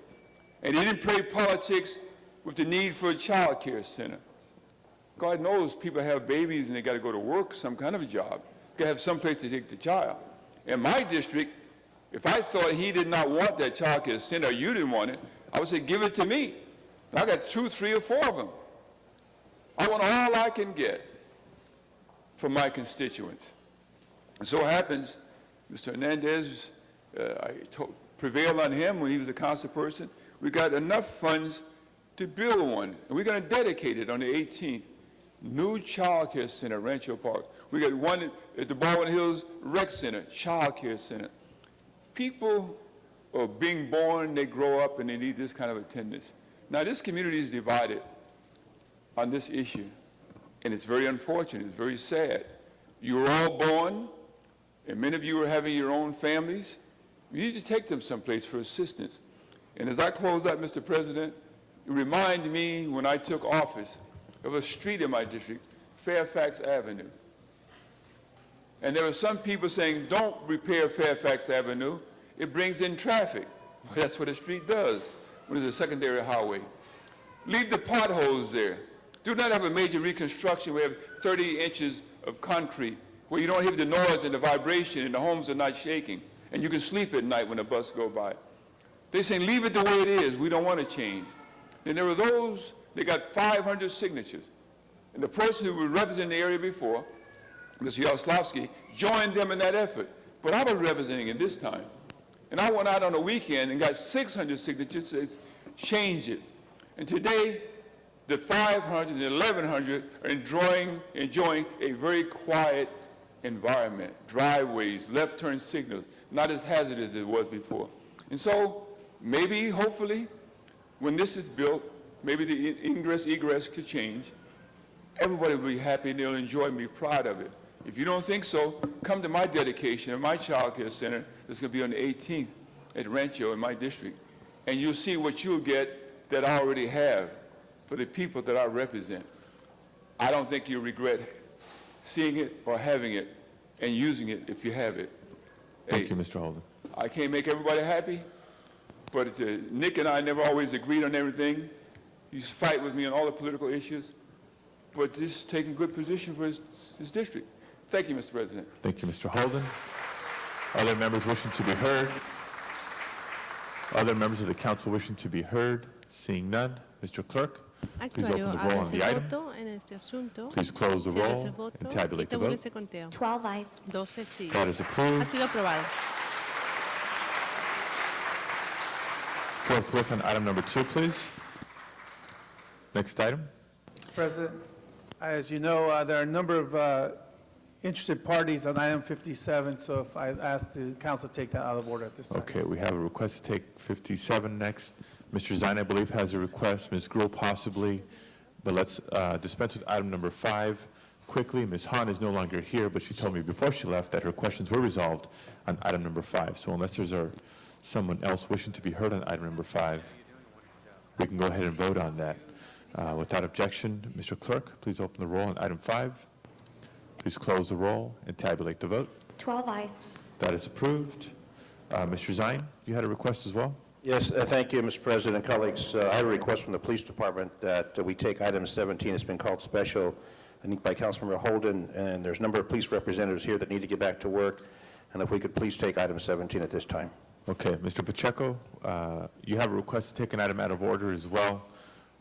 And he didn't play politics with the need for a child care center. God knows people have babies and they got to go to work, some kind of a job. Got to have some place to take the child. In my district, if I thought he did not want that child care center or you didn't want it, I would say, give it to me. I got 2, 3, or 4 of them. I want all I can get for my constituents. It so happens, Mr. Hernandez, prevailed on him when he was a council person. We got enough funds to build one, and we're going to dedicate it on the 18th. New child care center, Rancho Park. We got one at the Baldwin Hills Rec Center, child care center. People are being born, they grow up, and they need this kind of attendance. Now, this community is divided on this issue, and it's very unfortunate, it's very sad. You were all born, and many of you are having your own families. You need to take them someplace for assistance. And as I close out, Mr. President, it reminded me when I took office of a street in my district, Fairfax Avenue. And there were some people saying, don't repair Fairfax Avenue, it brings in traffic. Well, that's what a street does when it's a secondary highway. Leave the potholes there. Do not have a major reconstruction where you have 30 inches of concrete, where you don't hear the noise and the vibration and the homes are not shaking, and you can sleep at night when the bus go by. They're saying, leave it the way it is. We don't want to change. Then there were those, they got 500 signatures. And the person who was representing the area before, Mr. Yaroslavsky, joined them in that effort. But I was representing it this time. And I went out on a weekend and got 600 signatures, says, change it. And today, the 500 and the 1,100 are enjoying a very quiet environment, driveways, left turn signals, not as hazardous as it was before. And so, maybe, hopefully, when this is built, maybe the ingress, egress could change. Everybody will be happy and they'll enjoy and be proud of it. If you don't think so, come to my dedication at my child care center that's going to be on the 18th at Rancho in my district. And you'll see what you'll get that I already have for the people that I represent. I don't think you'll regret seeing it or having it and using it if you have it. Thank you, Mr. Holden. I can't make everybody happy, but Nick and I never always agreed on everything. He used to fight with me on all the political issues, but just taking good position for his district. Thank you, Mr. President. Thank you, Mr. Holden. Other members wishing to be heard? Other members of the council wishing to be heard? Seeing none, Mr. Clerk, please open the roll on the item. Please close the roll and tabulate the vote. 12 ayes. That is approved. Forthwith on item number 2, please. Next item. President, as you know, there are a number of interested parties on item 57, so if I ask the council to take that out of order at this time. Okay, we have a request to take 57 next. Mr. Zine, I believe, has a request. Ms. Gruhl possibly, but let's dispense with item number 5 quickly. Ms. Hahn is no longer here, but she told me before she left that her questions were resolved on item number 5. So unless there's someone else wishing to be heard on item number 5, we can go ahead and vote on that. Without objection, Mr. Clerk, please open the roll on item 5. Please close the roll and tabulate the vote. 12 ayes. That is approved. Mr. Zine, you had a request as well? Yes, thank you, Mr. President. Colleagues, I have a request from the police department that we take item 17. It's been called special, I think by Councilmember Holden, and there's a number of police representatives here that need to get back to work. And if we could please take item 17 at this time. Okay, Mr. Pacheco, you have a request to take an item out of order as well.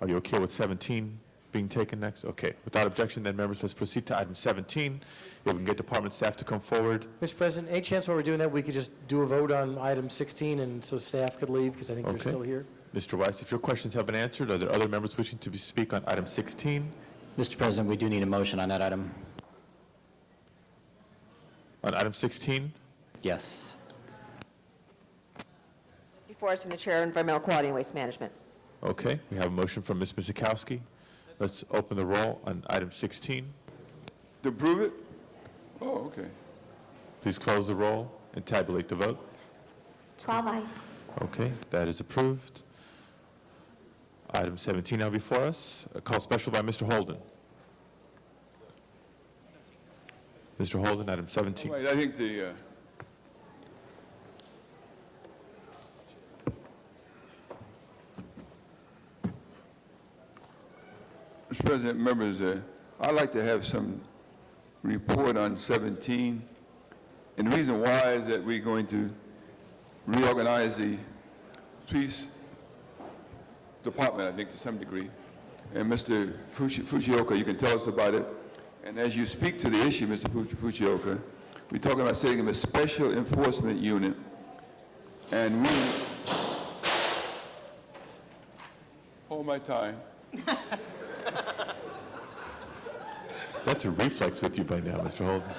Are you okay with 17 being taken next? Okay. Without objection, then, members, let's proceed to item 17. If we can get department staff to come forward. Mr. President, any chance while we're doing that, we could just do a vote on item 16, and so staff could leave, because I think they're still here? Mr. Weiss, if your questions have been answered, are there other members wishing to speak on item 16? Mr. President, we do need a motion on that item. On item 16? Yes. Before us from the Chair, Environmental Quality and Waste Management. Okay, we have a motion from Ms. Mizikowski. Let's open the roll on item 16. To approve it? Oh, okay. Please close the roll and tabulate the vote. 12 ayes. Okay, that is approved. Item 17 now before us, a call special by Mr. Holden. Mr. Holden, item 17. Right, I think the Mr. President, members, I'd like to have some report on 17. And the reason why is that we're going to reorganize the police department, I think, to some degree. And Mr. Fujioka, you can tell us about it. And as you speak to the issue, Mr. Fujioka, we're talking about setting up a special enforcement unit. And we... Hold my time. That's a reflex with you by now, Mr. Holden.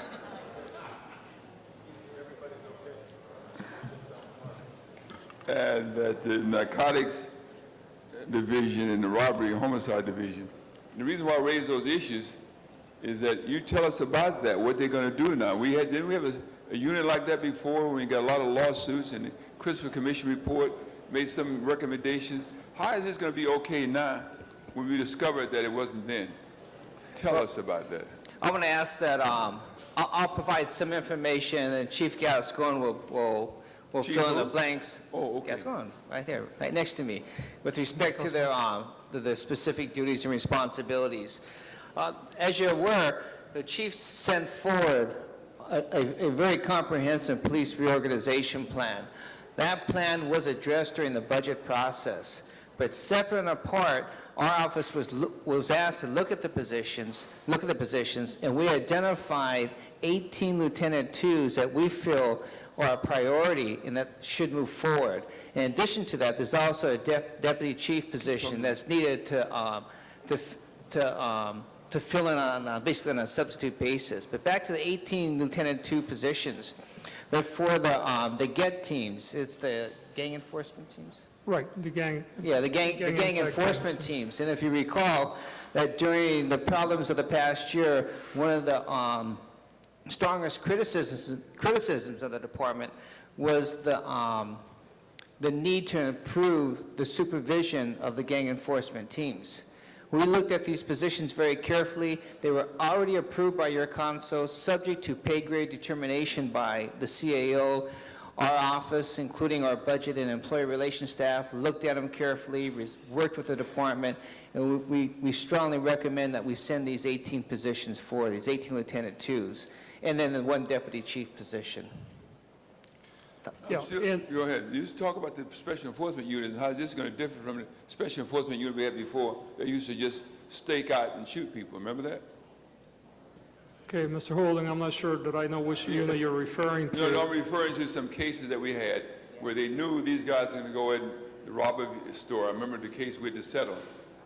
And that the narcotics division and the robbery and homicide division. And the reason why I raise those issues is that you tell us about that, what they're going to do now. Didn't we have a unit like that before when we got a lot of lawsuits, and the Christopher Commission report made some recommendations? How is this going to be okay now when we discovered that it wasn't then? Tell us about that. I'm going to ask that I'll provide some information, and Chief Gascon will will Chief fill in the who? blanks. Oh, okay. Yes, go on, right here, right next to me, with respect to the specific duties and responsibilities. As you're aware, the chief sent forward a very comprehensive police reorganization plan. That plan was addressed during the budget process, but separate and apart, our office was asked to look at the positions, and we identified 18 Lieutenant 2s that we feel are a priority and that should move forward. In addition to that, there's also a deputy chief position that's needed to fill in on basically on a substitute basis. But back to the 18 Lieutenant 2 positions, they're for the GET teams. It's the gang enforcement teams. Right, the gang. Yeah, the gang enforcement teams. And if you recall, that during the problems of the past year, one of the strongest criticisms of the department was the need to improve the supervision of the gang enforcement teams. We looked at these positions very carefully. They were already approved by your council, subject to pay grade determination by the CAO. Our office, including our budget and employee relations staff, looked at them carefully, worked with the department, and we strongly recommend that we send these 18 positions forward, these 18 Lieutenant 2s, and then the one deputy chief position. Yeah, Go ahead. You talk about the special enforcement unit and how this is going to differ from the special enforcement unit we had before. They used to just stake out and shoot people. Remember that? Okay, Mr. Holding, I'm not sure that I know which unit you're referring to. No, I'm referring to some cases that we had where they knew these guys were going to go in and rob a store. I remember the case we had to settle,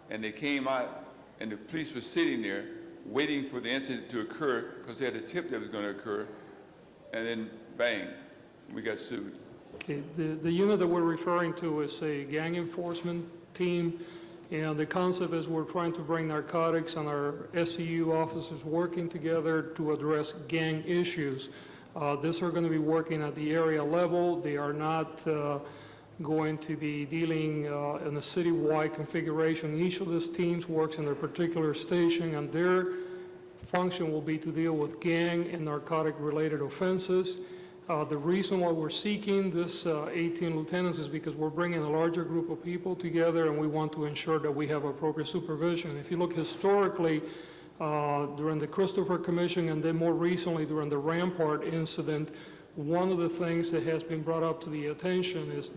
and they came out, and the police were sitting there waiting for the incident to occur because they had a tip that was going to occur, and then bang, we got sued. Okay, the unit that we're referring to is a gang enforcement team, and the concept is we're trying to bring narcotics and our SCU officers working together to address gang issues. These are going to be working at the area level. They are not going to be dealing in a citywide configuration. Each of these teams works in their particular station, and their function will be to deal with gang and narcotic-related offenses. The reason why we're seeking this 18 lieutenants is because we're bringing a larger group of people together, and we want to ensure that we have appropriate supervision. If you look historically, during the Christopher Commission and then more recently during the Rampart incident, one of the things that has been brought up to the attention is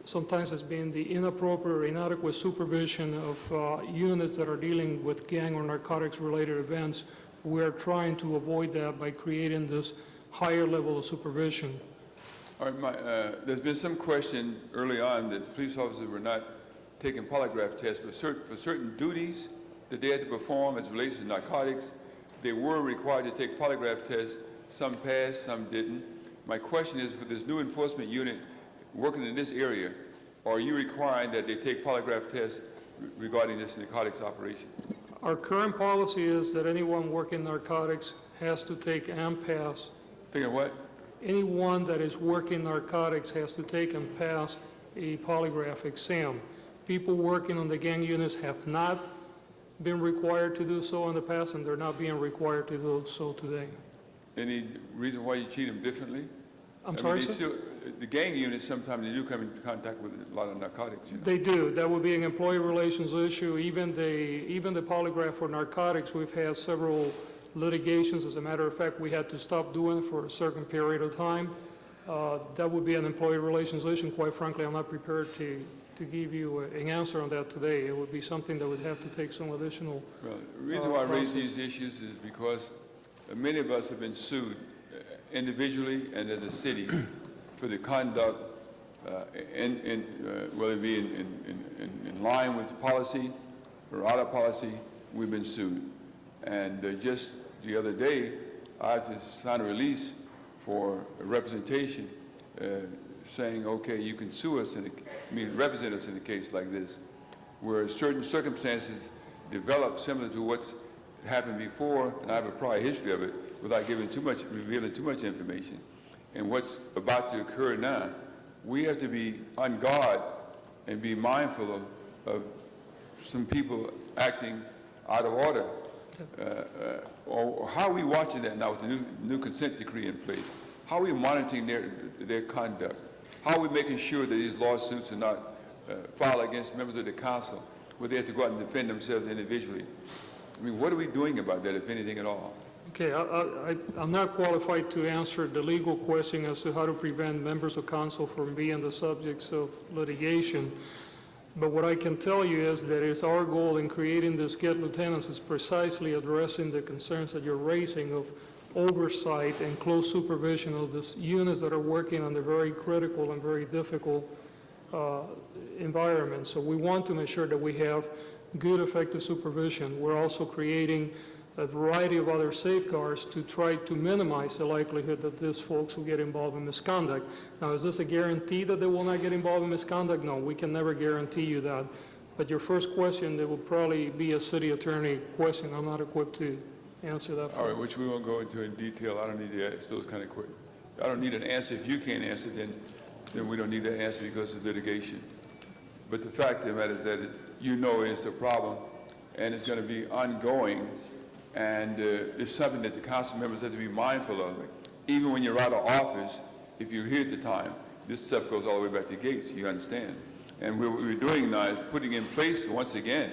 sometimes has been the inappropriate or inadequate supervision of units that are dealing with gang or narcotics-related events. We're trying to avoid that by creating this higher level of supervision. All right, there's been some question early on that police officers were not taking polygraph tests, but for certain duties that they had to perform as relates to narcotics, they were required to take polygraph tests. Some passed, some didn't. My question is, for this new enforcement unit working in this area, are you requiring that they take polygraph tests regarding this narcotics operation? Our current policy is that anyone working narcotics has to take and pass. Take a what? Anyone that is working narcotics has to take and pass a polygraph exam. People working on the gang units have not been required to do so in the past, and they're not being required to do so today. Any reason why you treat them differently? I'm sorry, they sir? still, the gang units, sometimes they do come into contact with a lot of narcotics. You know? They do. That would be an employee relations issue. Even the polygraph for narcotics, we've had several litigations. As a matter of fact, we had to stop doing it for a certain period of time. That would be an employee relations issue. Quite frankly, I'm not prepared to give you an answer on that today. It would be something that would have to take some additional Well, the reason why I raise these issues is because many of us have been sued individually and as a city for the conduct, whether it be in line with policy or out of policy, we've been sued. And just the other day, I had to sign a release for a representation saying, okay, you can sue us, represent us in a case like this, where certain circumstances develop similar to what's happened before, and I have a prior history of it, without revealing too much information. And what's about to occur now, we have to be on guard and be mindful of some people acting out of order. Or how are we watching that now with the new consent decree in place? How are we monitoring their conduct? How are we making sure that these lawsuits are not filed against members of the council where they have to go out and defend themselves individually? I mean, what are we doing about that, if anything at all? Okay, I'm not qualified to answer the legal question as to how to prevent members of council from being the subjects of litigation. But what I can tell you is that it's our goal in creating this GET lieutenants is precisely addressing the concerns that you're raising of oversight and close supervision of these units that are working under very critical and very difficult environments. So we want to make sure that we have good, effective supervision. We're also creating a variety of other safeguards to try to minimize the likelihood that these folks will get involved in misconduct. Now, is this a guarantee that they will not get involved in misconduct? No, we can never guarantee you that. But your first question, there will probably be a city attorney question. I'm not equipped to answer that. All right, which we won't go into in detail. I don't need to ask those kind of questions. I don't need an answer. If you can't answer, then we don't need that answer because of litigation. But the fact of the matter is that you know it's a problem, and it's going to be ongoing, and it's something that the council members have to be mindful of. Even when you're out of office, if you're here at the time, this stuff goes all the way back to Gates, you understand. And what we're doing now is putting in place, once again,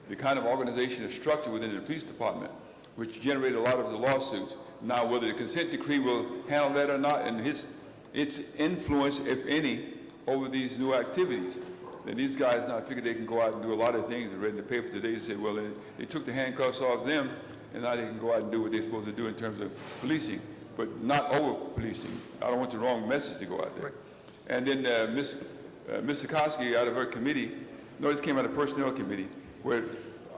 the kind of organization and structure within the police department, which generated a lot of the lawsuits. Now, whether the consent decree will handle that or not, and its influence, if any, over these new activities. Then these guys now figure they can go out and do a lot of things. I read in the paper today, they said, well, they took the handcuffs off them, and now they can go out and do what they're supposed to do in terms of policing, but not over-policing. I don't want the wrong message to go out there. Right. And then Ms. Sikorsky, out of her committee, no, this came out of Personnel Committee, where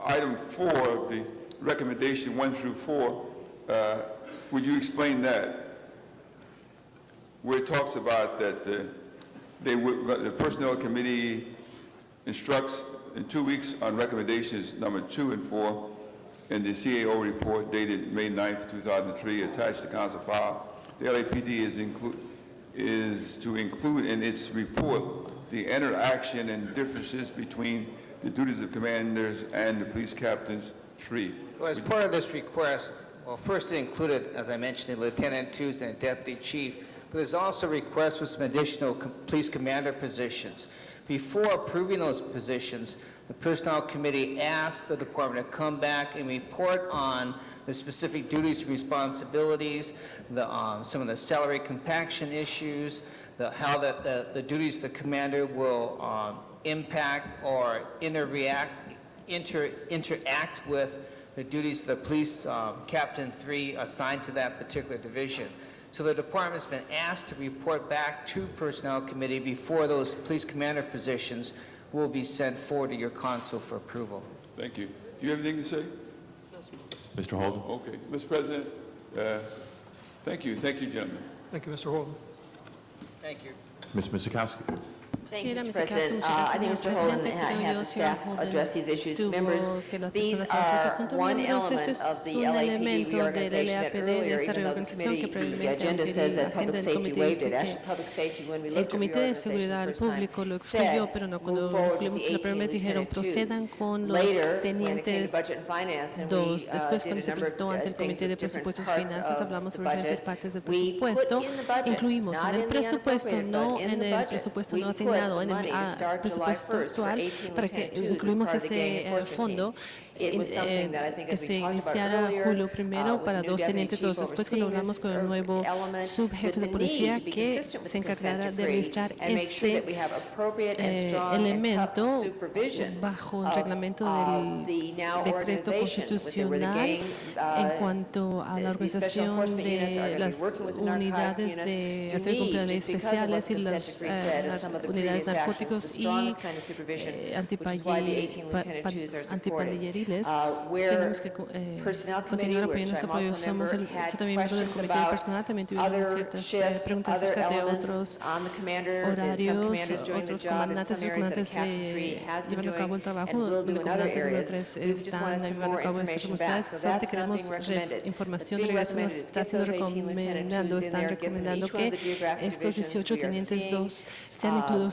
item 4 of the recommendation 1 through 4, would you explain that? Where it talks about that the Personnel Committee instructs in 2 weeks on recommendations number 2 and 4 in the CAO report dated May 9th, 2003, attached to council file. The LAPD is to include in its report the interaction and differences between the duties of commanders and the police captains. 3. Well, as part of this request, well, first it included, as I mentioned, the Lieutenant 2s and Deputy Chief, but there's also requests for some additional police commander positions. Before approving those positions, the Personnel Committee asked the department to come back and report on the specific duties and responsibilities, some of the salary compaction issues, how the duties of the commander will impact or interact with the duties of the police captain 3 assigned to that particular division. So the department's been asked to report back to Personnel Committee before those police commander positions will be sent forward to your council for approval. Thank you. Do you have anything to say? Mr. Holden. Okay. Mr. President, thank you. Thank you, gentlemen. Thank you, Mr. Holden. Thank you. Ms. Sikorsky. Thank you, Mr. President. I think Mr. Holden had the staff address these issues. Members, these are one element of the LAPD reorganization that earlier, even though the committee, the agenda says that public safety waived it. Actually, public safety, when we El looked at Comité de Seguridad reorganization the Público lo first time, excluyó, said, pero no cuando move lo forward with incluimos the la primera 18 vez dijeron lieutenant procedan twos. con los Later, when it came to tenientes budget and finance, and we dos. Después, did cuando a se number presentó ante el of things Comité de with different Presupuestos y parts Finanzas, of hablamos the sobre diferentes budget. partes del We put presupuesto, in the budget, incluimos not en el in the presupuesto, unappropriated, no but in en the el budget. presupuesto We no put asignado, en money to el start presupuesto July 1st for actual, 18 para que lieutenant twos as incluimos part of the gang ese enforcement fondo team. It was something that I think, que as we se talked about iniciara earlier, julio primero with para the new dos deputy tenientes chief dos. Después, cuando overseeing hablamos this con el nuevo element, subjefe with de the policía need to be que consistent with se the consent encargará de decree administrar and make sure that we este have appropriate and strong and elemento tough supervision bajo el of reglamento the del now decreto organization where the constitucional gang, en cuanto a la these special organización enforcement units are de going to be las working with the narcotics unidades units. de You hacer cumplir need, leyes just because of what especiales the y consent las decree said and some of the unidades previous actions, the narcóticos y strongest kind of supervision, which is why the 18 lieutenant twos are supported. antipandilleriles. Where Tenemos que Personnel Committee, continuar which apoyando nuestro I'm apoyo. also a member, Soy también miembro del questions comité de about personal. También tuvimos other ciertas shifts, preguntas other acerca de elements otros on the commander, that some horarios, commanders doing the otros job in comandantes some y areas that comandantes Captain 3 has been llevan a cabo el doing trabajo, and will do donde in other comandantes número areas. 3 We just están wanted some llevando more a cabo estas information back, responsabilidades. so Solamente that's queremos not being recommended. información What's de being regreso. Nos recommended is está get siendo those 18 lieutenant recomendando, twos in están there, give them recomendando each one of que the geographic estos divisions 18 we are tenientes seeing, dos sean incluidos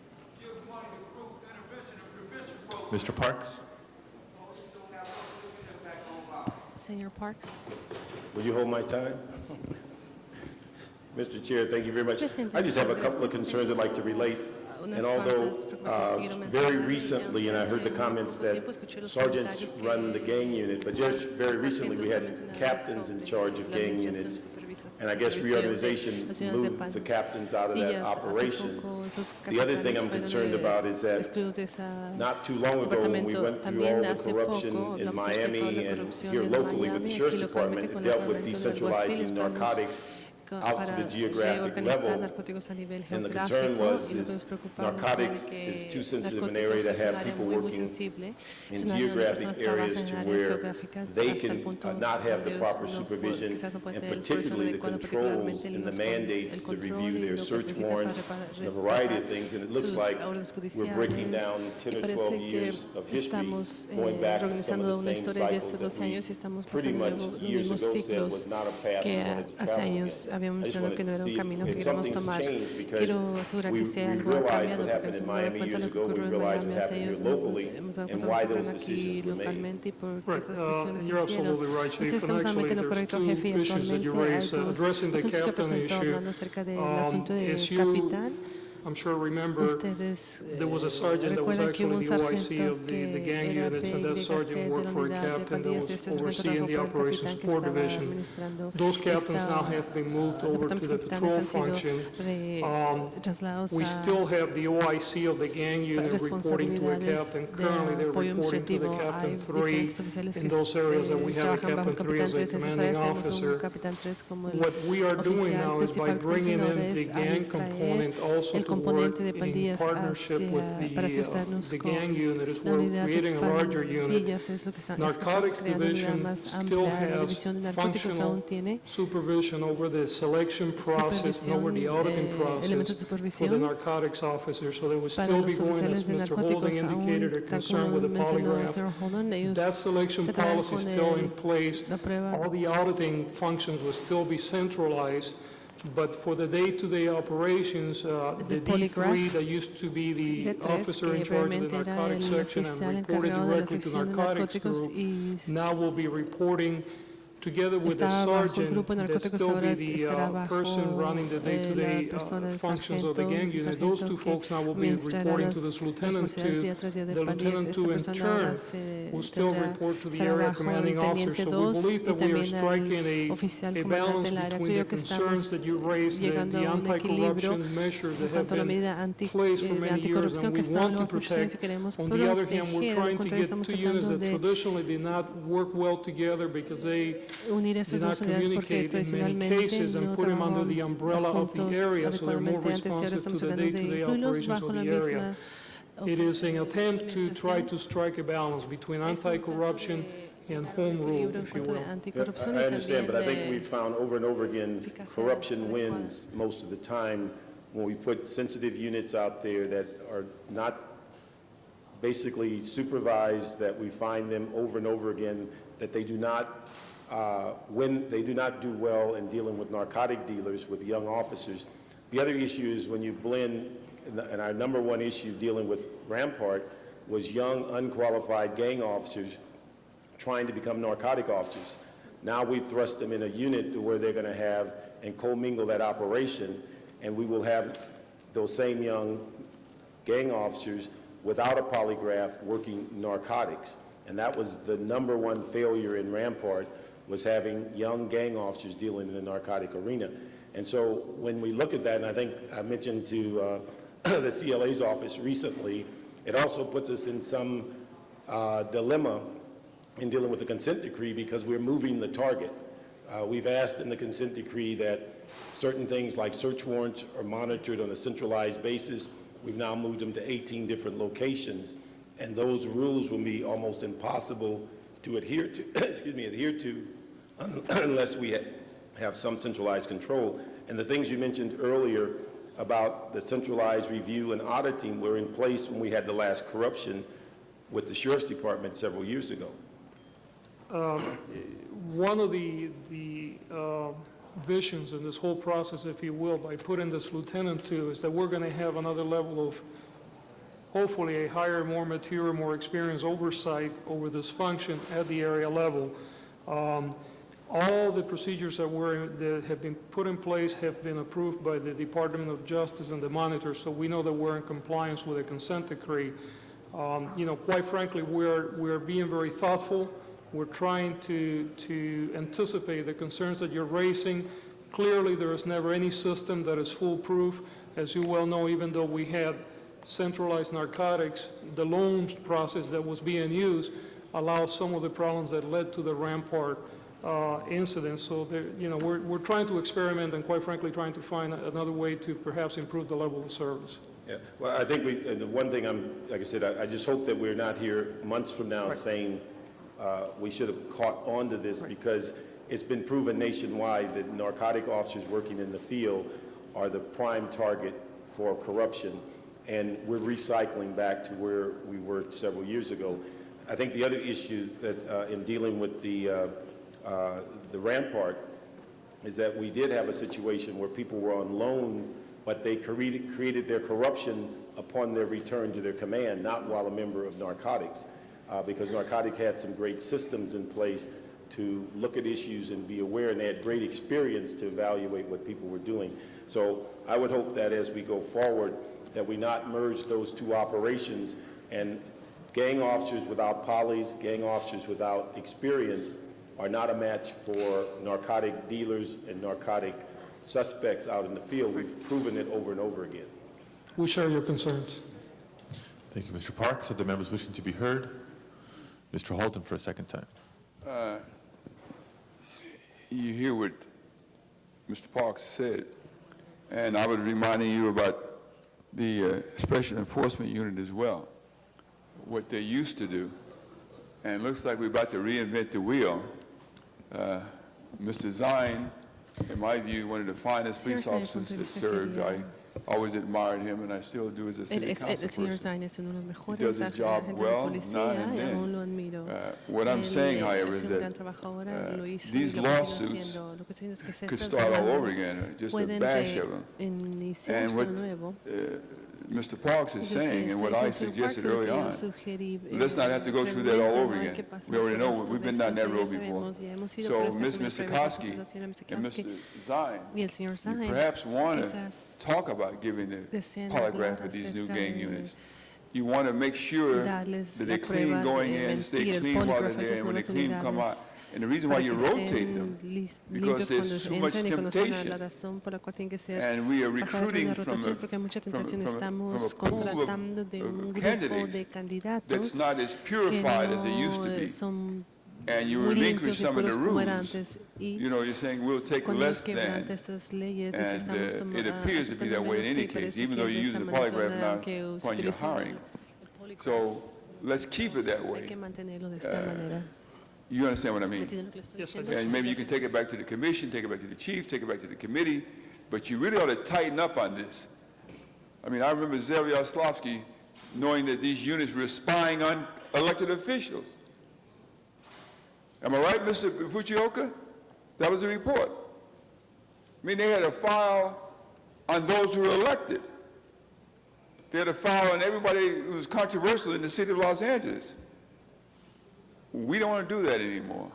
Mr. Parks? Señor Parks. Will you hold my time? Mr. Chair, thank you very much. Presidente, I just have a muchas couple of gracias. concerns I'd like to relate. Unas And although cuantas preocupaciones que quiero very mencionar. recently, and I heard the comments that sergeants run the gang unit, but just very recently, we had captains in charge of gang units. And I guess reorganization moved the captains out of that operation. The other thing I'm concerned about is that not too long ago, when we went through all the corruption in Miami and here locally with the Sheriff's Department, it dealt with decentralizing narcotics out to the geographic level. And the concern was is narcotics is too sensitive an area to have people working in geographic areas to where they can not have the proper supervision and particularly the controls and the mandates to review their search warrants and a variety of things. And it looks like we're breaking down 10 or 12 years of history, going back to some of the same cycles that we pretty much years ago said was not a path we wanted to travel again. habíamos I just mencionado wanted que no to era un see camino que if queríamos something's tomar. changed, because Quiero asegurar we que si algo ha realized cambiado, what porque happened in nos hemos dado Miami cuenta de years lo que ago, we ocurrió en realized Miami what hace happened años, here nos locally, hemos dado and cuenta de lo why que ocurrió those aquí decisions were made. localmente y por qué Right, esas decisiones and se you're hicieron. absolutely right, Sí, Chief. And estamos actually, totalmente en lo there's correcto, two jefe, y issues that you actualmente hay raised. dos Addressing the asuntos que captain presentó issue, hablando acerca del asunto de as you, capitán. I'm sure remember, Ustedes there was a sergeant that was recuerdan que hubo actually un the OIC sargento of the que gang era units, and that sergeant PYC worked de la for a unidad de captain that pandillas y was este sargento overseeing trabajó the para el Operations capitán que Support estaba Division. administrando Those captains now have been moved over to departamentos the capitanes patrol han sido function. trasladados We a still have the OIC of the gang unit reporting to a responsabilidades captain. de Currently, they're apoyo reporting to the administrativo. Hay captain 3 diferentes oficiales in que those areas that we have a trabajan bajo captain el 3 as capitán a 3. En esas commanding áreas tenemos officer. un capitán 3 como el What we are doing oficial now is by principal. bringing in Entonces, the gang al traer component also el to work componente de in pandillas partnership with para asociarnos the con gang unit is la we're unidad de creating a larger unit. pandillas, es lo que estamos Narcotics creando una unidad Division más still amplia. La has división de narcóticos aún functional tiene supervision over the selection process and over the auditing elementos de process for the supervisión narcotics officers. So they would para still be los going, oficiales as de Mr. narcóticos Holding indicated, aún, are tal concerned como with the mencionó el polygraph. señor Holden, ellos That selection tratarán policy is con still in place. la prueba. All the auditing functions will still be centralized, but for the day-to-day operations, the D3 polygraph, that used to be the D3, officer in que charge of the previamente era narcotics el section oficial and reported encargado de la directly to sección de narcotics narcóticos group, y now will be reporting together with the estaba bajo el sergeant grupo de that narcóticos, still ahora be the estará bajo person running the day-to-day la persona del functions of the sargento, gang unit. Those two folks now will be administrará reporting las to this lieutenant responsabilidades two. día tras día de The pandillas. lieutenant Esta two in persona ahora turn will still report to the estará area bajo commanding el officer. teniente So we 2 believe y that we are también striking al oficial a comandante balance del área. between Creo the que estamos concerns that you raised, llegando the a un equilibrio anti-corruption measures en that have cuanto a la been medida placed for de many years, anticorrupción and que we está want en to muchos años y protect. queremos On the other hand, we're proteger. Al trying to contrario, get estamos two units tratando that de traditionally did not work well together because they unir did esas not dos unidades porque communicate in many tradicionalmente cases, and no put them under trabajaban the umbrella of the juntos area, so they're more adecuadamente antes y ahora responsive to estamos the tratando de day-to-day incluirlos operations bajo of la the area. misma It is an attempt to try to strike a balance between anti-corruption and home rule, equilibrio en if you cuanto de will. anticorrupción I y understand, but I también think de we've found over and over again, eficacia corruption wins most of the time when we put sensitive units out there that are not basically supervised, that we find them over and over again, that they do not they do not do well in dealing with narcotic dealers, with young officers. The other issue is when you blend, and our number one issue dealing with Rampart was young, unqualified gang officers trying to become narcotic officers. Now we've thrust them in a unit where they're going to have and commingle that operation, and we will have those same young gang officers without a polygraph working narcotics. And that was the number one failure in Rampart, was having young gang officers dealing in the narcotic arena. And so when we look at that, and I think I mentioned to the CLA's office recently, it also puts us in some dilemma in dealing with the consent decree because we're moving the target. We've asked in the consent decree that certain things like search warrants are monitored on a centralized basis. We've now moved them to 18 different locations, and those rules will be almost impossible to adhere to, unless we have some centralized control. And the things you mentioned earlier about the centralized review and auditing were in place when we had the last corruption with the Sheriff's Department several years ago. One of the visions in this whole process, if you will, by putting this lieutenant to, is that we're going to have another level of, hopefully, a higher, more mature, more experienced oversight over this function at the area level. All the procedures that have been put in place have been approved by the Department of Justice and the monitor, so we know that we're in compliance with the consent decree. Quite frankly, we're being very thoughtful. We're trying to anticipate the concerns that you're raising. Clearly, there is never any system that is foolproof. As you well know, even though we had centralized narcotics, the loan process that was being used allows some of the problems that led to the Rampart incident. So we're trying to experiment and, quite frankly, trying to find another way to perhaps improve the level of service. Yeah, well, I think the one thing like I said, I just hope that we're not here months from now saying we should have caught on to this, because it's been proven nationwide that narcotic officers working in the field are the prime target for corruption, and we're recycling back to where we were several years ago. I think the other issue that in dealing with the Rampart is that we did have a situation where people were on loan, but they created their corruption upon their return to their command, not while a member of narcotics, because narcotic had some great systems in place to look at issues and be aware, and they had great experience to evaluate what people were doing. So I would hope that as we go forward, that we not merge those two operations, and gang officers without polys, gang officers without experience are not a match for narcotic dealers and narcotic suspects out in the field. We've proven it over and over again. We share your concerns. Thank you, Mr. Parks. Are the members wishing to be heard? Mr. Holden for a second time. You hear what Mr. Parks said, and I was reminding you about the Special Enforcement Unit as well, what they used to do, and it looks like we're about to reinvent the wheel. Mr. Zine, in my view, one of the finest police officers that served. I always admired him, and I still do as a city council person. He does his job well, now and then. What I'm saying, however, is that these lawsuits could start all over again, just a bash of them. And what Mr. Parks is saying, and what I suggested early on, let's not have to go through that all over again. We already know, we've been down that road before. So Ms. Misakowski and Mr. Zine, you perhaps want to talk about giving the polygraph at these new gang units. You want to make sure that they're clean going in, stay clean while they're there, and when they're clean, come out. And the reason why you rotate them, because there's too much temptation, and we are recruiting from a pool of candidates that's not as purified as it used to be. And you relinquish some of the rules. You know, you're saying we'll take less than, and it appears to be that way in any case, even though you're using the polygraph now when you're hiring. So let's keep it that way. You understand what I mean? Yes, I do. And maybe you can take it back to the commission, take it back to the chief, take it back to the committee, but you really ought to tighten up on this. I mean, I remember Zev Yaslovsky knowing that these units were spying on elected officials. Am I right, Mr. Fujioka? That was the report. I mean, they had a file on those who were elected. They had a file on everybody who was controversial in the city of Los Angeles. We don't want to do that anymore.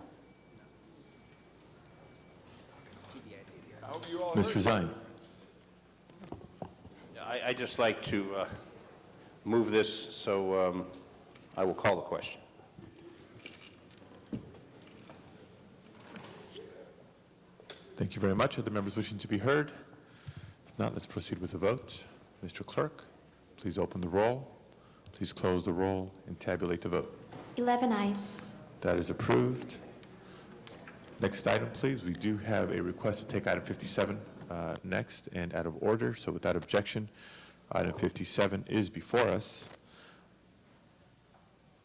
I hope you all Mr. Zine. I'd just like to move this, so I will call the question. Thank you very much. Are the members wishing to be heard? If not, let's proceed with the vote. Mr. Clerk, please open the roll. Please close the roll and tabulate the vote. 11 ayes. That is approved. Next item, please. We do have a request to take item 57 next and out of order. So without objection, item 57 is before us.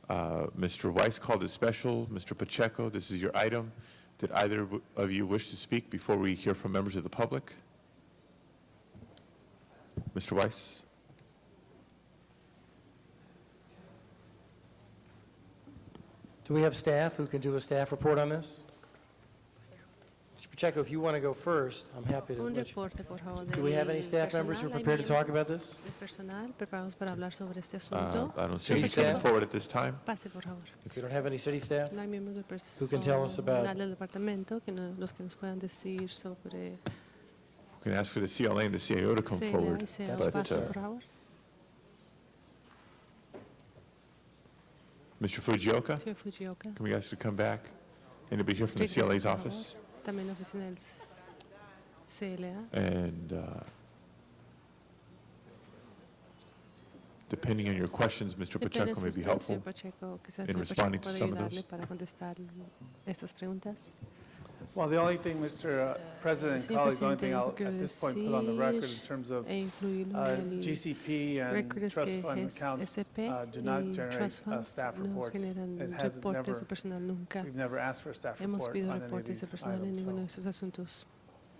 Mr. Weiss called it special. Mr. Pacheco, this is your item. Did either of you wish to speak before we hear from members of the public? Mr. Weiss? Do we have staff who can do a staff report on this? Mr. Pacheco, if you want to go first, I'm happy to. Do we have any staff members who are prepared to talk about this? I don't see any coming forward at this time. If we don't have any city staff who can tell us about. We can ask for the CLA and the CAO to come forward. But, Mr. Fujioka, can we ask you to come back? Anybody here from the CLA's office? And depending on your questions, Mr. Pacheco may be helpful in responding to some of those. Well, the only thing, Mr. President and colleagues, the only thing I'll at this point put on the record in terms of GCP and trust fund accounts do not generate staff reports. It hasn't we've never asked for a staff report on any of these items. So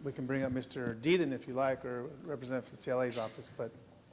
we can bring up Mr. Deaton if you like, or representative from the CLA's office, but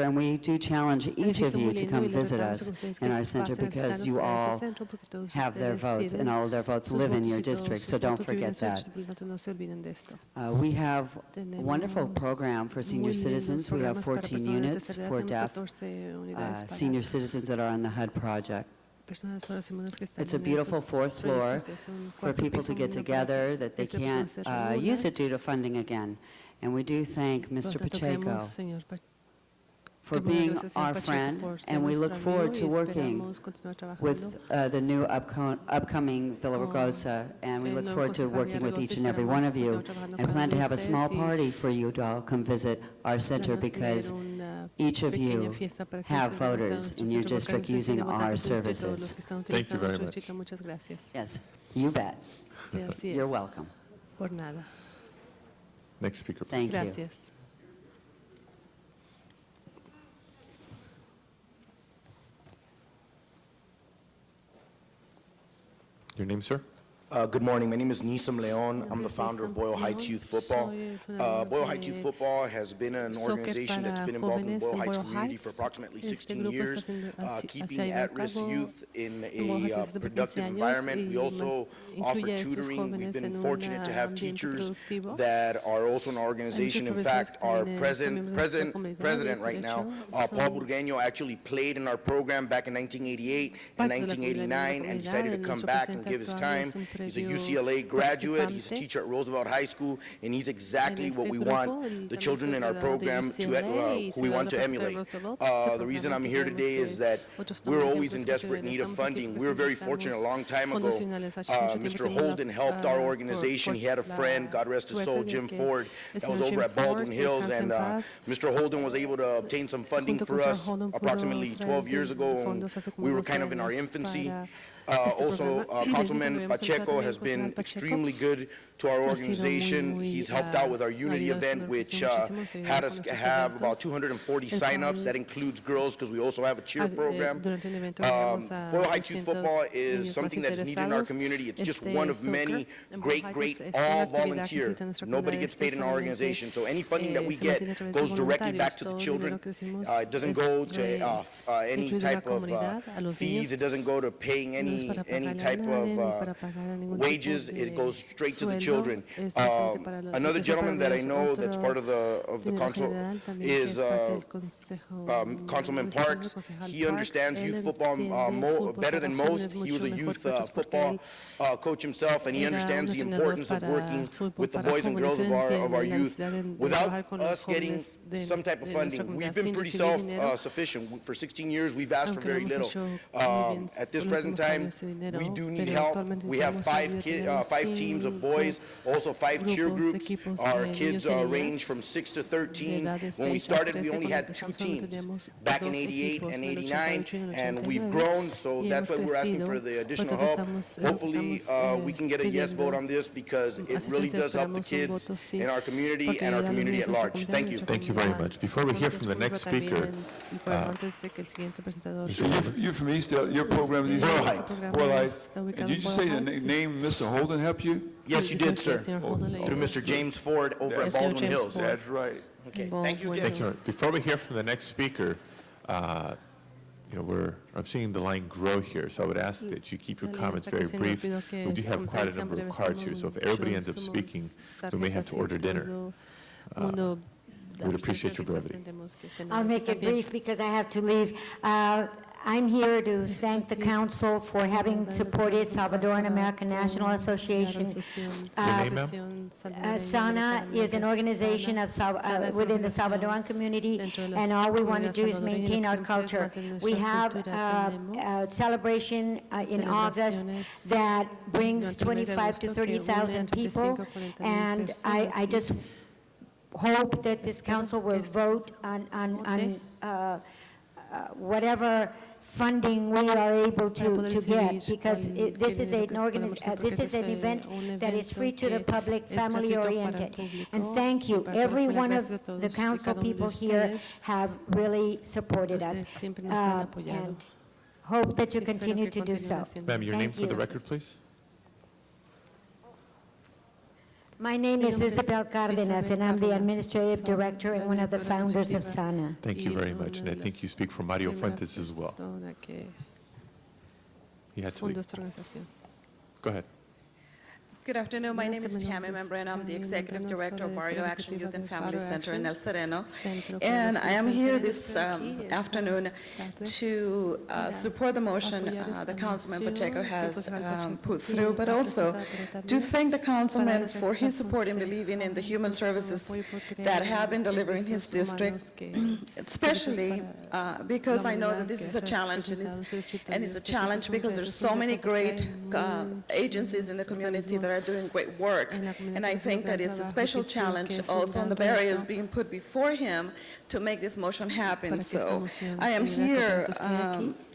center, and we do challenge each of you to come visit us in our center because you all have their votes, and all of their votes live in your district, so don't forget that. We have a wonderful program for senior citizens. We have 14 units for deaf senior citizens that are on the HUD project. It's a beautiful fourth floor for people to get together that they can't use it due to funding again. And we do thank Mr. Pacheco for being our friend, and we look forward to working with the new upcoming Villa Ragosa, and we look forward to working with each and every one of you, and plan to have a small party for you to all come visit our center because each of you have voters in your district using our services. Thank you very much. Yes, you bet. You're welcome. Next speaker, please. Thank you. Gracias. Your name, sir? Good morning. My name is Nisam Leon. I'm the founder of Boyle Heights Youth Football. Boyle Heights Youth Football has been an organization that's been involved in the Boyle Heights community for approximately 16 years, keeping at-risk youth in a productive environment. We also offer tutoring. We've been fortunate to have teachers that are also in our organization. In fact, our president right now, Paul Burgueño, actually played in our program back in 1988 and 1989 and decided to come back and give his time. He's a UCLA graduate. He's a teacher at Roosevelt High School, and he's exactly what we want the children in our program to, who we want to emulate. The reason I'm here today is that we're always in desperate need of funding. We were very fortunate a long time ago. Mr. Holden helped our organization. He had a friend, God rest his soul, Jim Ford, that was over at Baldwin Hills, and Mr. Holden was able to obtain some funding for us approximately 12 years ago, and we were kind of in our infancy. Also, Councilman Pacheco has been extremely good to our organization. He's helped out with our Unity event, which had us have about 240 signups. That includes girls, because we also have a cheer program. Boyle Heights Youth Football is something that's needed in our community. It's just one of many great, all volunteer. Nobody gets paid in our organization. So any funding that we get goes directly back to the children. It doesn't go to any type of fees. It doesn't go to paying any type of wages. It goes straight to the children. Another gentleman that I know that's part of the council is Councilman Parks. He understands youth football better than most. He was a youth football coach himself, and he understands the importance of working with the boys and girls of our youth. Without us getting some type of funding, we've been pretty self-sufficient. For 16 years, we've asked for very little. At this present time, we do need help. We have five teams of boys, also 5 cheer groups. Our kids range from 6 to 13. When we started, we only had 2 teams back in 88 and 89, and we've grown, so that's why we're asking for the additional help. Hopefully, we can get a yes vote on this, because it really does help the kids in our community and our community at large. Thank you. Thank you very much. Before we hear from the next speaker, you're from Eastdale. Your program is Boyle Heights. Boyle Heights. And did you say the name Mr. Holden helped you? Yes, you did, sir. Through Mr. James Ford over at Baldwin Hills. That's right. Okay, thank you again. Thank you. Before we hear from the next speaker, I'm seeing the line grow here, so I would ask that you keep your comments very brief. We do have quite a number of cards here, so if everybody ends up speaking, we may have to order dinner. We'd appreciate your brevity. I'll make it brief because I have to leave. I'm here to thank the council for having supported Salvadoran American National Association. Your name, ma'am? SANA is an organization of within the Salvadoran community, and all we want to do is maintain our culture. We have a celebration in August that brings 25 to 30,000 people, and I just hope that this council will vote on whatever funding we are able to get, because this is an event that is free to the public, family oriented. And thank you. Every one of the council people here have really supported us, and hope that you continue to do so. Ma'am, your name for the record, please? My name is Isabel Cardenas, and I'm the administrative director and one of the founders of SANA. Thank you very much, and I think you speak for Mario Fuentes as well. He had to leave. Go ahead. Good afternoon. My name is Tammy Membrana. I'm the Executive Director of Barrio Action Youth and Family Center in El Sereno. And I am here this afternoon to support the motion the Councilman Pacheco has put through, but also to thank the Councilman for his support and believing in the human services that have been delivered in his district, especially because I know that this is a challenge, and it's a challenge because there's so many great agencies in the community that are doing great work, and I think that it's a special challenge also on the barriers being put before him to make this motion happen. So I am here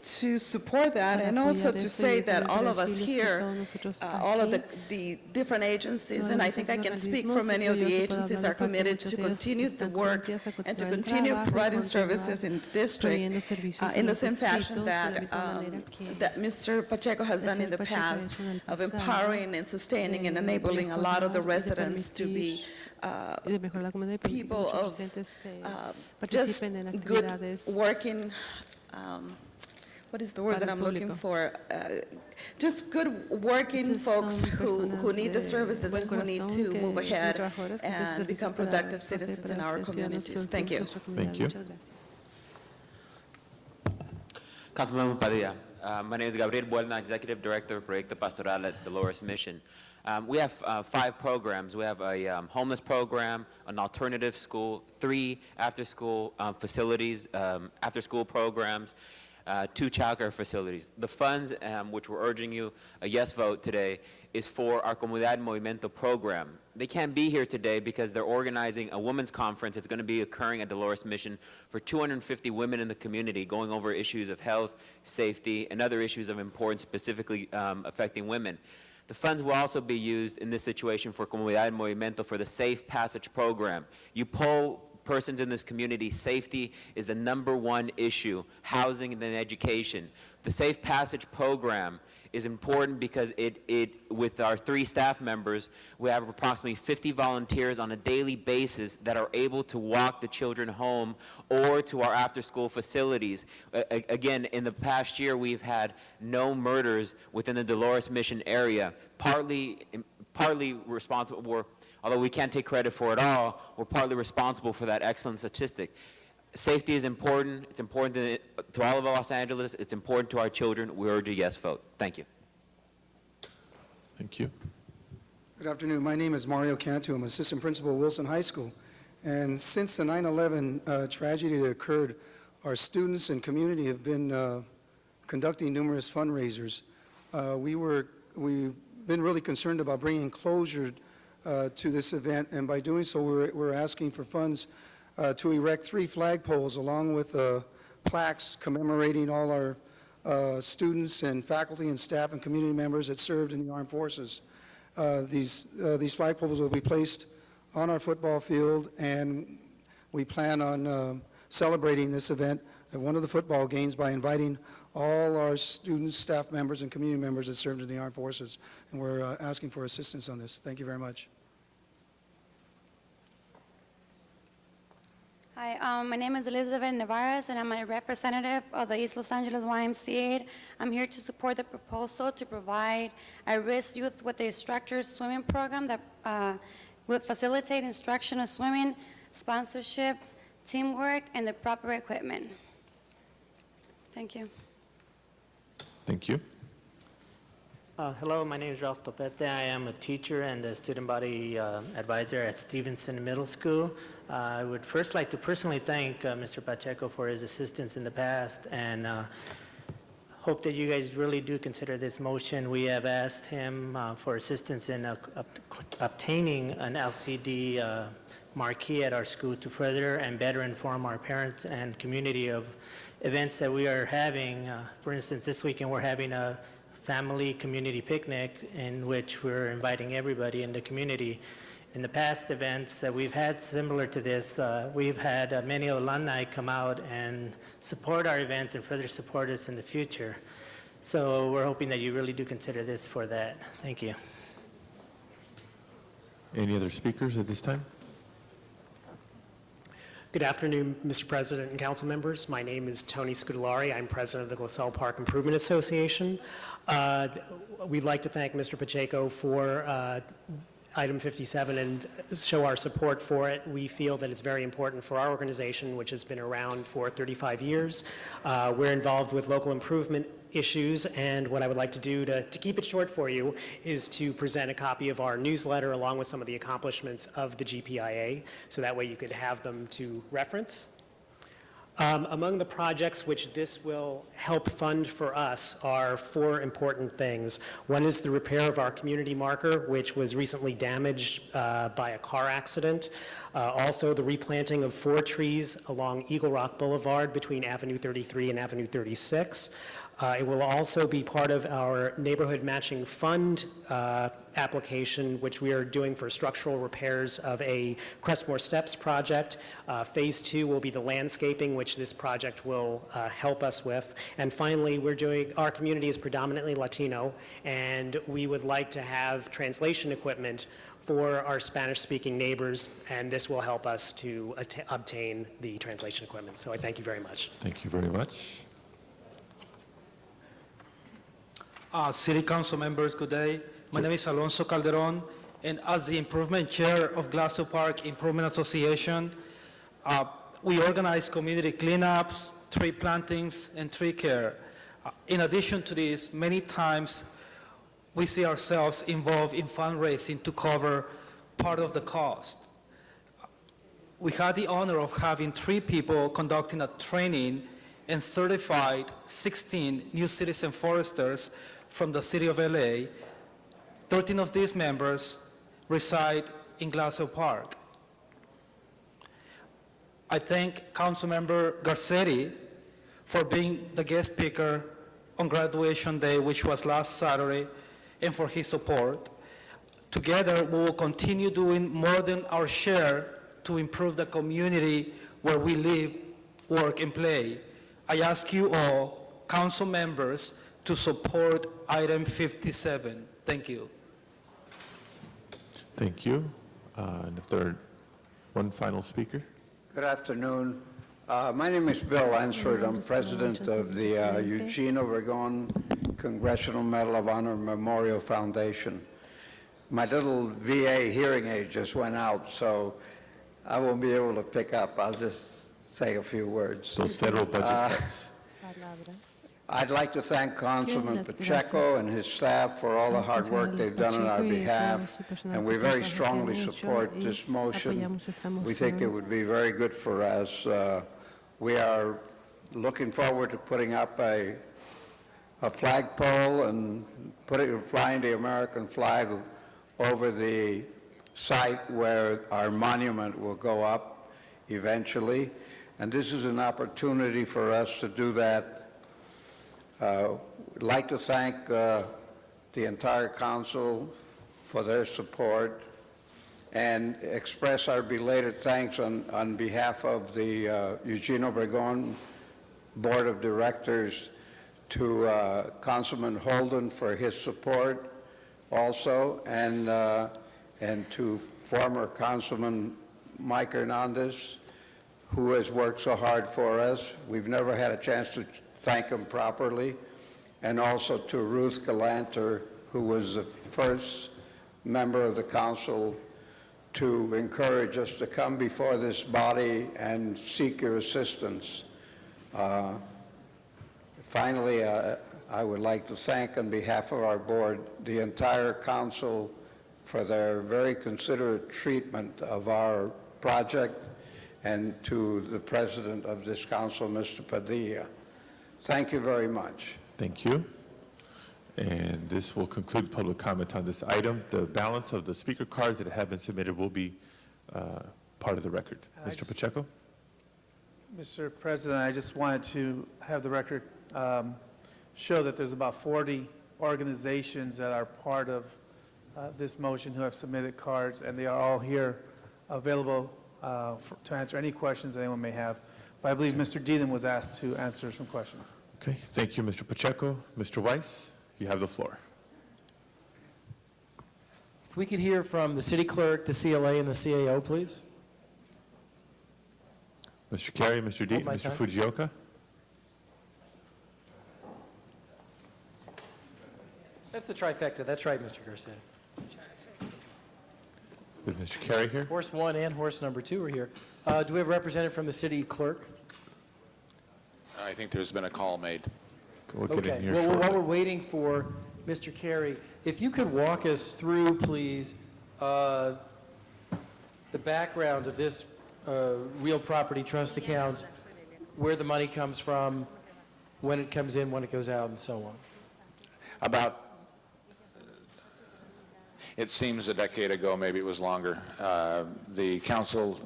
to support that, and also to say that all of us here, all of the different agencies, and I think I can speak for many of the agencies, are committed to continue the work and to continue providing services in the district in the same fashion that that Mr. Pacheco has done in the past, of empowering and sustaining and enabling a lot of the residents to be people of just good working, what is the word that I'm looking for? Just good working folks who need the services and who need to move ahead and become productive citizens in our communities. Thank you. Thank you. Councilmember Padilla. My name is Gabriel Buelna, Executive Director of Proyecto Pastoral at Dolores Mission. We have 5 programs. We have a homeless program, an alternative school, 3 after-school facilities, after-school programs, 2 childcare facilities. The funds, which we're urging you a yes vote today, is for our Comunidad en Movimiento program. They can't be here today because they're organizing a women's conference. It's going to be occurring at Dolores Mission for 250 women in the community, going over issues of health, safety, and other issues of importance specifically affecting women. The funds will also be used in this situation for Comunidad en Movimiento for the Safe Passage program. You poll persons in this community, safety is the #1 issue, housing and then education. The Safe Passage program is important because with our 3 staff members, we have approximately 50 volunteers on a daily basis that are able to walk the children home or to our after-school facilities. Again, in the past year, we've had no murders within the Dolores Mission area, partly responsible, although we can't take credit for it all, we're partly responsible for that excellent statistic. Safety is important. It's important to all of Los Angeles. It's important to our children. We urge a yes vote. Thank you. Thank you. Good afternoon. My name is Mario Cantu. I'm assistant principal at Wilson High School. And since the 9/11 tragedy that occurred, our students and community have been conducting numerous fundraisers. We've been really concerned about bringing closure to this event, and by doing so, we're asking for funds to erect 3 flagpoles along with plaques commemorating all our students and faculty and staff and community members that served in the armed forces. These flagpoles will be placed on our football field, and we plan on celebrating this event at one of the football games by inviting all our students, staff members, and community members that served in the armed forces, and we're asking for assistance on this. Thank you very much. Hi, my name is Elizabeth Navarez, and I'm a representative of the East Los Angeles YMCA. I'm here to support the proposal to provide at-risk youth with the instructor's swimming program that will facilitate instruction of swimming, sponsorship, teamwork, and the proper equipment. Thank you. Thank you. Hello, my name is Ralph Topete. I am a teacher and a student body advisor at Stevenson Middle School. I would first like to personally thank Mr. Pacheco for his assistance in the past, and hope that you guys really do consider this motion. We have asked him for assistance in obtaining an LCD marquee at our school to further and better inform our parents and community of events that we are having. For instance, this weekend we're having a family community picnic in which we're inviting everybody in the community. In the past events that we've had similar to this, we've had many alumni come out and support our events and further support us in the future. So we're hoping that you really do consider this for that. Thank you. Any other speakers at this time? Good afternoon, Mr. President and council members. My name is Tony Scudolari. I'm president of the Glassell Park Improvement Association. We'd like to thank Mr. Pacheco for item 57 and show our support for it. We feel that it's very important for our organization, which has been around for 35 years. We're involved with local improvement issues, and what I would like to do to keep it short for you is to present a copy of our newsletter along with some of the accomplishments of the GPIA, so that way you could have them to reference. Among the projects which this will help fund for us are 4 important things. One is the repair of our community marker, which was recently damaged by a car accident. Also, the replanting of 4 trees along Eagle Rock Boulevard between Avenue 33 and Avenue 36. It will also be part of our neighborhood matching fund application, which we are doing for structural repairs of a Crestmore Steps project. Phase 2 will be the landscaping, which this project will help us with. And finally, our community is predominantly Latino, and we would like to have translation equipment for our Spanish-speaking neighbors, and this will help us to obtain the translation equipment. So I thank you very much. Thank you very much. City Council members, good day. My name is Alonso Calderon, and as the Improvement Chair of Glacio Park Improvement Association, we organize community cleanups, tree plantings, and tree care. In addition to this, many times we see ourselves involved in fundraising to cover part of the cost. We had the honor of having 3 people conducting a training and certified 16 new citizen foresters from the city of LA. 13 of these members reside in Glacio Park. I thank Councilmember Garcetti for being the guest speaker on graduation day, which was last Saturday, and for his support. Together, we will continue doing more than our share to improve the community where we live, work, and play. I ask you all, council members, to support item 57. Thank you. Thank you. And if there are one final speaker. Good afternoon. My name is Bill Lansford. I'm president of the Eugene Obregon Congressional Medal of Honor Memorial Foundation. My little VA hearing aid just went out, so I won't be able to pick up. I'll just say a few words. Those federal budget cuts. I'd like to thank Councilman Pacheco and his staff for all the hard work they've done on our behalf, and we very strongly support this motion. We think it would be very good for us. We are looking forward to putting up a flagpole and flying the American flag over the site where our monument will go up eventually, and this is an opportunity for us to do that. We'd like to thank the entire council for their support and express our belated thanks on behalf of the Eugene Obregon Board of Directors to Councilman Holden for his support also, and to former Councilman Mike Hernandez, who has worked so hard for us. We've never had a chance to thank him properly, and also to Ruth Galanter, who was the first member of the council to encourage us to come before this body and seek your assistance. Finally, I would like to thank, on behalf of our board, the entire council for their very considerate treatment of our project, and to the president of this council, Mr. Padilla. Thank you very much. Thank you. And this will conclude public comment on this item. The balance of the speaker cards that have been submitted will be part of the record. Mr. Pacheco? Mr. President, I just wanted to have the record show that there's about 40 organizations that are part of this motion who have submitted cards, and they are all here available to answer any questions anyone may have. But I believe Mr. Deedon was asked to answer some questions. Okay, thank you, Mr. Pacheco. Mr. Weiss, you have the floor. If we could hear from the city clerk, the CLA, and the CAO, please. Mr. Carey, Mr. Deedon, Mr. Fujioka. That's the trifecta. That's right, Mr. Garcetti. Is Mr. Carey here? Horse 1 and horse number 2 are here. Do we have a representative from the city clerk? I think there's been a call made. We'll get in here Well, shortly. while we're waiting for Mr. Carey, if you could walk us through, please, the background of this real property trust account where the money comes from, when it comes in, when it goes out, and so on? It seems a decade ago, maybe it was longer, the council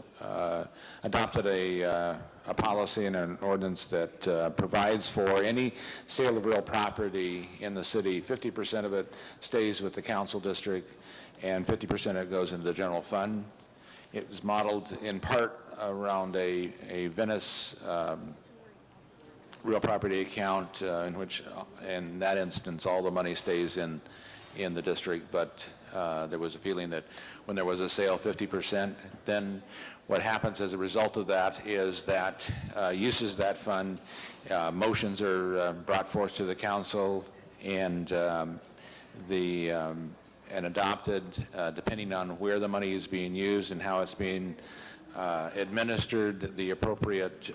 adopted a policy and an ordinance that provides for any sale of real property in the city, 50% of it stays with the council district and 50% of it goes into the general fund. It was modeled in part around a Venice real property account in which, in that instance, all the money stays in the district, but there was a feeling that when there was a sale, 50%, then what happens as a result of that is that uses that fund, motions are brought forth to the council and adopted depending on where the money is being used and how it's being administered. The appropriate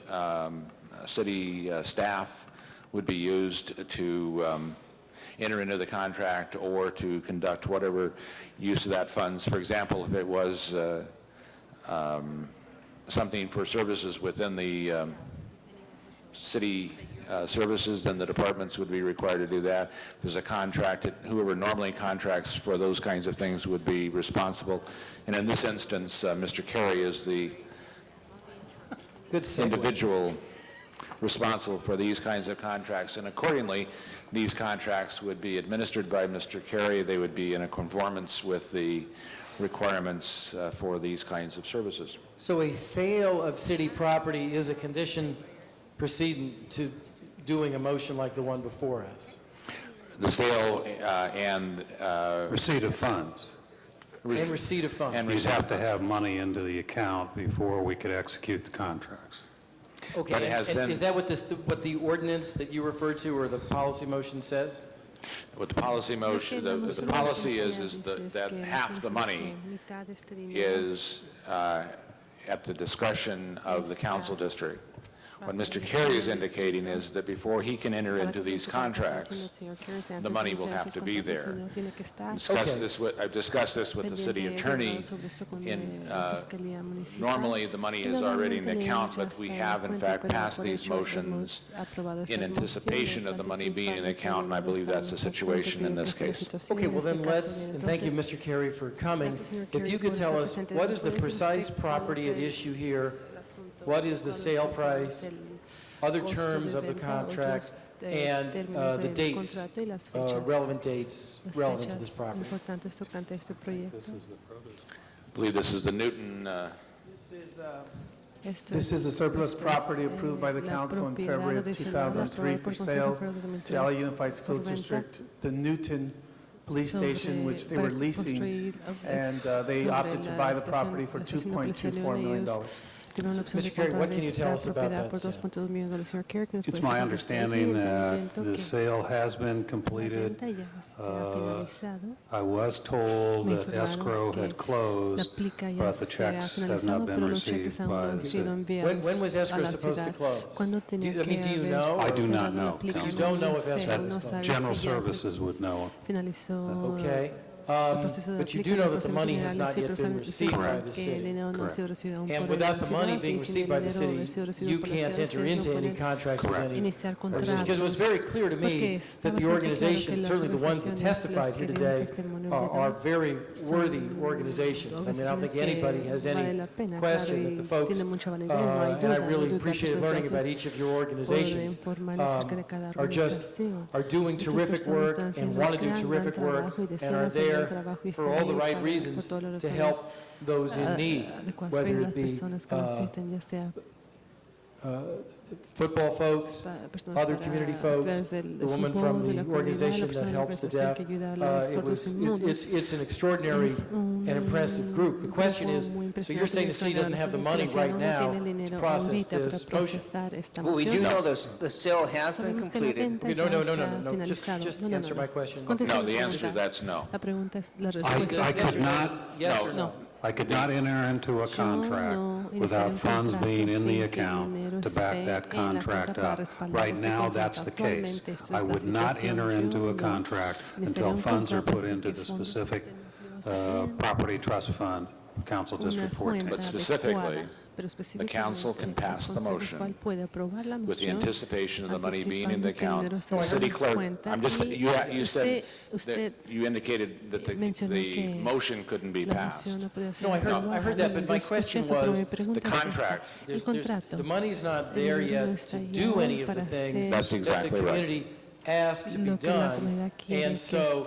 city staff would be used to enter into the contract or to conduct whatever use of that funds. For example, if it was something for services within the city services, then the departments would be required to do that. If there's a contract, whoever normally contracts for those kinds of things would be responsible. And in this instance, Mr. Carey is the individual responsible for these kinds of contracts, and accordingly, these contracts would be administered by Mr. Carey. They would be in a conformance with the requirements for these kinds of services. So a sale of city property is a condition precedent to doing a motion like the one before us? The sale and receipt of funds. And receipt of funds. And we have to have money into the account before we could execute the contracts. Okay, But it has and been- is that what the ordinance that you referred to or the policy motion says? What the policy motion, the policy is that half the money is at the discretion of the council district. What Mr. Carey is indicating is that before he can enter into these contracts, the money will have to be there. I've discussed this with the city attorney. Normally, the money is already in the account, but we have in fact passed these motions in anticipation of the money being in the account, and I believe that's the situation in this case. Okay, well then let's, and thank you, Mr. Carey, for coming. If you could tell us, what is the precise property at issue here? What is the sale price, other terms of the contract, and the dates, relevant dates relevant to this property? I believe this is the Newton. This is the surplus property approved by the council in February of 2003 for sale to LA Unified School District, the Newton Police Station, which they were leasing, and they opted to buy the property for $2.24 million. Mr. Carey, what can you tell us about that sale? It's my understanding that the sale has been completed. I was told that escrow had closed, but the checks have not been received by the city. When was escrow supposed to close? Do you know? I do not know. So you don't know if escrow was closed? General Services would know. Okay. But you do know that the money has not yet been received by the city. And without the money being received by the city, you can't enter into any contracts with any organization. Because it was very clear to me that the organizations, certainly the ones that testified here today, are very worthy organizations. I mean, I don't think anybody has any question that the folks, and I really appreciated learning about each of your organizations, are doing terrific work and want to do terrific work and are there for all the right reasons to help those in need, whether it be football folks, other community folks, the woman from the organization that helps the deaf. It's an extraordinary and impressive group. The question is, so you're saying the city doesn't have the money right now to process this motion? Well, we do know the sale has been completed. Okay, no. Just answer my question. No, the answer to that's no. I could not. Yes or no? I could not enter into a contract without funds being in the account to back that contract up. Right now, that's the case. I would not enter into a contract until funds are put into the specific property trust fund Council District 14. But specifically, the council can pass the motion with the anticipation of the money being in the account. The city clerk, you said that you indicated that the motion couldn't be passed. No, I heard that, but my question was, The contract, the money's not there yet to do any of the things That's that exactly the right. community asked to be done. And so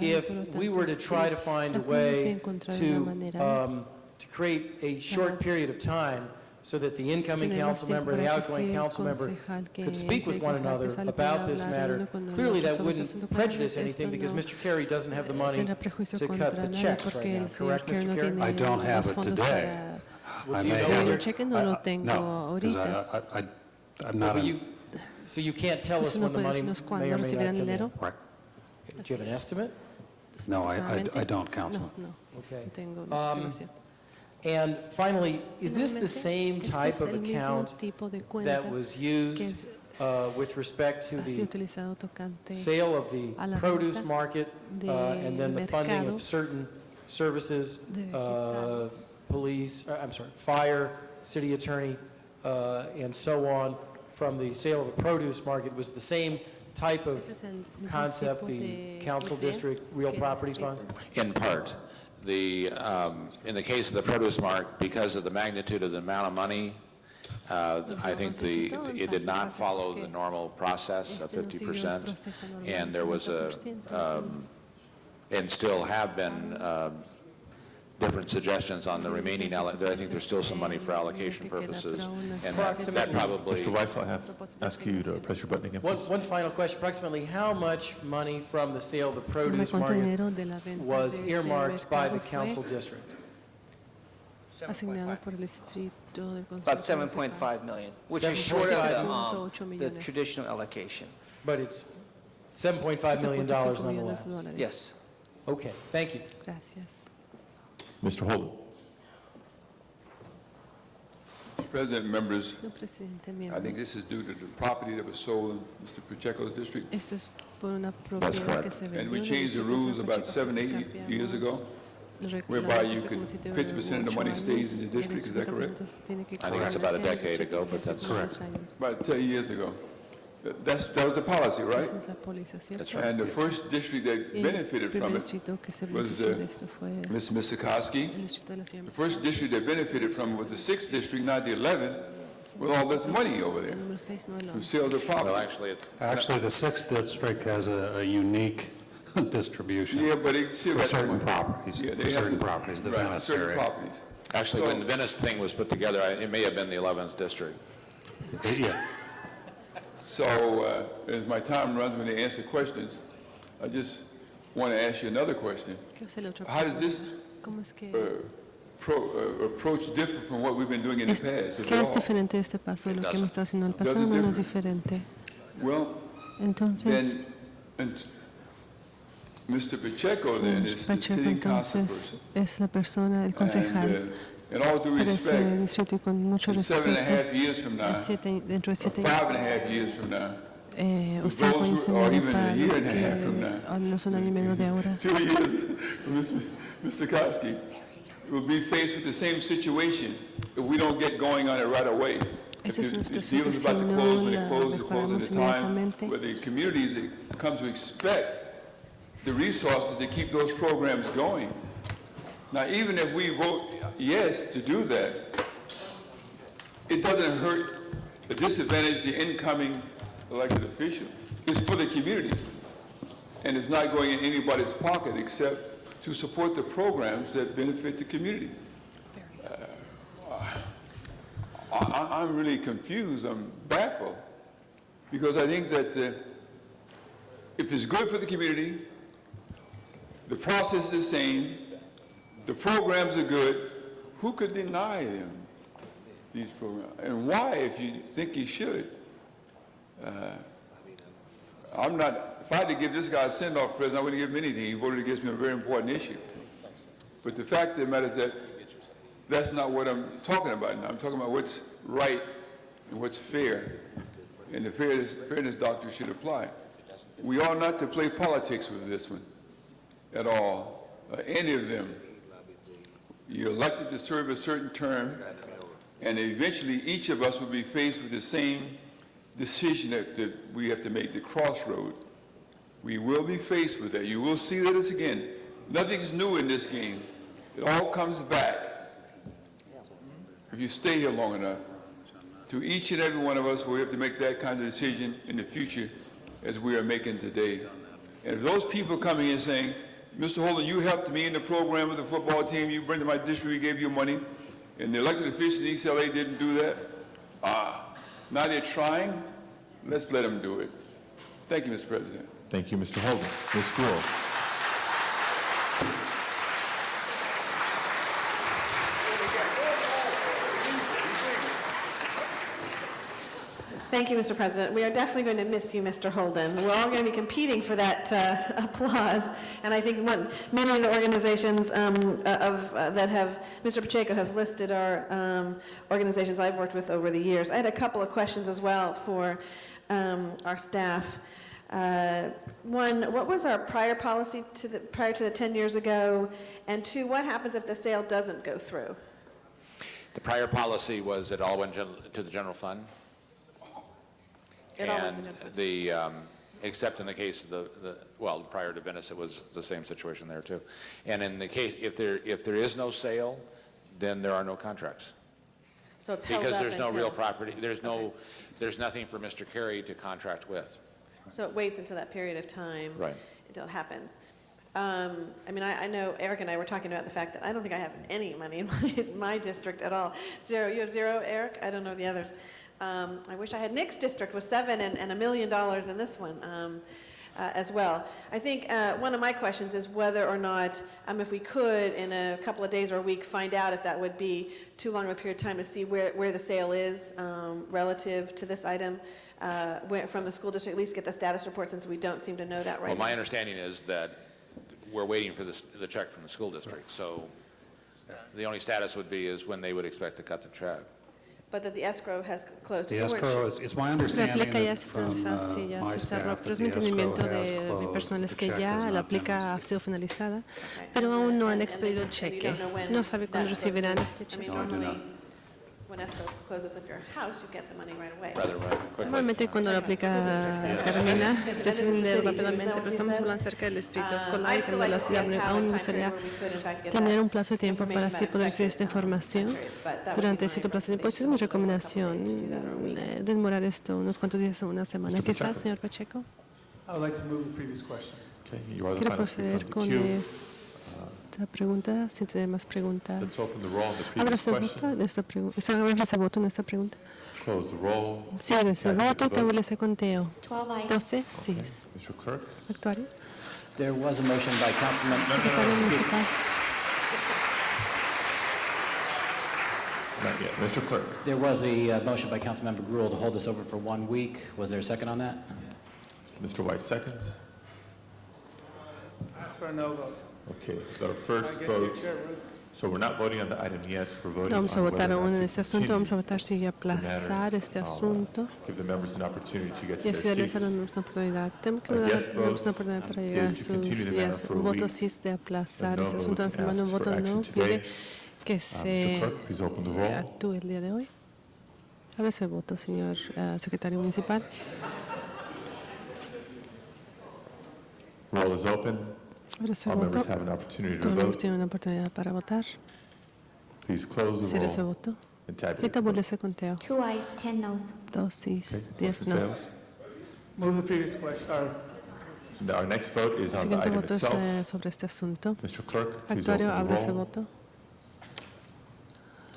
if we were to try to find a way to create a short period of time so that the incoming council member and the outgoing council member could speak with one another about this matter, clearly that wouldn't prejudice anything because Mr. Kerry doesn't have the money to cut the checks right now, correct, Mr. Kerry? I don't have it today. I may have it. No, because I'm not. So you can't tell us when the money may or may not come in? Right. Do you have an estimate? No, I don't, Councilman. Okay. And finally, is this the same type of account that was used with respect to the sale of the produce market and then the funding of certain services, police, fire, city attorney, and so on, from the sale of the produce market? Was the same type of concept the council district real property fund? In part. In the case of the produce market, because of the magnitude of the amount of money, I think it did not follow the normal process of 50%, and there was and still have been different suggestions on the remaining. I think there's still some money for allocation purposes, and that probably. Mr. Weiss, I'll ask you to press your button again, please. One final question. Approximately how much money from the sale of the produce market was earmarked by the council district? Asignado por el distrito del Consejo. About 7.5 million, which is short of the traditional allocation. But it's $7.5 million nonetheless. Yes. Okay, thank you. Gracias. Mr. Holden. Mr. President, members, Señor presidente, I miembros, think this is due to the property that was sold in Mr. Pacheco's district. esto es por una propiedad que se vendió. And we en el changed the distrito rules San about Pacheco, 7-8 cambiamos years ago, los whereby reglamentos you de can, como si te 50% of the money stays in the district, is that correct? I think it's about a decade ago, but that's correct. About 10 years ago. That was the policy, right? Esa es la póliza, ¿cierto? That's right. And the first district that benefited El from primer it distrito que se was benefició de esto fue Ms. Misakowski. el distrito de la señora The first district that benefited from it was the 6th district, not the 11th, with all this money over there, el número 6, no el from 11. sales of Well, property. Actually, the 6th district has a unique distribution Yeah, but it still for got certain money. properties, Yeah, they for certain have- properties, the right, Venice certain area. properties. Actually, So- when the Venice thing was put together, it may have been the 11th district. Yeah. So, as my time runs when they answer questions, I just want to ask you another question. Quiero hacerle otra How does pregunta. this ¿Cómo es que approach differ from what we've been doing in the past? if qué at es all? diferente de este paso de lo que hemos estado haciendo en el pasado? Does it No es differ? diferente. Well, Entonces, then, Mr. Pacheco then is the Pacheco sitting council entonces person. es la persona, el concejal. And, in all due Para ese respect, distrito y con mucho in respeto, 7.5 years from now, dentro de or 7 5.5 years from now, o 5 años y or medio even para a year los and a half from que, now, al menos un año y medio de ahora, 2 years, Mr. Kowski will be faced with the same situation if we don't get going on it right away. If esa es the nuestra deal is about to situación, close, no when la it closes, it closes mejoramos at a time inmediatamente. where the communities come to expect the resources to keep those programs going. Now, even if we vote yes to do that, it doesn't hurt or disadvantage the incoming elected official. It's for the community, and it's not going in anybody's pocket except to support the programs that benefit the community. I'm really confused, I'm baffled, because I think that if it's good for the community, the process is the same, the programs are good, who could deny them these programs? And why, if you think you should? I'm not, if I had to give this guy a send-off, President, I wouldn't give him anything. He voted against me on a very important issue. But the fact of the matter is that that's not what I'm talking about now. I'm talking about what's right and what's fair. And the fairness doctrine should apply. We ought not to play politics with this one at all, any of them. You're elected to serve a certain term, and eventually each of us will be faced with the same decision that we have to make, the crossroad. We will be faced with that. You will see this again. Nothing's new in this game. It all comes back, if you stay here long enough, to each and every one of us will have to make that kind of decision in the future as we are making today. And if those people coming in saying, Mr. Holden, you helped me in the program of the football team, you bring to my district, we gave you money, and the elected officials in East LA didn't do that, now they're trying, let's let them do it. Thank you, Mr. President. Thank you, Mr. Holden. Ms. Gould. Thank you, Mr. President. We are definitely going to miss you, Mr. Holden. We're all going to be competing for that applause. And I think many of the organizations that have, Mr. Pacheco has listed are organizations I've worked with over the years. I had a couple of questions as well for our staff. One, what was our prior policy prior to the 10 years ago? And two, what happens if the sale doesn't go through? The prior policy was it all went to the general fund. And except in the case of well, prior to Venice, it was the same situation there too. And in the case, if there is no sale, then there are no contracts. So it's held because up there's no real property. There's nothing for Mr. Carey to contract with. So it waits until that period of time. Right. Until it happens. I mean, I know Eric and I were talking about the fact that I don't think I have any money in my district at all. Zero. You have zero, Eric? I don't know the others. I wish I had Nick's district with $7 and $1 million in this one as well. I think one of my questions is whether or not, if we could, in a couple of days or a week, find out if that would be too long of a period of time to see where the sale is relative to this item from the school district, at least get the status report since we don't seem to know that right now. Well, my understanding is that we're waiting for the check from the school district. So the only status would be is when they would expect to cut the check. But that the escrow has closed. The escrow it's my understanding that from my staff pero es that mi the escrow entendimiento has de mi closed. personal es The que check ya has la not been aplica ha sido finalizada, pero aún no han expedido el cheque. No sabe cuándo recibirán este cheque. No, I do not. When escrow closes, if you're a house, you get the money right away. Normalmente cuando la aplica termina, reciben dinero rápidamente, pero estamos hablando acerca del distrito escolar y cuando la ciudad aún me gustaría tener un plazo de tiempo para así poder recibir esta información durante cierto plazo de tiempo. Esta es mi recomendación, demorar esto unos cuantos días o una semana. Quizás, señor Pacheco. I would like to move the previous question. Okay, you are the Quiero final speaker on proceder the con queue. esta pregunta, sin tener más preguntas. Let's open the roll on the previous Ábrase question. voto en esta pregunta. Ábrase voto en esta pregunta. Close the roll. Cierre ese voto y establece conteo. 12 12, sí. Mr. Clerk. Actuario. There was a motion by Councilman... Secretario municipal. Not yet. Mr. Clerk. There was a motion by Councilmember Gruhl to hold this over for 1 week. Was there a second on that? Mr. White seconds. Ask for a no vote. Okay, the first vote. So we're not voting on the item yet. We're voting No vamos a on votar whether or aún not en to este asunto, continue vamos a votar si aplazar este asunto give the members an opportunity to get to y their así darles a seats. los miembros una oportunidad. Tenemos que A dar a yes los miembros una vote oportunidad para llegar a is to sus continue the días. matter for a Un voto week. sí es de aplazar A no este asunto a la vote semana, un asks for voto no action pide today. que Mr. se Clerk, please open the roll. actúe el día de hoy. Ábrase el voto, señor secretario municipal. Roll is open. Ábrase el All voto. members have an opportunity to Todos los miembros vote. tienen una oportunidad para votar. Please close the Cierre ese roll voto and y tabulate. establece conteo. 2 ayes, 10 noes. 2 sís, Okay, 10 motion no. fails. Move the previous question. Our next vote is El on the siguiente item voto es itself. sobre este asunto. Mr. Clerk, please Actuario, open abre the ese roll. voto.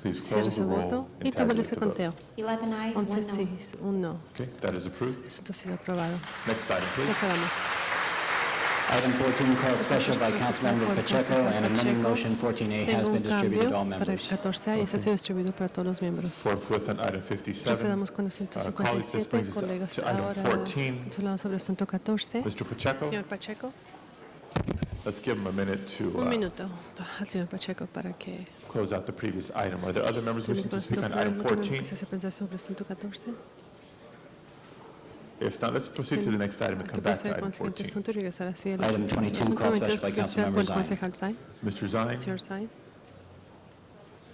Please Cierre close ese the roll voto y and tabulate establece the vote. conteo. 11 ayes, 11 1 no. sís, 1 no. Okay, that is approved. El asunto ha sido aprobado. Next item, please. Procedamos. Item 14, called special by Councilmember Pacheco, and amending motion 14A has Tengo been un distributed to all cambio para el members. 14A y ese ha sido distribuido para todos los miembros. Forthwith on item 57. Procedamos con el asunto Colleagues, this 57, brings us colegas. to item Ahora 14. estamos hablando sobre el asunto 14. Mr. Pacheco, Señor Pacheco, let's give him a minute to un minuto al señor Pacheco para que close out the previous item. Are there other members wishing to terminemos speak con on el item asunto 14? que se presenta sobre el asunto 14. If not, let's proceed to the next item and Hay que come back to proceder con item el siguiente 14. asunto y regresar así al Item 22, asunto called 22 special by que presenta por Councilmember el Zine. concejal Zine. Mr. Zine, Señor Zine,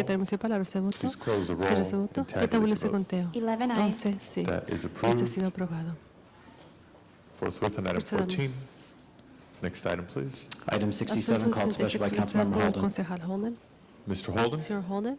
que termine su palabra. ¿Se votó? Please close the roll Cierre su voto. and Que tabulate tabule the ese vote. conteo. 11 ayes. 11 sí. That is Este ha approved. sido aprobado. Forthwith on item 14. Procedamos. Next item, please. Item 67, called special by Councilmember por el Holden. concejal Holden. Mr. Holden? Señor Holden.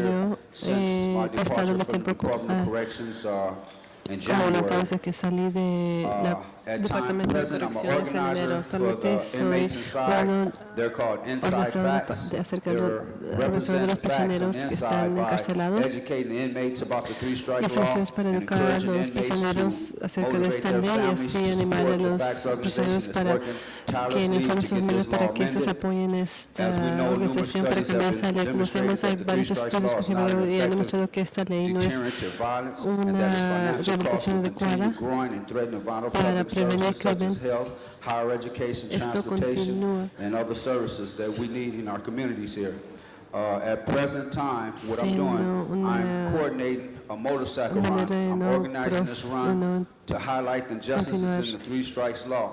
yo since my he estado departure más from the tiempo Department of Corrections in como January. voluntario desde que salí de la At Departamento de present, I'm an Correcciones en enero. organizer for Actualmente the soy inmates inside. They're called Inside organizador Facts. acerca de They're los representing facts prisioneros and que inside están by encarcelados educating the inmates about the y three-strike law asociaciones para and educar a encouraging los inmates prisioneros to acerca de motivate esta their ley y families así to animar a support the los facts prisioneros organization para that's working que tirelessly informen a to sus get familias this law para que estos amended. apoyen esta As we know, organización para numerous cambiar studies esa have ley. been Como sabemos, hay demonstrated that the varios three-strike estudios law que is se not an han effective demostrado que esta ley no es deterrent to violence, and that its una financial costs rehabilitación will continue adecuada growing and threaten vital para public prevenir services que such as health, higher education, esto transportation, continúa. and other services that we need in our communities here. At present time, what I'm doing, I'm coordinating a motorcycle run. I'm organizing this run to highlight the injustices in the three strikes law.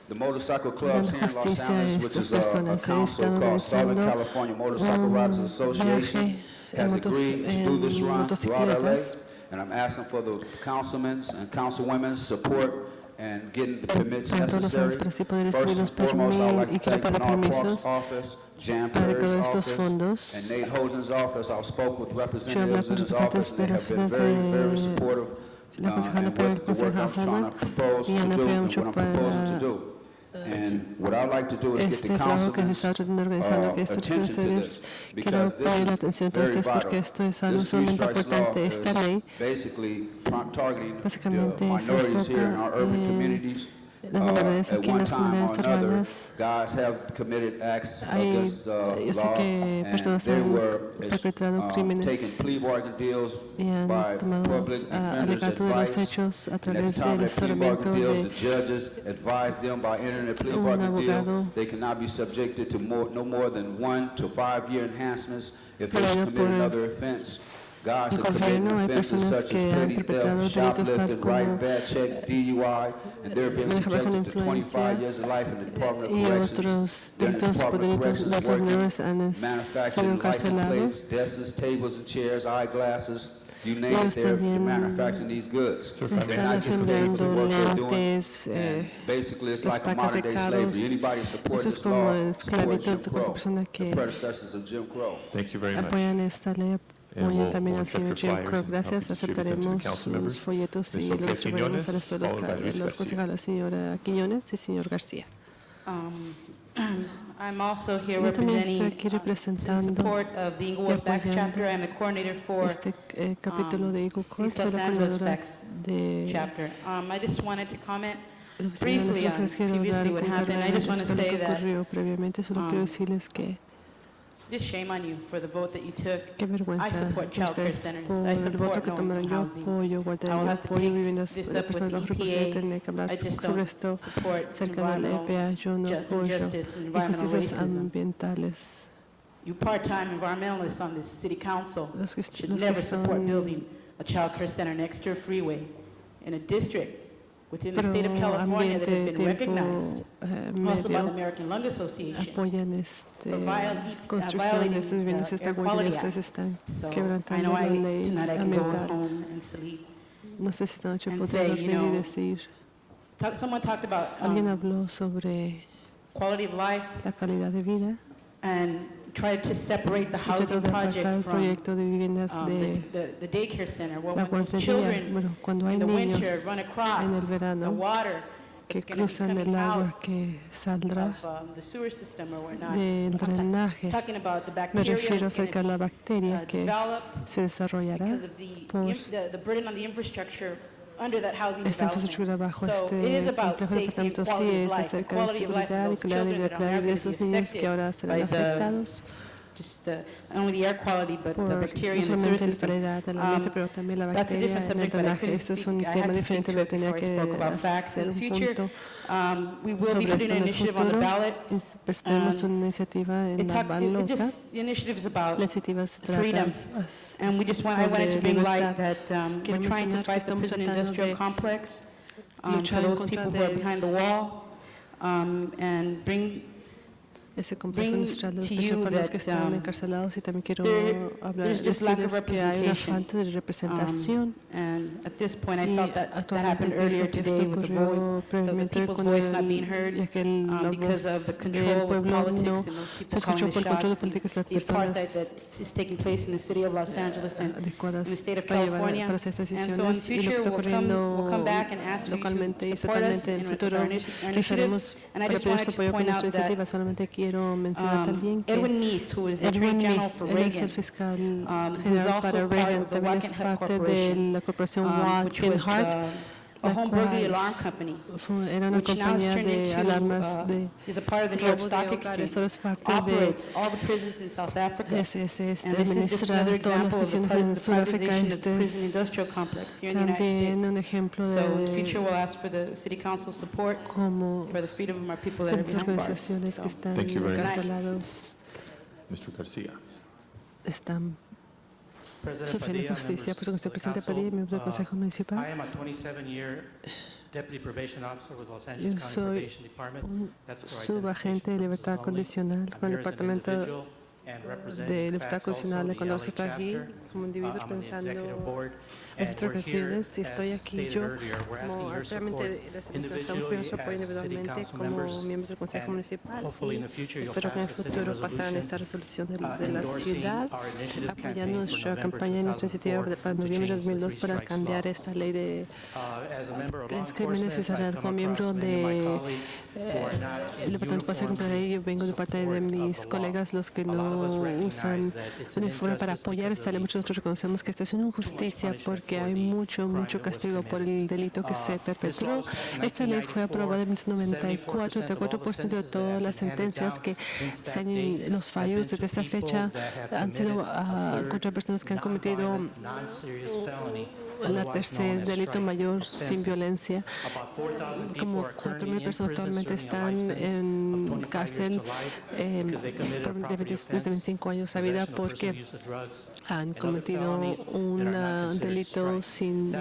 The motorcycle clubs here in Los Angeles, which is a council called Southern California Motorcycle Riders Association, has agreed to do this run throughout LA, and I'm asking for the councilmen's and councilwomen's support and getting the permits necessary. First and foremost, I'd like to thank Bernard Park's office, Jan Perry's office, and Nate Holden's office. I spoke with representatives in his office, and they have been very, very supportive in what the work I'm trying to propose to do and what I'm proposing to do. And what I'd like to do is get the councilmen's attention to this, because this is very vital. This three strikes law is basically targeting the minorities here in our urban communities. At one time or another, guys have committed acts against law, and they were taking plea bargain deals by public defenders' advice. And at the time of the plea bargain deals, the judges advised them by entering a plea bargain deal, they cannot be subjected to no more than 1 to 5 year enhancements if they commit another offense. Guys have committed offenses such as petty theft, shoplifting, writing bad checks, DUI, and they're being subjected to 25 years of life in the Department of Corrections. They're in the Department of Corrections working, manufacturing license plates, desks, tables, and chairs, eyeglasses. You name it, they're manufacturing these goods. They're not getting paid for the work they're doing. And basically, it's like a modern-day slavery. Anybody who supports this law supports Jim Crow, the predecessors of Jim Crow. Thank you very much. Apoyan esta ley, And apoyan we'll también al accept señor your Jim flyers Crow. and Gracias, distribute them to the aceptaremos council sus members. folletos y Ms. los Sofía distribuiremos a Quiñones, los followed by Luis los García. concejales, señora Quiñones y señor García. I'm also here Yo también estoy representing aquí in representando support of the y Inglewood Facts apoyando chapter. I'm the coordinator for este capítulo de Eagle Court. East Soy Los la Angeles coordinadora Facts de chapter. I just wanted to comment la oficina de las briefly on cosas. Quiero dar previously un what happened. I comentario just want to respecto a say lo que that ocurrió previamente. Solo quiero decirles que just shame on you for the vote that you took. qué I vergüenza support de child care ustedes centers. por I el voto support que tomaron. low-income Yo housing. apoyo I will guardería, have to apoyo take viviendas this de up with personas the bajo responsabilidad. EPA. Tener que hablar I just sobre don't esto support cerca de la EPA. Yo no apoyo injustice and environmental injusticias racism. ambientales. You part-time environmentalists on this city council Los que should los never que support son building a child care center next to a freeway in a district within the pro state of California that has ambiente, been recognized also by the medio, American Lung Association apoyan construcción de estas viviendas esta cualidad. Ustedes están So I quebrantando know la ley tonight I can go ambiental. home and sleep. No sé si esta noche and podré say, you dormir y know, decir, Someone talked about alguien habló sobre quality of life la calidad de vida and tried to separate the y housing trató de apartar project el from proyecto de viviendas de the daycare center. Well, la when those guardería. children Bueno, cuando hay in the niños winter run en el across the verano water que that's going to be cruzan el coming agua out que saldrá of the sewer system or whatnot. del drenaje, Talking about the me bacteria refiero that's acerca de la going bacteria to que developed se desarrollará because of por the burden on the infrastructure under that housing esta infraestructura development. bajo So it is este about complejo de safety and departamentos. Sí, quality of es life, the acerca de quality of life seguridad y of those calidad de children that are vida now de going to esos be niños que ahora affected serán by the afectados just not only the air quality, but por the no bacteria in the sewer solamente la system. calidad del ambiente, pero también la That's a bacteria different en el subject, but I drenaje. couldn't Esto es un speak. I tema had to diferente, speak pero to it tenía before I que spoke about facts. In hacer the un future, punto we will be sobre putting esto an en el initiative on the futuro. ballot. Presentaremos una iniciativa en la balota. The initiative is about La iniciativa se freedom, trata and we just want, I wanted to sobre bring libertad. light that Quiero we're trying to mencionar que fight the estamos prison tratando industrial de complex for luchar en those contra people who are del behind the wall, and bring ese complejo bring industrial de to prisión you para los que that, están encarcelados, y también quiero there's just lack of decirles que hay una representation. falta de representación. And at this point, I Y felt that actualmente happened pienso earlier que esto today with the ocurrió the previamente people's cuando voice not being heard ya que la because of voz the del control of pueblo no politics and those se people escuchó calling por the el control de shots, políticas de las the apartheid personas that is taking place in the city of Los Angeles and in adecuadas the state of para llevar California. para hacer estas And so in the decisiones, y lo que future, está we'll ocurriendo come back and ask you localmente y to support us estatalmente en el with futuro. our initiative. Regresaremos And I para just pedir wanted su to apoyo con point out nuestra iniciativa. that Solamente quiero mencionar también que Edwin Meese, who is the Attorney Edwin General Meese, for él es Reagan, el fiscal who's general also para part Reagan, of the también es Wackenhut parte de Corporation, la corporación which was Wackenhut, a la home burglary cual alarm company, era una which now has compañía turned de into, alarmas de is a part of the New York robo Stock de hogares. Exchange, Ahora es parte de operates all the prisons in South Africa. administra And this is just todas another las example of prisiones en the Sudáfrica. privatization of Este the prison es industrial complex here in the United también un States. ejemplo So in the future, de we'll ask for the city council support cómo for the freedom of our people that are tantas behind bars. organizaciones que están Thank you very much. encarcelados Mr. Garcia. están Sufriendo injusticia, por su presidente Padilla, miembros del Consejo Municipal. I am a 27-year Deputy Probation Officer with Los Yo Angeles County soy Probation Department. un That's for subagente de libertad condicional con el Departamento de Libertad Condicional de Condor. Estoy aquí como individuo representando estas ocasiones y estoy aquí yo como realmente estamos pidiendo su apoyo individualmente como miembros del Consejo Municipal y espero que en el futuro pasaran esta resolución de la ciudad apoyando nuestra campaña y nuestra iniciativa para noviembre de 2002 para cambiar esta ley de tres crímenes y cerrar. Como miembro del Departamento de Paz y Ley, yo vengo de parte de mis colegas, los que no usan uniforme para apoyar esta ley. Muchos de nosotros reconocemos que esto es una injusticia porque hay mucho castigo por el delito que se perpetró. Esta ley fue aprobada en 1994, 74% de todas las sentencias que los fallos desde esa fecha han sido contra personas que han cometido el tercer delito mayor sin violencia. Como 4,000 personas actualmente están en cárcel desde 25 años de vida porque han cometido un delito sin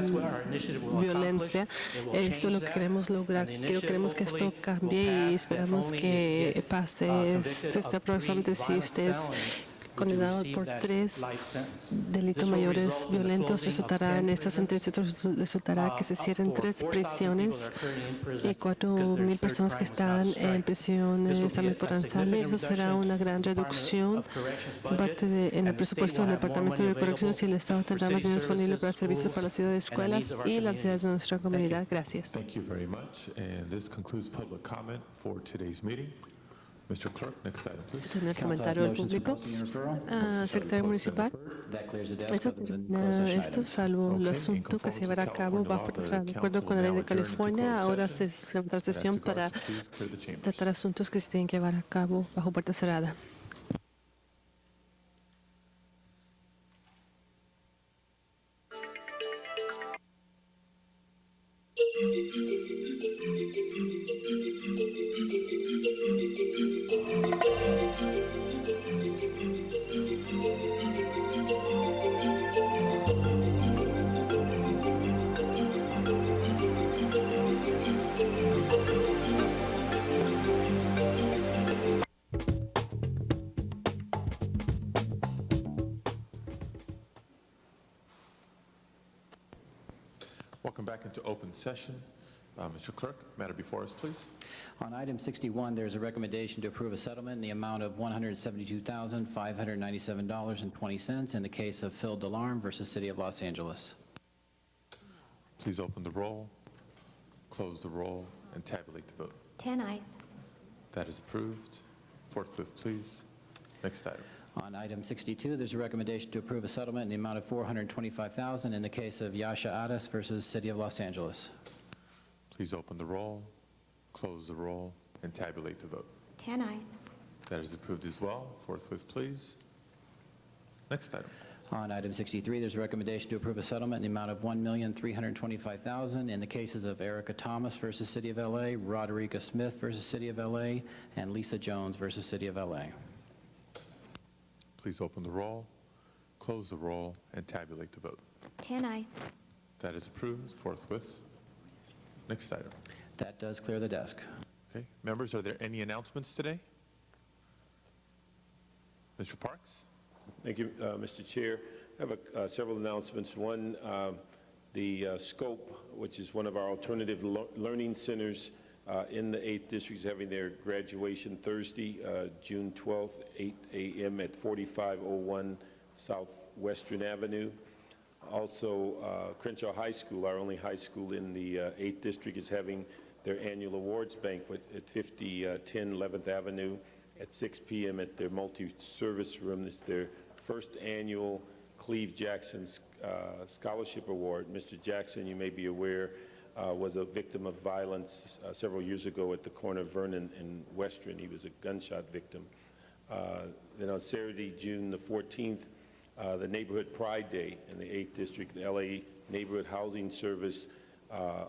violencia. Esto es lo que queremos lograr. Queremos que esto cambie y esperamos que pase esto próximamente. Si ustedes condenado por 3 delitos mayores violentos, resultará en esta sentencia, resultará que se cierren 3 prisiones y 4,000 personas que están en prisiones también podrán salir. Eso será una gran reducción parte en el presupuesto del Departamento de Correcciones y el Estado tendrá más dinero disponible para servicios para la ciudad de escuelas y las necesidades de nuestra comunidad. Gracias. Thank you very much. And this concludes public comment for today's meeting. Mr. Clerk, next item, please. Termina el comentario del público. Secretario Municipal. Esto termina esto, salvo el asunto que se llevará a cabo bajo de acuerdo con la ley de California. Ahora se levantará sesión para tratar asuntos que se tienen que llevar a cabo bajo puerta cerrada. Welcome back into open session. Mr. Clerk, matter before us, please. On item 61, there's a recommendation to approve a settlement in the amount of $172,597.20 in the case of Phil Delarme versus City of Los Angeles. Please open the roll, close the roll, and tabulate the vote. 10 ayes. That is approved. Forthwith, please. Next item. On item 62, there's a recommendation to approve a settlement in the amount of $425,000 in the case of Yasha Adas versus City of Los Angeles. Please open the roll, close the roll, and tabulate the vote. 10 ayes. That is approved as well. Forthwith, please. Next item. On item 63, there's a recommendation to approve a settlement in the amount of $1,325,000 in the cases of Erica Thomas versus City of LA, Roderica Smith versus City of LA, and Lisa Jones versus City of LA. Please open the roll, close the roll, and tabulate the vote. 10 ayes. That is approved. Forthwith. Next item. That does clear the desk. Okay. Members, are there any announcements today? Mr. Parks? Thank you, Mr. Chair. I have several announcements. One, the SCOPE, which is one of our alternative learning centers in the 8th District, is having their graduation Thursday, June 12th, 8 a.m. at 4501 Southwestern Avenue. Also, Crenshaw High School, our only high school in the 8th District, is having their annual awards banquet at 5010 11th Avenue at 6 p.m. at their multi-service room. It's their first annual Cleve Jackson Scholarship Award. Mr. Jackson, you may be aware, was a victim of violence several years ago at the corner of Vernon and Western. He was a gunshot victim. Then on Saturday, June the 14th, the Neighborhood Pride Day in the 8th District, the LA Neighborhood Housing Service,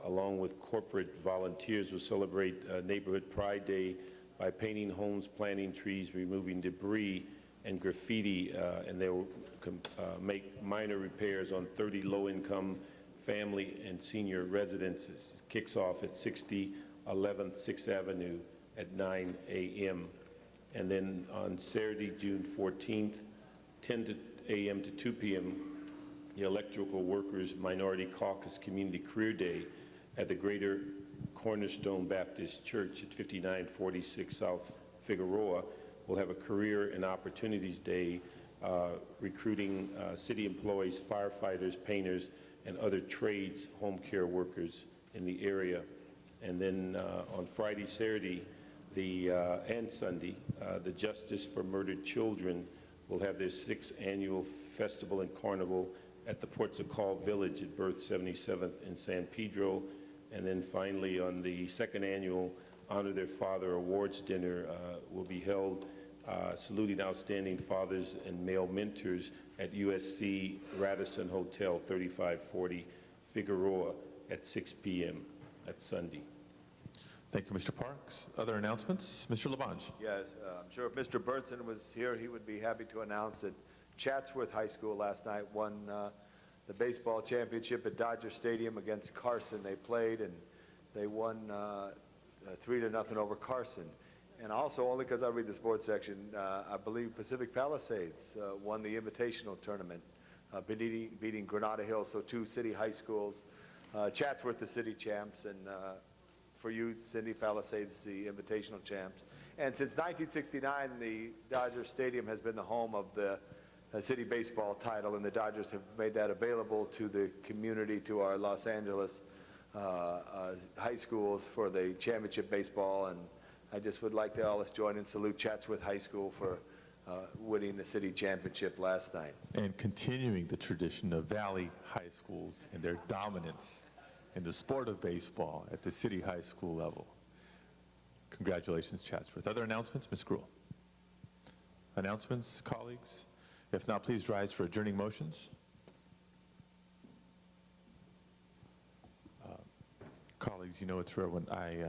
along with corporate volunteers, will celebrate Neighborhood Pride Day by painting homes, planting trees, removing debris and graffiti, and they will make minor repairs on 30 low-income family and senior residences. It kicks off at 60 11th 6th Avenue at 9 a.m. And then on Saturday, June 14th, 10 a.m. to 2 p.m., the Electrical Workers Minority Caucus Community Career Day at the Greater Cornerstone Baptist Church at 5946 South Figueroa. We'll have a Career and Opportunities Day recruiting city employees, firefighters, painters, and other trades, home care workers in the area. And then on Friday, Saturday, and Sunday, the Justice for Murdered Children will have their 6th annual festival and carnival at the Ports of Call Village at Berth 77th in San Pedro. And then finally, on the 2nd annual Honor Their Father Awards Dinner will be held saluting outstanding fathers and male mentors at USC Radisson Hotel, 3540 Figueroa at 6 p.m. That's Sunday. Thank you, Mr. Parks. Other announcements? Mr. Labange. Yes, I'm sure if Mr. Burnson was here, he would be happy to announce that Chatsworth High School last night won the baseball championship at Dodger Stadium against Carson. They played and they won 3-0 over Carson. And also, only because I read the sports section, I believe Pacific Palisades won the invitational tournament, beating Granada Hills, so 2 city high schools. Chatsworth, the city champs, and for you, Cindy, Palisades, the invitational champs. And since 1969, the Dodger Stadium has been the home of the city baseball title, and the Dodgers have made that available to the community, to our Los Angeles high schools for the championship baseball. And I just would like to always join and salute Chatsworth High School for winning the city championship last night. And continuing the tradition of Valley High Schools and their dominance in the sport of baseball at the city high school level. Congratulations, Chatsworth. Other announcements? Ms. Gruhl. Announcements, colleagues? If not, please rise for adjourning motions. Colleagues, you know it's rare when I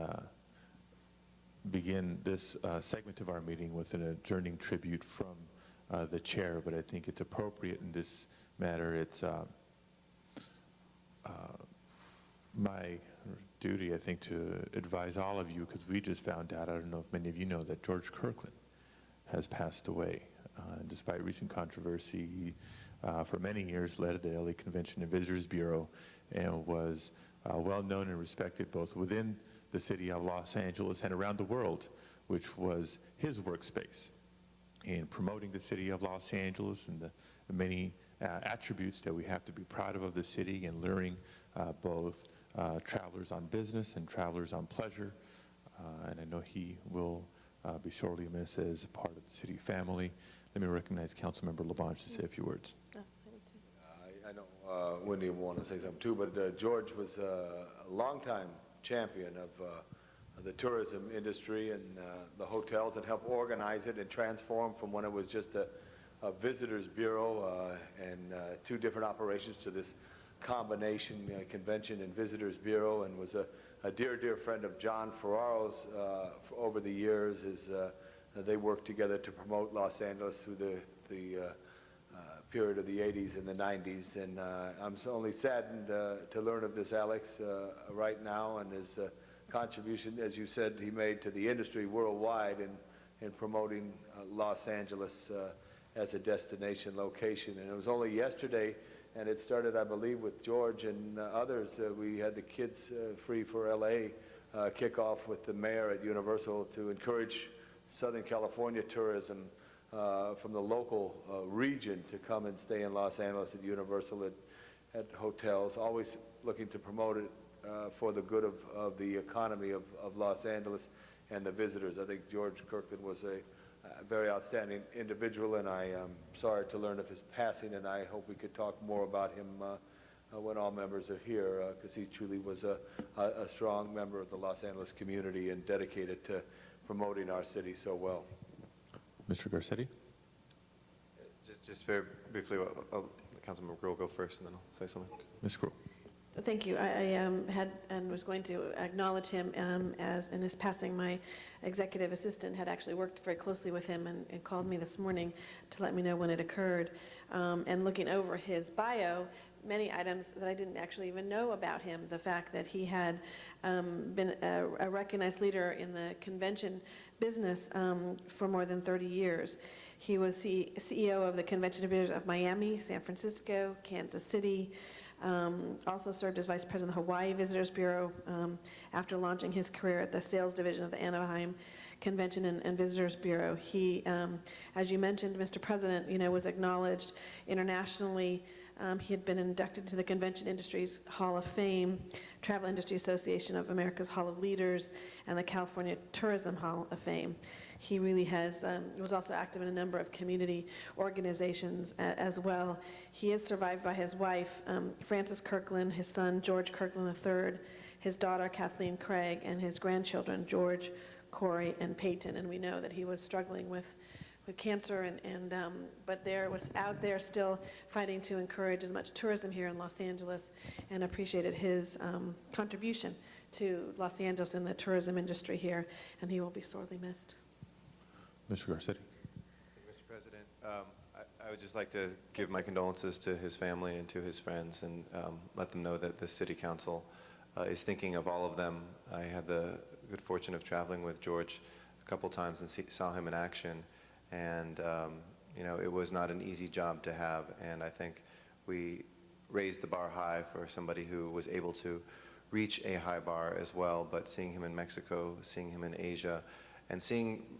begin this segment of our meeting with an adjourning tribute from the chair, but I think it's appropriate in this matter. It's my duty, I think, to advise all of you, because we just found out, I don't know if many of you know, that George Kirkland has passed away. Despite recent controversy, he, for many years, led the LA Convention and Visitors Bureau and was well known and respected both within the city of Los Angeles and around the world, which was his workspace in promoting the city of Los Angeles and the many attributes that we have to be proud of the city, and luring both travelers on business and travelers on pleasure. And I know he will be sorely missed as part of the city family. Let me recognize Councilmember Labange to say a few words. I know Wendy will want to say something too, but George was a longtime champion of the tourism industry and the hotels, and helped organize it and transform from when it was just a visitors bureau and 2 different operations to this combination convention and visitors bureau, and was a dear friend of John Ferraro's over the years as they worked together to promote Los Angeles through the period of the 80s and the 90s. And I'm only saddened to learn of this, Alex, right now, and his contribution, as you said, he made to the industry worldwide in promoting Los Angeles as a destination location. And it was only yesterday, and it started, I believe, with George and others. We had the Kids Free for LA kick off with the mayor at Universal to encourage Southern California tourism from the local region to come and stay in Los Angeles at Universal at hotels, always looking to promote it for the good of the economy of Los Angeles and the visitors. I think George Kirkland was a very outstanding individual, and I am sorry to learn of his passing, and I hope we could talk more about him when all members are here, because he truly was a strong member of the Los Angeles community and dedicated to promoting our city so well. Mr. Garcetti? Just very briefly, Councilmember Gruhl go first, and then I'll say something. Ms. Gruhl. Thank you. I had and was going to acknowledge him as in his passing. My executive assistant had actually worked very closely with him and called me this morning to let me know when it occurred. And looking over his bio, many items that I didn't actually even know about him. The fact that he had been a recognized leader in the convention business for more than 30 years. He was CEO of the Convention Division of Miami, San Francisco, Kansas City. Also served as Vice President of the Hawaii Visitors Bureau after launching his career at the Sales Division of the Anaheim Convention and Visitors Bureau. He, as you mentioned, Mr. President, was acknowledged internationally. He had been inducted to the Convention Industries Hall of Fame, Travel Industry Association of America's Hall of Leaders, and the California Tourism Hall of Fame. He really was also active in a number of community organizations as well. He is survived by his wife, Frances Kirkland, his son, George Kirkland III, his daughter, Kathleen Craig, and his grandchildren, George, Corey, and Peyton. And we know that he was struggling with cancer, but was out there still fighting to encourage as much tourism here in Los Angeles, and appreciated his contribution to Los Angeles and the tourism industry here, and he will be sorely missed. Mr. Garcetti. Mr. President, I would just like to give my condolences to his family and to his friends, and let them know that the City Council is thinking of all of them. I had the good fortune of traveling with George a couple times and saw him in action, and it was not an easy job to have, and I think we raised the bar high for somebody who was able to reach a high bar as well. But seeing him in Mexico, seeing him in Asia, and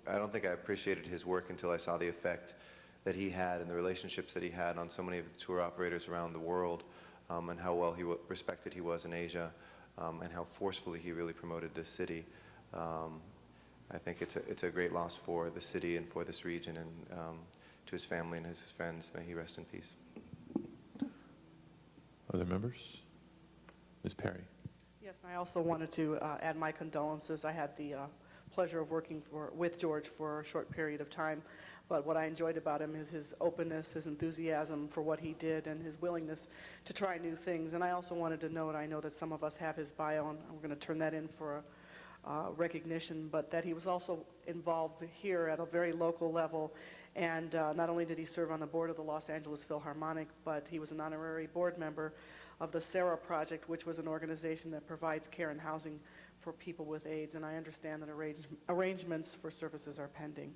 I don't think I appreciated his work until I saw the effect that he had and the relationships that he had on so many of the tour operators around the world, and how well respected he was in Asia, and how forcefully he really promoted this city. I think it's a great loss for the city and for this region, and to his family and his friends, may he rest in peace. Other members? Ms. Perry. Yes, I also wanted to add my condolences. I had the pleasure of working with George for a short period of time, but what I enjoyed about him is his openness, his enthusiasm for what he did, and his willingness to try new things. And I also wanted to note, I know that some of us have his bio, and we're going to turn that in for recognition, but that he was also involved here at a very local level. And not only did he serve on the board of the Los Angeles Philharmonic, but he was an honorary board member of the SARA Project, which was an organization that provides care and housing for people with AIDS. And I understand that arrangements for services are pending.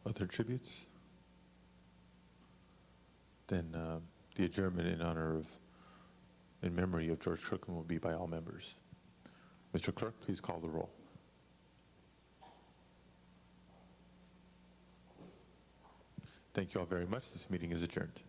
Other tributes? Then the adjournment in memory of George Kirkland will be by all members. Mr. Clerk, please call the roll. Thank you all very much. This meeting is adjourned.